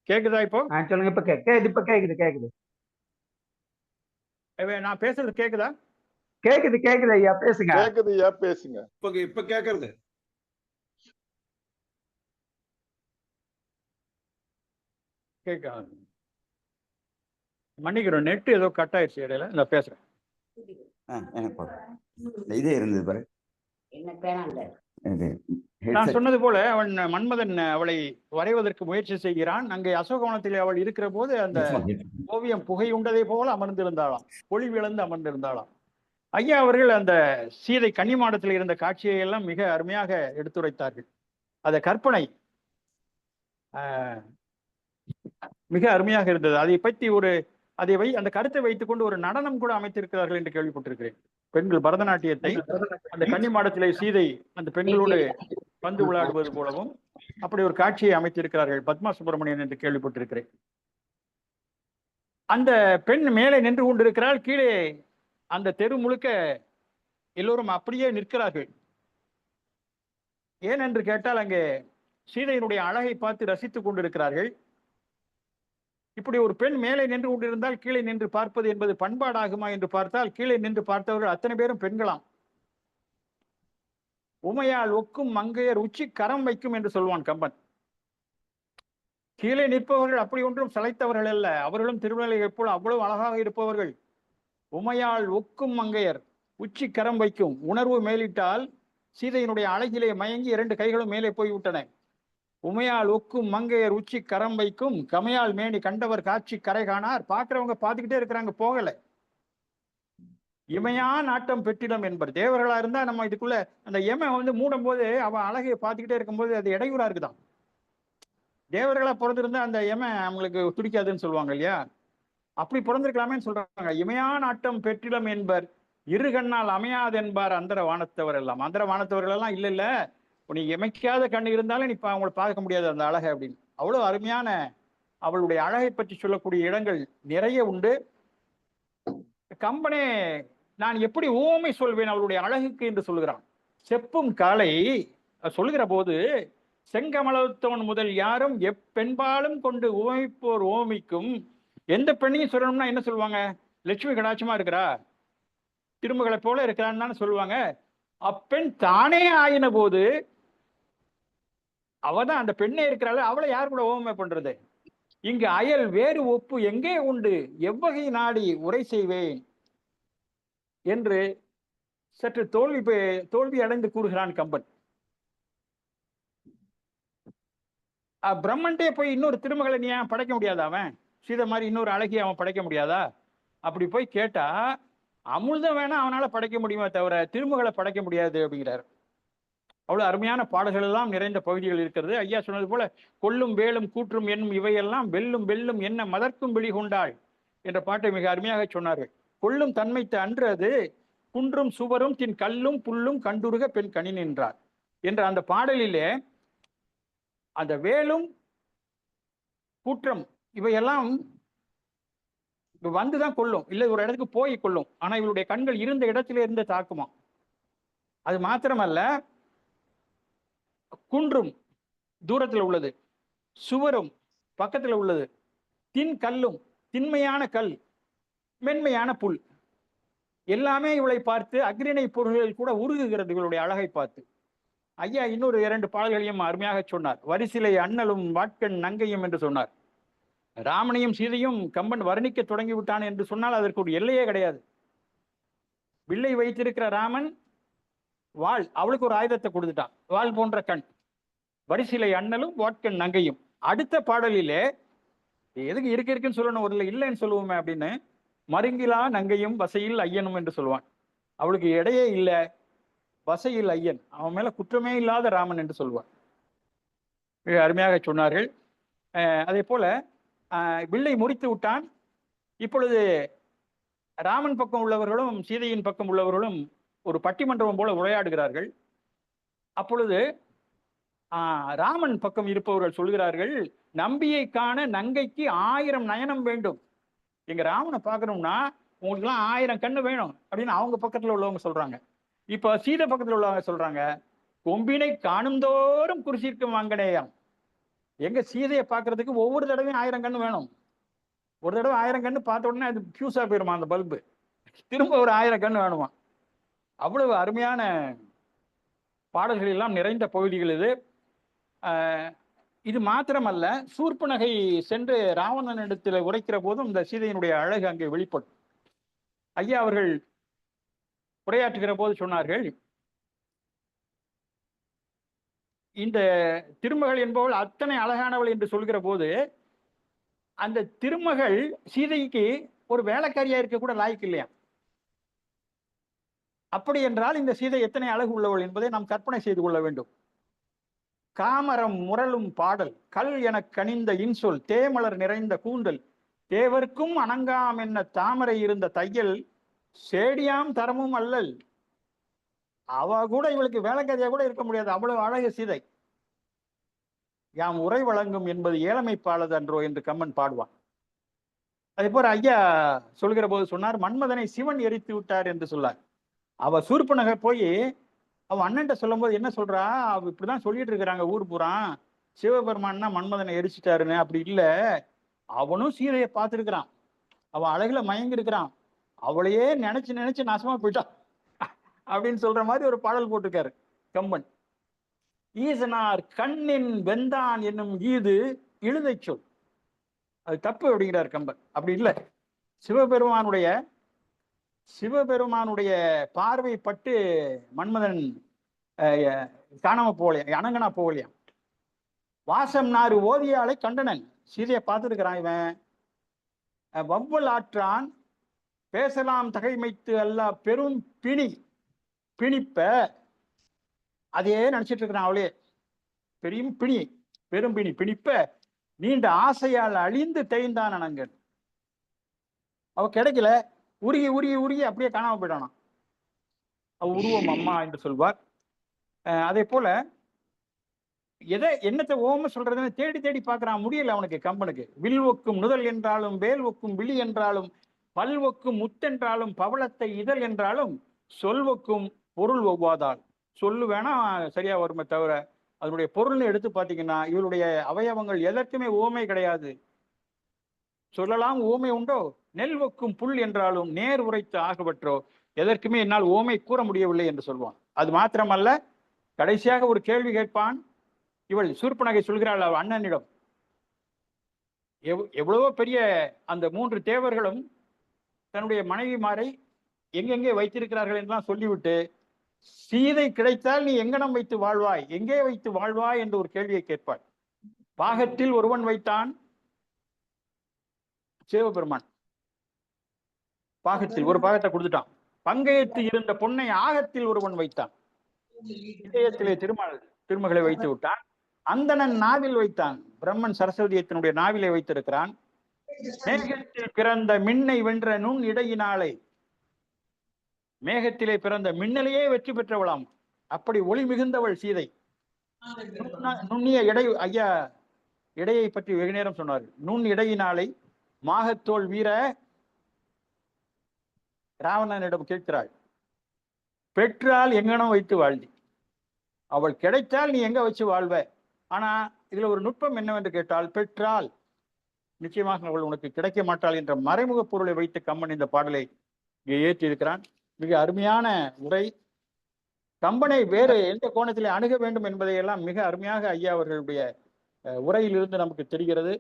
கேக்குதா இப்போ? சொல்லுங்க. இப்ப கேக்குது. நான் பேசுறது கேக்குதா? கேக்குது ஐயா, பேசுங்க. பேசுங்க. இப்ப கேக்குறது. மன்னிக்கிறோம், நெட் ஏதோ கட் ஆயிடுச்சு இடையில. நான் பேசுறேன். இதே இருந்தது பாரு. நான் சொன்னது போல அவன் மன்மதன் அவளை வரைவதற்கு முயற்சி செய்கிறான். அங்கே அசோகவனத்தில் அவள் இருக்கிற போது அந்த ஓவியம் புகை உண்டதை போல அமர்ந்திருந்தாளாம், பொழிவிழந்து அமர்ந்திருந்தாளாம். ஐயா அவர்கள் அந்த சீதை கன்னிமாடத்தில் இருந்த காட்சியை எல்லாம் மிக அருமையாக எடுத்துரைத்தார்கள். அந்த கற்பனை மிக அருமையாக இருந்தது. அதை பற்றி அந்த கருத்தை வைத்துக் கொண்டு ஒரு நடனம் கூட அமைத்திருக்கிறார்கள் என்று கேள்விப்பட்டிருக்கிறேன். பெண்கள் பரதநாட்டியத்தை அந்த கன்னிமாடத்திலே சீதை அந்த பெண்களோடு பந்து விளையாடுவது போலவும் அப்படி ஒரு காட்சியை அமைத்திருக்கிறார்கள். பத்மா சுப்பிரமணியன் என்று கேள்விப்பட்டிருக்கிறேன். அந்த பெண் மேலே நின்று கொண்டிருக்கிறாள். கீழே அந்த தெரு முழுக்க எல்லோரும் அப்படியே நிற்கிறார்கள். ஏன் என்று கேட்டால் அங்கே சீதையினுடைய அழகை பார்த்து ரசித்துக் கொண்டிருக்கிறார்கள். இப்படி ஒரு பெண் மேலே நின்று கொண்டிருந்தால் கீழே நின்று பார்ப்பது என்பது பண்பாடாகுமா என்று பார்த்தால், கீழே நின்று பார்த்தவர்கள் அத்தனை பேரும் பெண்களாம். உமையால் ஒக்கும் மங்கையர் உச்சி கரம் வைக்கும் என்று சொல்வான் கம்பன். கீழே நிற்பவர்கள் அப்படி ஒன்றும் சளைத்தவர்கள் அல்ல, அவர்களும் திருமலையைப் போல அவ்வளவு அழகாக இருப்பவர்கள். உமையால் ஒக்கும் மங்கையர் உச்சி கரம் வைக்கும். உணர்வு மேலிட்டால் சீதையினுடைய அழகிலே மயங்கி 2 கைகளும் மேலே போய்விட்டன. உமையால் ஒக்கும் மங்கையர் உச்சி கரம் வைக்கும், கமையால் மேனி கண்டவர் காட்சி கரை காணார். பார்க்கிறவங்க பார்த்துக்கிட்டே இருக்கிறாங்க, போகல. இமையா நாட்டம் பெற்றிடம் என்பர். தேவர்களா இருந்தா நம்ம இதுக்குள்ள அந்த எம மூடும் போது அவன் அழகையை பார்த்துக்கிட்டே இருக்கும்போது அது இடையூறா இருக்குதான். தேவர்களா பிறந்திருந்தா அந்த எம அவங்களுக்கு துடிக்காதுன்னு சொல்லுவாங்க இல்லையா, அப்படி பிறந்திருக்கலாமேன்னு சொல்றாங்க. இமையா நாட்டம் பெற்றிடம் என்பர், இரு கண்ணால் அமையாது என்பார் அந்தர வானத்தவர் எல்லாம். அந்தர வானத்தவர்கள் எல்லாம் இல்ல நீ இமைக்காத கண்ணு இருந்தாலும் நீ அவங்களை பார்க்க முடியாது அந்த அழகை அப்படின்னு. அவ்வளவு அருமையான அவளுடைய அழகை பற்றி சொல்லக்கூடிய இடங்கள் நிறைய உண்டு. கம்பனே நான் எப்படி ஊமை சொல்வேன் அவளுடைய அழகுக்கு என்று சொல்லுகிறான். செப்பும் காலை சொல்லுகிற போது செங்கமலத்தவன் முதல் யாரும் எப்பெண்பாலும் கொண்டு உவமிப்போர் ஓமிக்கும். எந்த பெண்ணையும் சொல்லணும்னா என்ன சொல்லுவாங்க? லட்சுமி கடாட்சமா இருக்கிறா, திருமகளை போல இருக்கிறான்னு சொல்லுவாங்க. அப்பெண் தானே ஆயின போது அவதான் அந்த பெண்ணே இருக்கிறாள், அவளை யார் கூட ஓமை பண்றது? இங்கு அயல் வேறு ஒப்பு எங்கே உண்டு, எவ்வகை நாடி உரை செய்வேன் என்று சற்று தோல்வி அடைந்து கூறுகிறான் கம்பன். பிரம்மன்டே போய் இன்னொரு திருமகளை நீ ஏன் படைக்க முடியாதா? அவன் சீதை மாதிரி இன்னொரு அழகிய அவன் படைக்க முடியாதா? அப்படி போய் கேட்டா அமுழ்தம் வேணா அவனால படைக்க முடியுமே தவிர திருமகளை படைக்க முடியாது அப்படிங்கிறார். அவ்வளவு அருமையான பாடல்கள் எல்லாம் நிறைந்த பகுதிகள் இருக்கிறது. ஐயா சொன்னது போல கொல்லும் வேலும் கூற்றும் என்னும் இவையெல்லாம் வெல்லும் வெல்லும் என்ன மதர்க்கும் வெளிகொண்டாள் என்ற பாட்டை மிக அருமையாக சொன்னார்கள். கொல்லும் தன்மைத்து அன்று அது குன்றும் சுவரும் தின் கல்லும் புல்லும் கண்டுருக பெண் கனி நின்றார் என்ற அந்த பாடலிலே அந்த வேலும் கூற்றம் இவையெல்லாம் வந்துதான் கொல்லும், இல்லை ஒரு இடத்துக்கு போய் கொல்லும். ஆனா இவளுடைய கண்கள் இருந்த இடத்துல இருந்து தாக்குமா. அது மாத்திரமல்ல, குன்றும் தூரத்துல உள்ளது, சுவரும் பக்கத்துல உள்ளது, தின் கல்லும், திண்மையான கல், மென்மையான புல், எல்லாமே இவளை பார்த்து அக்ரிணை பொருள்கள் கூட உருகுகிறது இவளுடைய அழகை பார்த்து. ஐயா இன்னொரு 2 பாடல்களையும் அருமையாக சொன்னார். வரிசிலை அண்ணலும் வாட்கண் நங்கையும் என்று சொன்னார். ராமனையும் சீதையும் கம்பன் வர்ணிக்க தொடங்கி விட்டான் என்று சொன்னால் அதற்கு ஒரு எல்லையே கிடையாது. வில்லை வைத்திருக்கிற ராமன் வாள், அவளுக்கு ஒரு ஆயுதத்தை கொடுத்துட்டான், வாள் போன்ற கண். வரிசிலை அண்ணலும் வாட்கண் நங்கையும். அடுத்த பாடலிலே எதுக்கு இருக்குன்னு சொல்லணும், ஒரு இல்லைன்னு சொல்லுவோமே அப்படின்னு, மருங்கிலா நங்கையும் வசையில் ஐயனும் என்று சொல்லுவான். அவளுக்கு இடையே இல்லை, வசையில் ஐயன், அவன் மேல குற்றமே இல்லாத ராமன் என்று சொல்வான். மிக அருமையாக சொன்னார்கள். அதே போல வில்லை முறித்து விட்டான். இப்பொழுது ராமன் பக்கம் உள்ளவர்களும் சீதையின் பக்கம் உள்ளவர்களும் ஒரு பட்டிமன்றம் போல உரையாடுகிறார்கள். அப்பொழுது ராமன் பக்கம் இருப்பவர்கள் சொல்கிறார்கள், நம்பியை காண நங்கைக்கு 1000 நயனம் வேண்டும். எங்க ராமனை பார்க்கணும்னா உங்களுக்கு எல்லாம் 1000 கண்ணு வேணும் அப்படின்னு அவங்க பக்கத்துல உள்ளவங்க சொல்றாங்க. இப்ப சீதை பக்கத்துல உள்ளவங்க சொல்றாங்க, கொம்பினை காணும் தோறும் குறிச்சிருக்கும் வாங்கனேயாம். எங்க சீதையை பார்க்கறதுக்கு ஒவ்வொரு தடவையும் 1000 கண்ணு வேணும். ஒரு தடவை 1000 கண்ணு பார்த்த உடனே அது ஃபியூஸா போயிருமா அந்த பல்பு, திரும்ப ஒரு 1000 கண்ணு வேணுமா. அவ்வளவு அருமையான பாடல்கள் எல்லாம் நிறைந்த பகுதிகள் இது. இது மாத்திரமல்ல, சூர்பனகை சென்று ராவணனிடத்தில் உரைக்கிற போதும் இந்த சீதையினுடைய அழகு அங்கே வெளிப்படும். ஐயா அவர்கள் உரையாற்றுகிற போது சொன்னார்கள், இந்த திருமகள் என்பவள் அத்தனை அழகானவள் என்று சொல்கிற போது அந்த திருமகள் சீதைக்கு ஒரு வேலைக்காரியா இருக்க கூட லாய்க்கு இல்லையா. அப்படி என்றால் இந்த சீதை எத்தனை அழகு உள்ளவள் என்பதை நாம் கற்பனை செய்து கொள்ள வேண்டும். காமரம் முரளும் பாடல், கல் என கனிந்த இன்சொல், தேமலர் நிறைந்த கூந்தல், தேவர்க்கும் அணங்காம் என்ன தாமரை இருந்த தையல், சேடியாம் தரமும் அல்லல். அவ கூட இவளுக்கு வேலைக்காரியா கூட இருக்க முடியாது, அவ்வளவு அழகு சீதை. யாம் உரை வழங்கும் என்பது ஏழமை பாலது அன்றோ என்று கம்பன் பாடுவான். அதே போல ஐயா சொல்கிற போது சொன்னார், மன்மதனை சிவன் எரித்து விட்டார் என்று சொன்னார். அவ சூர்பனகை போய் அவன் அண்ணன்ட்ட சொல்லும் போது என்ன சொல்றா, அவ இப்படிதான் சொல்லிட்டு இருக்கிறாங்க ஊர் பூரா, சிவபெருமான்னா மன்மதனை எரிச்சிட்டாருன்னு. அப்படி இல்லை, அவனும் சீதையை பார்த்துருக்கிறான், அவன் அழகுல மயங்கி இருக்கிறான், அவளையே நினைச்சு நினைச்சு நாசமா போயிட்டான் அப்படின்னு சொல்ற மாதிரி ஒரு பாடல் போட்டிருக்காரு கம்பன். ஈசனார் கண்ணின் வெந்தான் என்னும் ஈது இழுதை சொல், அது தப்பு அப்படிங்கிறார் கம்பன். அப்படி இல்லை, சிவபெருமானுடைய பார்வை பட்டு மன்மதன் காணாம போகலையா, அணங்கனா போகலையாம். வாசம் நாறு ஓதியாலை கண்டனன், சீதையை பார்த்துருக்கிறான் இவன். வவ்வல் ஆற்றான் பேசலாம் தகைமைத்து அல்ல பெரும் பிணிப்ப அதையே நினைச்சிட்டு இருக்கிறான். அவளே பெரும் பிணிப்ப நீண்ட ஆசையால் அழிந்து தேய்ந்தான் அணங்கன். அவ கிடைக்கல, உருகி உருகி உருகி அப்படியே காணாம போயிட்டானா. அவ உருவம் அம்மா என்று சொல்வார். அதே போல என்னத்தை ஓம சொல்றதுன்னு தேடி தேடி பார்க்கறான், முடியல அவனுக்கு கம்பனுக்கு. வில் ஒக்கும் நுதல் என்றாலும், வேல் ஒக்கும் விழி என்றாலும், பல் ஒக்கும் முத்தென்றாலும், பவளத்தை இதழ் என்றாலும், சொல்வொக்கும் பொருள் ஒவ்வாதால். சொல்லு வேணா சரியா வருமே தவிர அதனுடைய பொருள்னு எடுத்து பார்த்தீங்கன்னா இவருடைய அவயவங்கள் எதற்குமே ஓமை கிடையாது. சொல்லலாம் ஓமை உண்டோ, நெல் ஒக்கும் புல் என்றாலும் நேர் உரைத்து ஆகவற்றோ எதற்குமே என்னால் ஓமை கூற முடியவில்லை என்று சொல்வான். அது மாத்திரமல்ல, கடைசியாக ஒரு கேள்வி கேட்பான். இவள் சூர்பனகை சொல்கிறாள் அவள் அண்ணனிடம், எவ்வளவோ பெரிய அந்த 3 தேவர்களும் தன்னுடைய மனைவிமாரை எங்கெங்கே வைத்திருக்கிறார்கள் என்றெல்லாம் சொல்லிவிட்டு, சீதை கிடைத்தால் நீ எங்கனம் வைத்து வாழ்வாய், எங்கே வைத்து வாழ்வாய் என்று ஒரு கேள்வியை கேட்பாள். பாகத்தில் ஒருவன் வைத்தான், சிவபெருமான் பாகத்தில் ஒரு பாகத்தை கொடுத்துட்டான். பங்கயத்தில் இருந்த பொன்னை ஆகத்தில் ஒருவன் வைத்தான், இதயத்திலே திருமகளை வைத்து விட்டான். அந்தணன் நாவில் வைத்தான், பிரம்மன் சரஸ்வதியத்தினுடைய நாவிலை வைத்திருக்கிறான். மேகத்தில் பிறந்த மின்னை வென்ற நுண் இடையினாலே, மேகத்திலே பிறந்த மின்னலையே வெற்றி பெற்றவளாம், அப்படி ஒளி மிகுந்தவள் சீதை. நுண்ணிய இடை, ஐயா இடையை பற்றி வெகு நேரம் சொன்னார். நுண் இடையினாலை மாகத்தோல் வீர ராவணனிடம் கேட்கிறாள், பெற்றால் எங்கனம் வைத்து வாழ்ந்தி, அவள் கிடைத்தால் நீ எங்க வச்சு வாழ்வ? ஆனா இதுல ஒரு நுட்பம் என்னவென்று கேட்டால், பெற்றால் நிச்சயமாக அவள் உனக்கு கிடைக்க மாட்டாள் என்ற மறைமுக பொருளை வைத்து கம்பன் இந்த பாடலை இங்கே ஏற்றி இருக்கிறான். மிக அருமையான உரை. கம்பனை வேறு எந்த கோணத்திலே அணுக வேண்டும் என்பதையெல்லாம் மிக அருமையாக ஐயா அவர்களுடைய உரையிலிருந்து நமக்கு தெரிகிறது.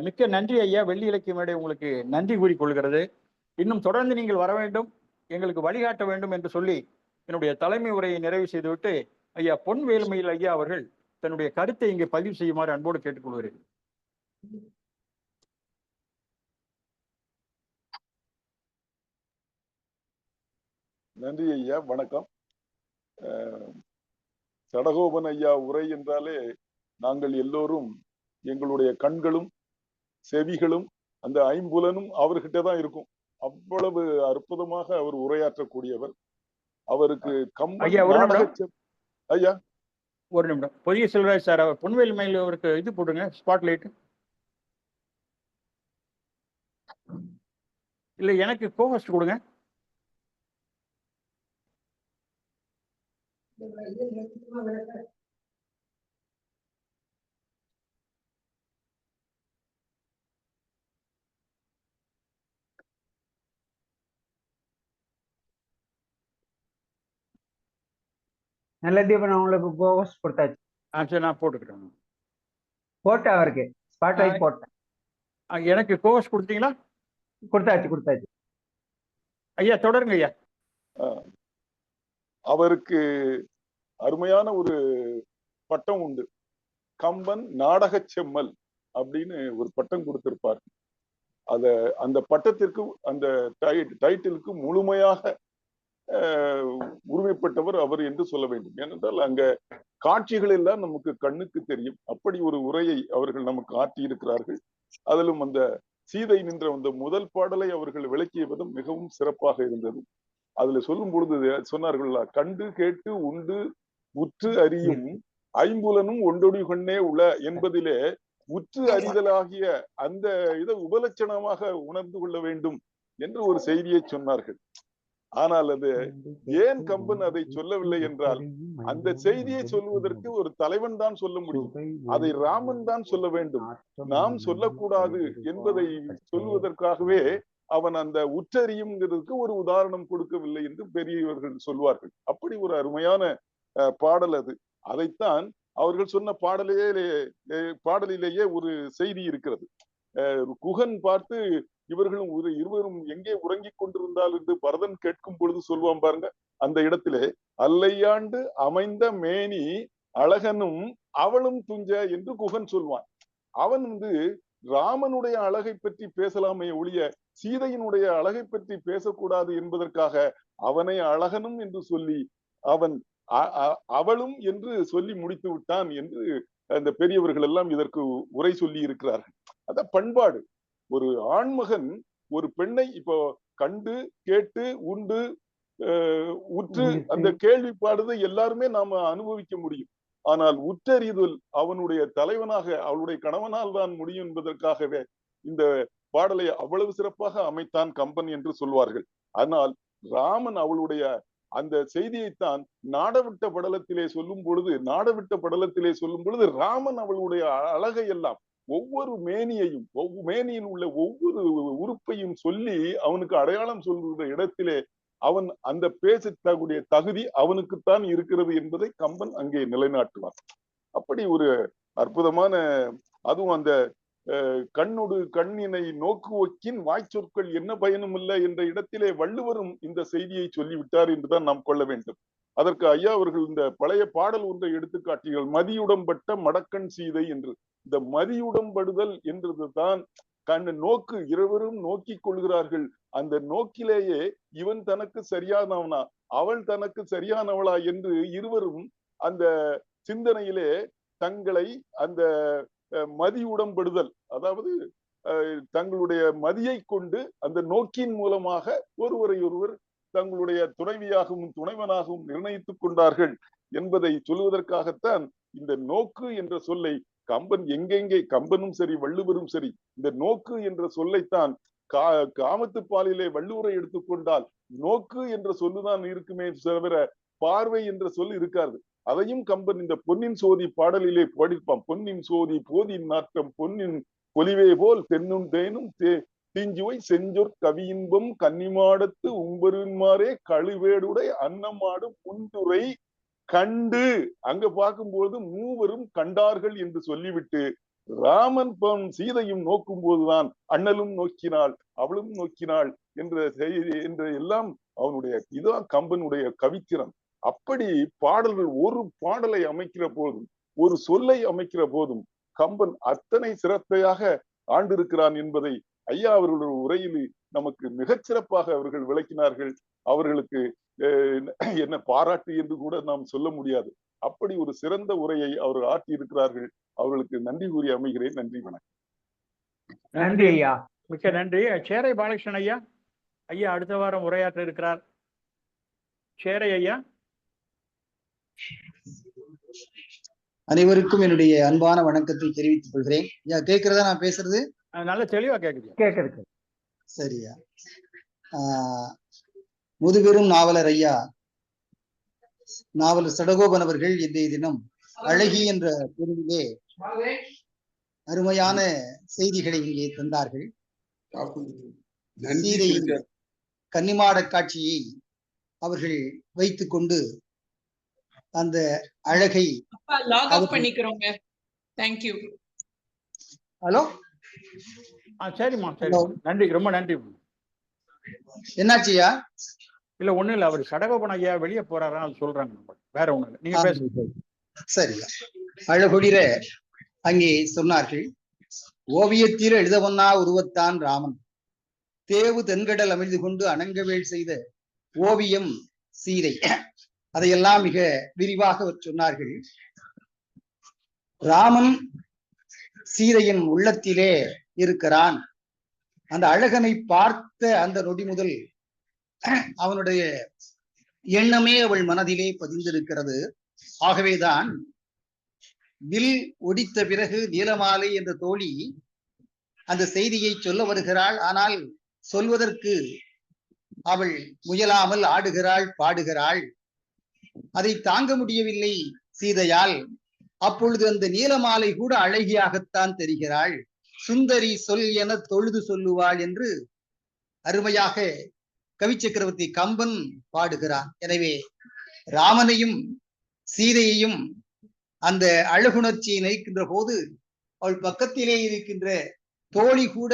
மிக்க நன்றி ஐயா. வெள்ளி இலக்கிய மேடை உங்களுக்கு நன்றி கூறிக்கொள்கிறது. இன்னும் தொடர்ந்து நீங்கள் வர வேண்டும், எங்களுக்கு வழிகாட்ட வேண்டும் என்று சொல்லி என்னுடைய தலைமை உரையை நிறைவு செய்துவிட்டு ஐயா பொன் வேலுமயில் ஐயா அவர்கள் தன்னுடைய கருத்தை இங்கே பதிவு செய்யுமாறு அன்போடு கேட்டுக்கொள்கிறேன். நன்றி ஐயா, வணக்கம். சடகோபன் ஐயா உரை என்றாலே நாங்கள் எல்லோரும் எங்களுடைய கண்களும் செவிகளும் அந்த ஐம்புலனும் அவர்கிட்ட தான் இருக்கும். அவ்வளவு அற்புதமாக அவர் உரையாற்றக்கூடியவர். அவருக்கு ஐயா ஒரு நிமிடம் பொய்ய செல்வராஜ் சார், அவர் பொன்வேல் மயில் அவருக்கு இது போடுங்க, ஸ்பாட்லைட். இல்ல எனக்கு கோஹோஸ்ட் கொடுங்க. நல்ல தீபன் உங்களுக்கு கோஹோஸ்ட் கொடுத்தாச்சு. சரி, நான் போட்டுக்கிறேன். போட்டேன், அவருக்கு ஸ்பாட்லைட் போட்டேன். எனக்கு கோஹோஸ்ட் கொடுத்தீங்களா? கொடுத்தாச்சு. ஐயா தொடருங்க ஐயா. அவருக்கு அருமையான ஒரு பட்டம் உண்டு. கம்பன் நாடக செம்மல் அப்படின்னு ஒரு பட்டம் கொடுத்திருப்பார். அந்த பட்டத்திற்கு அந்த டைட்டிலுக்கு முழுமையாக உரிமைப்பட்டவர் அவர் என்று சொல்ல வேண்டும். ஏனென்றால் அங்க காட்சிகள் எல்லாம் நமக்கு கண்ணுக்கு தெரியும். அப்படி ஒரு உரையை அவர்கள் நமக்கு ஆற்றியிருக்கிறார்கள். அதிலும் அந்த சீதை நின்ற அந்த முதல் பாடலை அவர்கள் விளக்கிய விதம் மிகவும் சிறப்பாக இருந்தது. அதுல சொல்லும் பொழுது சொன்னார்கள், கண்டு கேட்டு உண்டு உற்று அறியும் ஐம்புலனும் ஒண்டொடி கண்ணே உள என்பதிலே உற்று அறிதலாகிய அந்த இதை உபலட்சணமாக உணர்ந்து கொள்ள வேண்டும் என்று ஒரு செய்தியை சொன்னார்கள். ஆனால் அது ஏன் கம்பன் அதை சொல்லவில்லை என்றால், அந்த செய்தியை சொல்வதற்கு ஒரு தலைவன் தான் சொல்ல முடியும், அதை ராமன் தான் சொல்ல வேண்டும், நாம் சொல்லக்கூடாது என்பதை சொல்வதற்காகவே அவன் அந்த உற்றறியும்ங்கிறதுக்கு ஒரு உதாரணம் கொடுக்கவில்லை என்று பெரியவர்கள் சொல்வார்கள். அப்படி ஒரு அருமையான பாடல் அது. அதைத்தான் அவர்கள் சொன்ன பாடலிலேயே ஒரு செய்தி இருக்கிறது. குகன் பார்த்து இவர்களும் இருவரும் எங்கே உறங்கிக் கொண்டிருந்தால் என்று பரதன் கேட்கும் பொழுது சொல்லுவான் பாருங்க, அந்த இடத்திலே அல்லையாண்டு அமைந்த மேனி அழகனும் அவளும் துஞ்ச என்று குகன் சொல்வான். அவன் ராமனுடைய அழகை பற்றி பேசலாமே ஒழிய சீதையினுடைய அழகை பற்றி பேசக்கூடாது என்பதற்காக அவனை அழகனும் என்று சொல்லி அவன் அவளும் என்று சொல்லி முடித்து விட்டான் என்று அந்த பெரியவர்கள் எல்லாம் இதற்கு உரை சொல்லி இருக்கிறார்கள். அத பண்பாடு. ஒரு ஆண்மகன் ஒரு பெண்ணை இப்போ கண்டு கேட்டு உண்டு உற்று அந்த கேள்விப்பாடுதை எல்லாருமே நாம அனுபவிக்க முடியும். ஆனால் உற்றறிதல் அவனுடைய தலைவனாக அவளுடைய கணவனால் தான் முடியும் என்பதற்காகவே இந்த பாடலை அவ்வளவு சிறப்பாக அமைத்தான் கம்பன் என்று சொல்வார்கள். ஆனால் ராமன் அவளுடைய அந்த செய்தியைத்தான் நாடவிட்ட படலத்திலே சொல்லும் பொழுது ராமன் அவளுடைய அழகை எல்லாம் ஒவ்வொரு மேனியையும் மேனியில் உள்ள ஒவ்வொரு உறுப்பையும் சொல்லி அவனுக்கு அடையாளம் சொல்கிற இடத்திலே அவன் அந்த பேசக்கூடிய தகுதி அவனுக்குத்தான் இருக்கிறது என்பதை கம்பன் அங்கே நிலைநாட்டுவான். அப்படி ஒரு அற்புதமான, அதுவும் அந்த கண்ணொடு கண்ணினை நோக்குவக்கின் வாய்ச்சொற்கள் என்ன பயனும் இல்லை என்ற இடத்திலே வள்ளுவரும் இந்த செய்தியை சொல்லிவிட்டார் என்றுதான் நாம் கொள்ள வேண்டும். அதற்கு ஐயா அவர்கள் இந்த பழைய பாடல் ஒன்றை எடுத்துக்காட்டீர்கள், மதியுடம்பட்ட மடக்கண் சீதை என்று. இந்த மதியுடம்படுதல் என்றது தான் நோக்கு, இருவரும் நோக்கி கொள்கிறார்கள். அந்த நோக்கிலேயே இவன் தனக்கு சரியானவனா அவள் தனக்கு சரியானவளா என்று இருவரும் அந்த சிந்தனையிலே தங்களை அந்த மதியுடம்படுதல், அதாவது தங்களுடைய மதியை கொண்டு அந்த நோக்கின் மூலமாக ஒருவரை ஒருவர் தங்களுடைய துணைவியாகவும் துணைவனாகவும் நிர்ணயித்துக் கொண்டார்கள் என்பதை சொல்வதற்காகத்தான் இந்த நோக்கு என்ற சொல்லை கம்பன் எங்கெங்கே, கம்பனும் சரி வள்ளுவரும் சரி, இந்த நோக்கு என்ற சொல்லைத்தான் காமத்து பாலிலே வள்ளுவரை எடுத்துக்கொண்டால் நோக்கு என்ற சொல்லுதான் இருக்குமே தவிர பார்வை என்ற சொல் இருக்காது. அதையும் கம்பன் இந்த பொன்னின் சோதி பாடலிலே படிப்பான். பொன்னின் சோதி போதின் நாட்டம் பொன்னின் பொலிவே போல் தென்னும் தேனும் தீஞ்சுவை செஞ்சொற் கவியின்பம் கன்னிமாடத்து உம்பருமாரே கழுவேடுடை அன்னமாடும் முந்துரை கண்டு அங்க பார்க்கும்போது மூவரும் கண்டார்கள் என்று சொல்லிவிட்டு ராமன் சீதையும் நோக்கும் போதுதான் அண்ணலும் நோக்கினாள் அவளும் நோக்கினாள் என்ற எல்லாம் அவனுடைய இதுதான் கம்பனுடைய கவித்திறன். அப்படி பாடல்கள் ஒரு பாடலை அமைக்கிற போதும் ஒரு சொல்லை அமைக்கிற போதும் கம்பன் அத்தனை சிரத்தையாக ஆண்டிருக்கிறான் என்பதை ஐயா அவர்களுடைய உரையில் நமக்கு மிகச்சிறப்பாக அவர்கள் விளக்கினார்கள். அவர்களுக்கு என்ன பாராட்டு என்று கூட நாம் சொல்ல முடியாது. அப்படி ஒரு சிறந்த உரையை அவர்கள் ஆற்றி இருக்கிறார்கள். அவர்களுக்கு நன்றி கூறி அமைகிறேன். நன்றி, வணக்கம். நன்றி ஐயா, மிக்க நன்றி. சேரை பாலகிருஷ்ணன் ஐயா, ஐயா அடுத்த வாரம் உரையாற்ற இருக்கிறார். சேரை ஐயா. அனைவருக்கும் என்னுடைய அன்பான வணக்கத்தை தெரிவித்துக் கொள்கிறேன். கேட்கிறதா நான் பேசுறது? நல்ல தெளிவா கேக்குது. கேட்கறது சரியா? முதுபெரும் நாவலர் ஐயா நாவலர் சடகோபன் அவர்கள் இன்றைய தினம் அழகி என்ற பொருளிலே அருமையான செய்திகளை இங்கே தந்தார்கள். சீதையின் கன்னிமாட காட்சியை அவர்கள் வைத்துக் கொண்டு அந்த அழகை பண்ணிக்கிறோங்க. தேங்க்யூ. ஹலோ, சரிம்மா, சரி, நன்றி, ரொம்ப நன்றி. என்னாச்சியா? இல்ல ஒண்ணும் இல்ல, அவர் சடகோபன் ஐயா வெளியே போறாரா அது சொல்றாங்க, வேற ஒண்ணு இல்ல, நீங்க பேசுங்க. சரியா? அழகொடிர அங்கே சொன்னார்கள், ஓவியத்தில் எழுதவன்னா உருவத்தான் ராமன், தேவு தென்கடல் அமிழ்ந்து கொண்டு அணங்கவேள் செய்த ஓவியம் சீதை. அதையெல்லாம் மிக விரிவாக சொன்னார்கள். ராமன் சீதையின் உள்ளத்திலே இருக்கிறான். அந்த அழகனை பார்த்த அந்த நொடி முதல் அவனுடைய எண்ணமே அவள் மனதிலே பதிந்திருக்கிறது. ஆகவேதான் வில் ஒடித்த பிறகு நீலமாலை என்ற தோழி அந்த செய்தியை சொல்ல வருகிறாள். ஆனால் சொல்வதற்கு அவள் முயலாமல் ஆடுகிறாள், பாடுகிறாள். அதை தாங்க முடியவில்லை சீதையால். அப்பொழுது அந்த நீலமாலை கூட அழகியாகத்தான் தெரிகிறாள். சுந்தரி சொல் என தொழுது சொல்லுவாள் என்று அருமையாக கவி சக்கரவர்த்தி கம்பன் பாடுகிறான். எனவே ராமனையும் சீதையையும் அந்த அழகுணர்ச்சியை நினைக்கின்ற போது அவள் பக்கத்திலே இருக்கின்ற தோழி கூட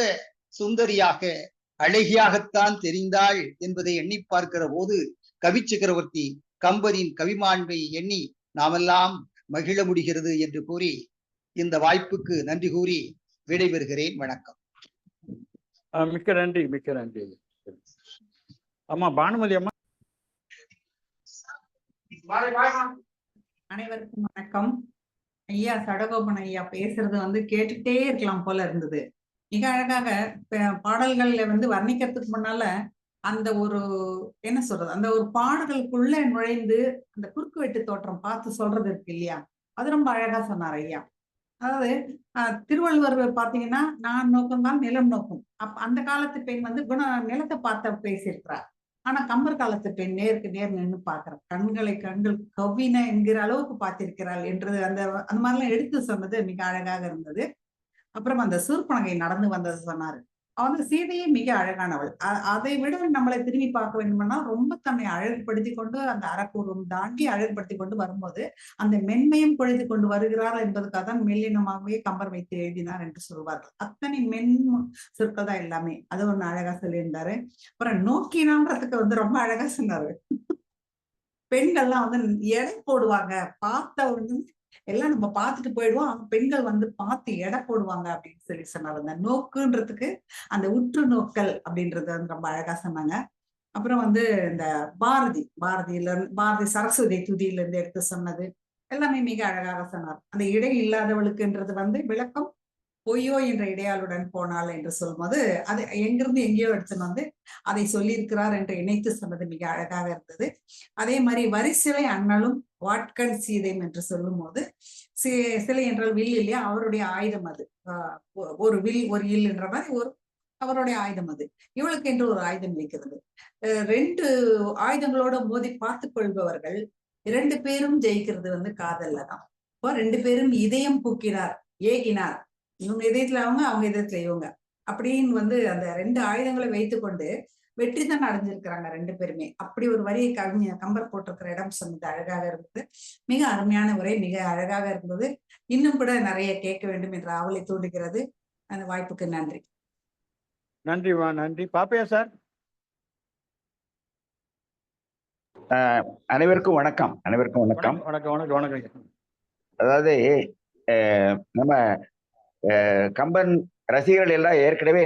சுந்தரியாக அழகியாகத்தான் தெரிந்தாள் என்பதை எண்ணி பார்க்கிற போது கவி சக்கரவர்த்தி கம்பனின் கவிமாண்பை எண்ணி நாமெல்லாம் மகிழ முடிகிறது என்று கூறி இந்த வாய்ப்புக்கு நன்றி கூறி விடைபெறுகிறேன். வணக்கம். மிக்க நன்றி, மிக்க நன்றி. அம்மா பானுமதி அம்மா. அனைவருக்கும் வணக்கம். ஐயா சடகோபன் ஐயா பேசுறது கேட்டுட்டே இருக்கலாம் போல இருந்தது. மிக அழகாக பாடல்கள்ல வர்ணிக்கிறதுக்கு முன்னால அந்த ஒரு என்ன சொல்றது, அந்த ஒரு பாடல்களுக்குள்ள நுழைந்து அந்த குறுக்கு வெட்டு தோற்றம் பார்த்து சொல்றது இருக்கு இல்லையா, அது ரொம்ப அழகா சொன்னார் ஐயா. அதாவது திருவள்ளுவர் பாத்தீங்கன்னா, நான் நோக்கம்தான் நிலம் நோக்கும். அந்த காலத்து பெண் நிலத்தை பார்த்த பேசியிருக்கிறார். ஆனா கம்பர் காலத்து பெண் நேருக்கு நேர் நின்று பார்க்கிறார். கண்கள் கவின என்கிற அளவுக்கு பார்த்திருக்கிறாள் என்று அந்த மாதிரிலாம் எடுத்து சொன்னது மிக அழகாக இருந்தது. அப்புறம் அந்த சூர்பனகை நடந்து வந்தது சொன்னாரு. சீதையே மிக அழகானவள். அதை விட நம்மளை திரும்பி பார்க்க வேண்டும்னா ரொம்ப தன்னை அழகுபடுத்தி கொண்டு அந்த அறக்கூறும் தாண்டி அழகுபடுத்தி கொண்டு வரும்போது அந்த மென்மையும் பொழுது கொண்டு வருகிறார் என்பதுக்காக தான் மெல்லினமாகவே கம்பர் வைத்து எழுதினார் என்று சொல்வார்கள். அத்தனை மென் சொற்கள் தான் எல்லாமே. அது ஒண்ணு அழகா சொல்லியிருந்தாரு. அப்புறம் நோக்கினான்றதுக்கு ரொம்ப அழகா சொன்னாரு. பெண்கள்லாம் எடை போடுவாங்க, பார்த்த உடனே எல்லாம் நம்ம பார்த்துட்டு போயிடுவோம், பெண்கள் பார்த்து எடை போடுவாங்க அப்படின்னு சொன்னார். அந்த நோக்குன்றதுக்கு அந்த உற்று நோக்கல் அப்படின்றது ரொம்ப அழகா சொன்னாங்க. அப்புறம் இந்த பாரதி சரஸ்வதி துதியில இருந்து எடுத்து சொன்னது எல்லாமே மிக அழகாக சொன்னார். அந்த இடை இல்லாதவளுக்குன்றது விளக்கம் பொய்யோ என்ற இடையாளுடன் போனாள் என்று சொல்லும்போது அது எங்கிருந்து எங்கேயோ எடுத்துன்னு அதை சொல்லியிருக்கிறார் என்று இணைத்து சொன்னது மிக அழகாக இருந்தது. அதே மாதிரி வரிசிலை அண்ணலும் வாட்கண் சீதையும் என்று சொல்லும் போது சிலை என்றால் வில் இல்லையா, அவருடைய ஆயுதம் அது. ஒரு வில் ஒரு இல் என்ற மாதிரி ஒரு அவருடைய ஆயுதம் அது. இவளுக்கு என்று ஒரு ஆயுதம் இருக்கிறது. 2 ஆயுதங்களோட மோதி பார்த்துக் கொள்பவர்கள் 2 பேரும் ஜெயிக்கிறது வந்து காதல்ல தான். இப்போ 2 பேரும் இதயம் பூக்கினார், ஏகினார். இவங்க இதயத்துல அவங்க இதயத்துல இவங்க அப்படின்னு வந்து அந்த 2 ஆயுதங்களை வைத்துக்கொண்டு வெற்றி தான் அடைஞ்சிருக்கிறாங்க 2 பேருமே. அப்படி ஒரு வரியை கம்பர் போட்டிருக்கிற இடம் சொன்னது அழகாக இருந்தது. மிக அருமையான உரை, மிக அழகாக இருந்தது. இன்னும் கூட நிறைய கேட்க வேண்டும் என்ற ஆவலை தூண்டுகிறது. அந்த வாய்ப்புக்கு நன்றி. நன்றிமா, நன்றி. பாப்பையா சார். அனைவருக்கும் வணக்கம். அனைவருக்கும் வணக்கம். வணக்கம் வணக்கம் வணக்கம். அதாவது நம்ம கம்பன் ரசிகர்கள் எல்லாம் ஏற்கனவே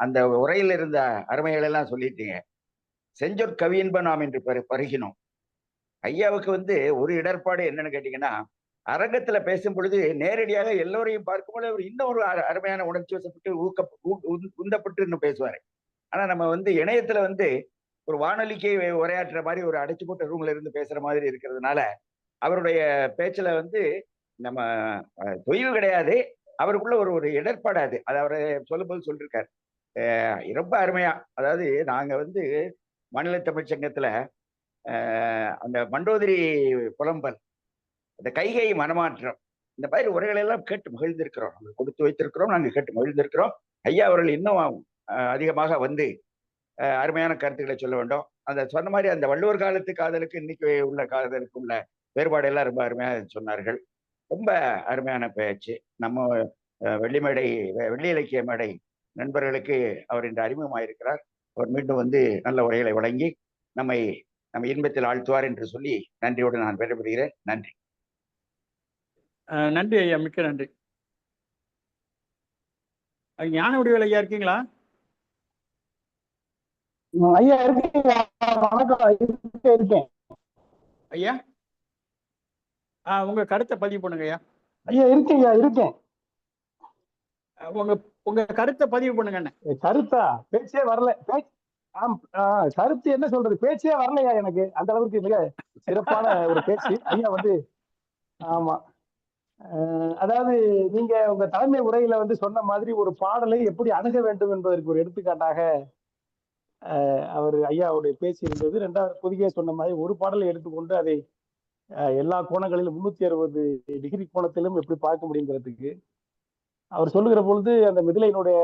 அந்த உரையில் இருந்த அருமைகள் எல்லாம் சொல்லிட்டீங்க. செஞ்சொற் கவியின்ப நாம் என்று பருகினோம். ஐயாவுக்கு வந்து ஒரு இடர்பாடு என்னன்னு கேட்டீங்கன்னா, அரங்கத்துல பேசும் பொழுது நேரடியாக எல்லோரையும் பார்க்கும்போது அவர் இன்னும் ஒரு அருமையான உணர்ச்சி வசப்பட்டு உந்தப்பட்டு இன்னும் பேசுவாரு. ஆனா நம்ம வந்து இணையத்துல வந்து ஒரு வானொலிக்கு உரையாற்றுற மாதிரி ஒரு அடைச்சு போட்ட ரூம்ல இருந்து பேசுற மாதிரி இருக்கிறதுனால அவருடைய பேச்சுல வந்து நம்ம தொய்வு கிடையாது. அவருக்குள்ள ஒரு இடர்பாடாது. அது அவரை சொல்லும்போது சொல்லியிருக்காரு ரொம்ப அருமையா. அதாவது நாங்க வந்து மாநில தமிழ் சங்கத்துல அந்த மண்டோதரி புலம்பல், அந்த கைகை மனமாற்றம், இந்த மாதிரி உரைகளை எல்லாம் கேட்டு மகிழ்ந்திருக்கிறோம். நாங்கள் கொடுத்து வைத்திருக்கிறோம், நாங்கள் கேட்டு மகிழ்ந்திருக்கிறோம். ஐயா அவர்கள் இன்னும் அதிகமாக வந்து அருமையான கருத்துக்களை சொல்ல வேண்டும். அந்த சொன்ன மாதிரி அந்த வள்ளுவர் காலத்து காதலுக்கு இன்னைக்கு உள்ள காதலுக்கு உள்ள வேறுபாடு எல்லாம் ரொம்ப அருமையாக சொன்னார்கள். ரொம்ப அருமையான பேச்சு. நம்ம வெள்ளி இலக்கிய மேடை நண்பர்களுக்கு அவர் இன்று அறிமுகமாயிருக்கிறார். அவர் மீண்டும் வந்து நல்ல உரைகளை வழங்கி நம்ம இன்பத்தில் ஆழ்த்துவார் என்று சொல்லி நன்றியோடு நான் விடைபெறுகிறேன். நன்றி. நன்றி ஐயா, மிக்க நன்றி. ஞான வடிவேல் ஐயா இருக்கீங்களா? ஐயா இருக்கீங்களா? வணக்கம். இருக்கேன் ஐயா. உங்க கருத்தை பதிவு பண்ணுங்க ஐயா. ஐயா இருக்கீங்க? இருக்கேன். உங்க கருத்தை பதிவு பண்ணுங்க. கருத்தா? பேச்சே வரல. கருத்து என்ன சொல்றது, பேச்சே வரலையா எனக்கு. அந்த அளவுக்கு மிக சிறப்பான ஒரு பேச்சு ஐயா வந்து. ஆமா, அதாவது நீங்க உங்க தலைமை உரையில வந்து சொன்ன மாதிரி ஒரு பாடலை எப்படி அணுக வேண்டும் என்பதற்கு ஒரு எடுத்துக்காட்டாக அவர் ஐயாவுடைய பேச்சு இருந்தது. 2வது புதிய சொன்ன மாதிரி ஒரு பாடலை எடுத்துக்கொண்டு அதை எல்லா கோணங்களிலும் 360 டிகிரி கோணத்திலும் எப்படி பார்க்க முடியுங்கிறதுக்கு அவர் சொல்லுகிற பொழுது அந்த மிதிலையினுடைய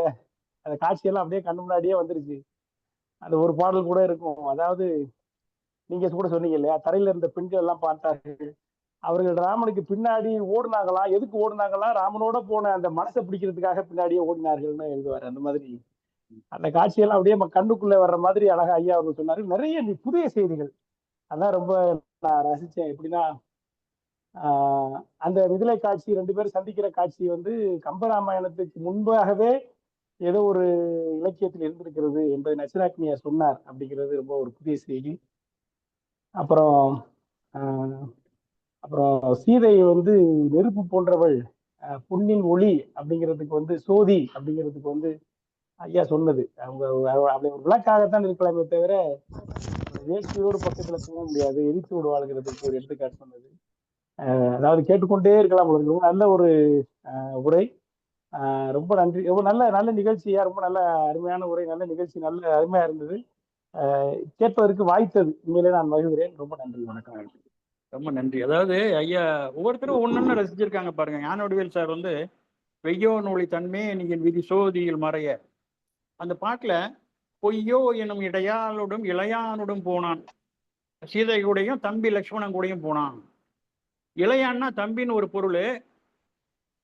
அந்த காட்சியெல்லாம் அப்படியே கண்ணு முன்னாடியே வந்துருச்சு. அந்த ஒரு பாடல் கூட இருக்கும். அதாவது நீங்க கூட சொன்னீங்க இல்லையா, தரையில இருந்த பெண்கள் எல்லாம் பார்த்தார்கள், அவர்கள் ராமனுக்கு பின்னாடி ஓடுனாங்களாம். எதுக்கு ஓடுனாங்களாம்? ராமனோட போன அந்த மனசை பிடிக்கிறதுக்காக பின்னாடியே ஓடினார்கள்னு எழுதுவார். அந்த மாதிரி அந்த காட்சியெல்லாம் அப்படியே கண்ணுக்குள்ள வர்ற மாதிரி அழகா ஐயா அவர்கள் சொன்னாரு. நிறைய புதிய செய்திகள், அதான் ரொம்ப நான் ரசிச்சேன். எப்படின்னா அந்த மிதிலை காட்சி, 2 பேரும் சந்திக்கிற காட்சி வந்து கம்பராமாயணத்துக்கு முன்பாகவே ஏதோ ஒரு இலக்கியத்தில் இருந்திருக்கிறது என்பதை நச்சினாக்னியார் சொன்னார் அப்படிங்கிறது ரொம்ப ஒரு புதிய செய்தி. அப்புறம் சீதை வந்து நெருப்பு போன்றவள், புண்ணின் ஒளி அப்படிங்கிறதுக்கு வந்து சோதி அப்படிங்கிறதுக்கு வந்து ஐயா சொன்னது. அவங்க அப்படி ஒரு விளக்காகத்தான் இருக்கலாமே தவிர வேஷ்டியோடு பக்கத்துல தூங்க முடியாது, எரித்து விடுவாளுங்கிறதுக்கு ஒரு எடுத்துக்காட்டு சொன்னது. அதாவது கேட்டுக்கொண்டே இருக்கலாம். உங்களுக்கு நல்ல ஒரு உரை. ரொம்ப நன்றி. ரொம்ப நல்ல நிகழ்ச்சியா, ரொம்ப நல்ல அருமையான உரை, நல்ல நிகழ்ச்சி, நல்ல அருமையா இருந்தது. கேட்பதற்கு வாய்த்தது உண்மையிலே நான் மகிழ்கிறேன். ரொம்ப நன்றி. வணக்கம். ரொம்ப நன்றி. அதாவது ஐயா ஒவ்வொருத்தரும் ஒன்னொன்னு ரசிச்சிருக்காங்க பாருங்க. ஞான வடிவேல் சார் வந்து வெய்யோ நூலி தன்மே நீங்கள் விதி சோதியில் மறைய, அந்த பாட்டுல பொய்யோ எனும் இடையாளுடன் இளையானுடன் போனான், சீதை கூடையும் தம்பி லக்ஷ்மணன் கூடையும் போனான். இளையான்னா தம்பின்னு ஒரு பொருள்,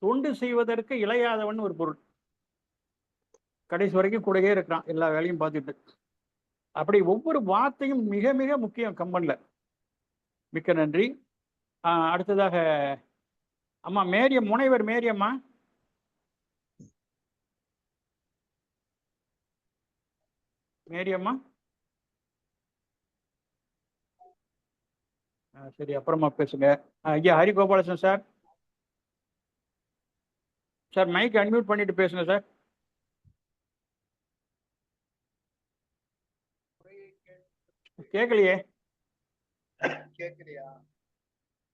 தொண்டு செய்வதற்கு இளையாதவன் ஒரு பொருள். கடைசி வரைக்கும் கூடவே இருக்கிறான், எல்லா வேலையும் பார்த்துட்டு. அப்படி ஒவ்வொரு வார்த்தையும் மிக மிக முக்கியம் கம்பன்ல. மிக்க நன்றி. அடுத்ததாக அம்மா மேரியம், முனைவர் மேரியம்மா. மேரியம்மா சரி, அப்புறமா பேசுங்க. ஐயா ஹரிகோபாலசன் சார். சார் மைக் அன்மியூட் பண்ணிட்டு பேசுங்க சார். கேட்கலையே.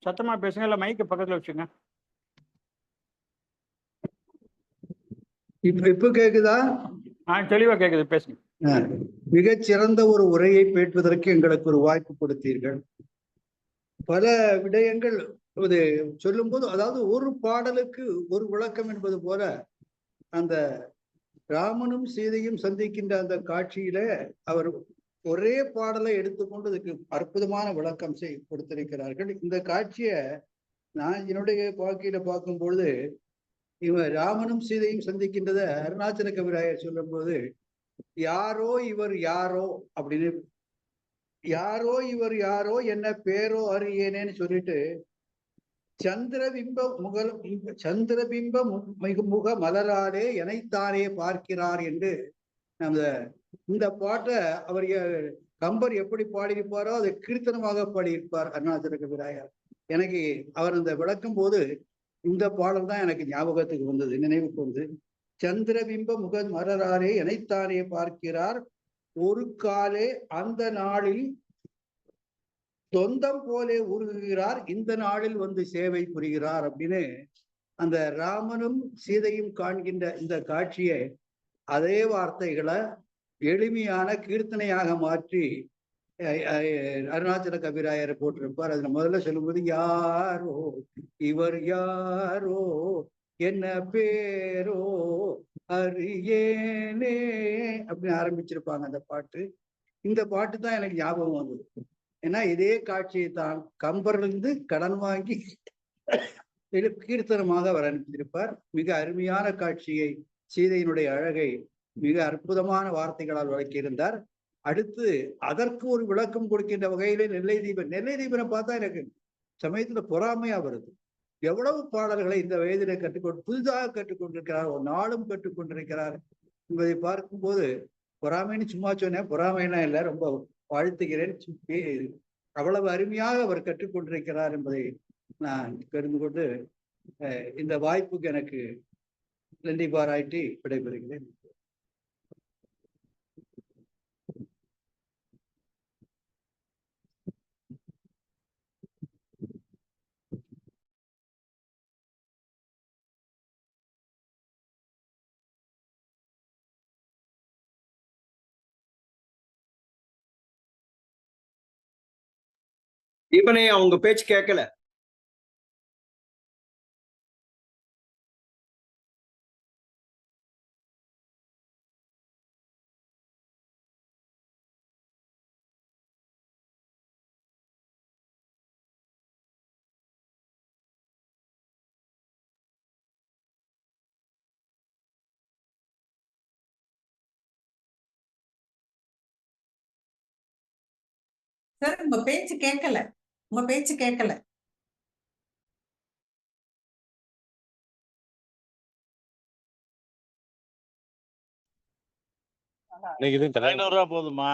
சத்தமா பேசுங்க, இல்ல மைக்கு பக்கத்துல வச்சுங்க. இப்ப கேக்குதா? தெளிவா கேக்குது, பேசுங்க. மிகச்சிறந்த ஒரு உரையை பேசுவதற்கு எங்களுக்கு ஒரு வாய்ப்பு கொடுத்தீர்கள். பல விடயங்கள் சொல்லும் போது, அதாவது ஒரு பாடலுக்கு ஒரு விளக்கம் என்பது போல அந்த ராமனும் சீதையும் சந்திக்கின்ற அந்த காட்சியில அவர் ஒரே பாடலை எடுத்துக்கொண்டு அதுக்கு அற்புதமான விளக்கம் கொடுத்திருக்கிறார்கள். இந்த காட்சியை நான் என்னுடைய வாழ்க்கையில பார்க்கும்பொழுது, இவன் ராமனும் சீதையும் சந்திக்கின்றத அருணாச்சல கவிராயர் சொல்லும் போது, யாரோ இவர் யாரோ அப்படின்னு, யாரோ இவர் யாரோ என்ன பேரோ அறியேனேன்னு சொல்லிட்டு சந்திரபிம்ப முக மலராலே எனைத்தானே பார்க்கிறார் என்று இந்த பாட்டை அவர் கம்பர் எப்படி பாடியிருப்பாரோ அதை கீர்த்தனமாக பாடியிருப்பார் அருணாச்சல கவிராயர். எனக்கு அவர் அந்த விளக்கும் போது இந்த பாடல் தான் எனக்கு ஞாபகத்துக்கு வந்தது, நினைவுக்கு வந்து. சந்திரபிம்ப முக மலராலே எனைத்தானே பார்க்கிறார், ஒரு காலே அந்த நாளில் சொந்தம் போலே உருகுகிறார், இந்த நாளில் வந்து சேவை புரிகிறார் அப்படின்னு அந்த ராமனும் சீதையும் காண்கின்ற இந்த காட்சியை அதே வார்த்தைகளை எளிமையான கீர்த்தனையாக மாற்றி அருணாச்சல கவிராயரை போட்டிருப்பார். அதுல முதல்ல சொல்லும்போது, யாரோ இவர் யாரோ என்ன பேரோ அறியேனே அப்படின்னு ஆரம்பிச்சிருப்பாங்க அந்த பாட்டு. இந்த பாட்டு தான் எனக்கு ஞாபகம் வந்தது. ஏன்னா இதே காட்சியை தான் கம்பரிலிருந்து கடன் வாங்கி கீர்த்தனமாக அவர் அனுப்பியிருப்பார். மிக அருமையான காட்சியை, சீதையினுடைய அழகை மிக அற்புதமான வார்த்தைகளால் விளக்கியிருந்தார். அடுத்து அதற்கு ஒரு விளக்கம் கொடுக்கின்ற வகையிலே நெல்லை தீபனை பார்த்தா எனக்கு சமயத்துல பொறாமையா வருது. எவ்வளவு பாடல்களை இந்த வயதிலே புதிதாக கற்றுக்கொண்டிருக்கிறார், ஒரு நாளும் கற்றுக்கொண்டிருக்கிறார் என்பதை பார்க்கும்போது பொறாமைன்னு சும்மா சொன்னேன், பொறாமைனா இல்லை, ரொம்ப வாழ்த்துகிறேன். அவ்வளவு அருமையாக அவர் கற்றுக்கொண்டிருக்கிறார் என்பதை நான் தெரிந்து கொண்டு இந்த வாய்ப்புக்கு எனக்கு நன்றி பாராட்டி விடைபெறுகிறேன். தீபனையா உங்க பேச்சு கேட்கல. சார் உங்க பேச்சு கேட்கல, உங்க பேச்சு கேட்கல. இன்னைக்கு 500 ரூபா போதுமா?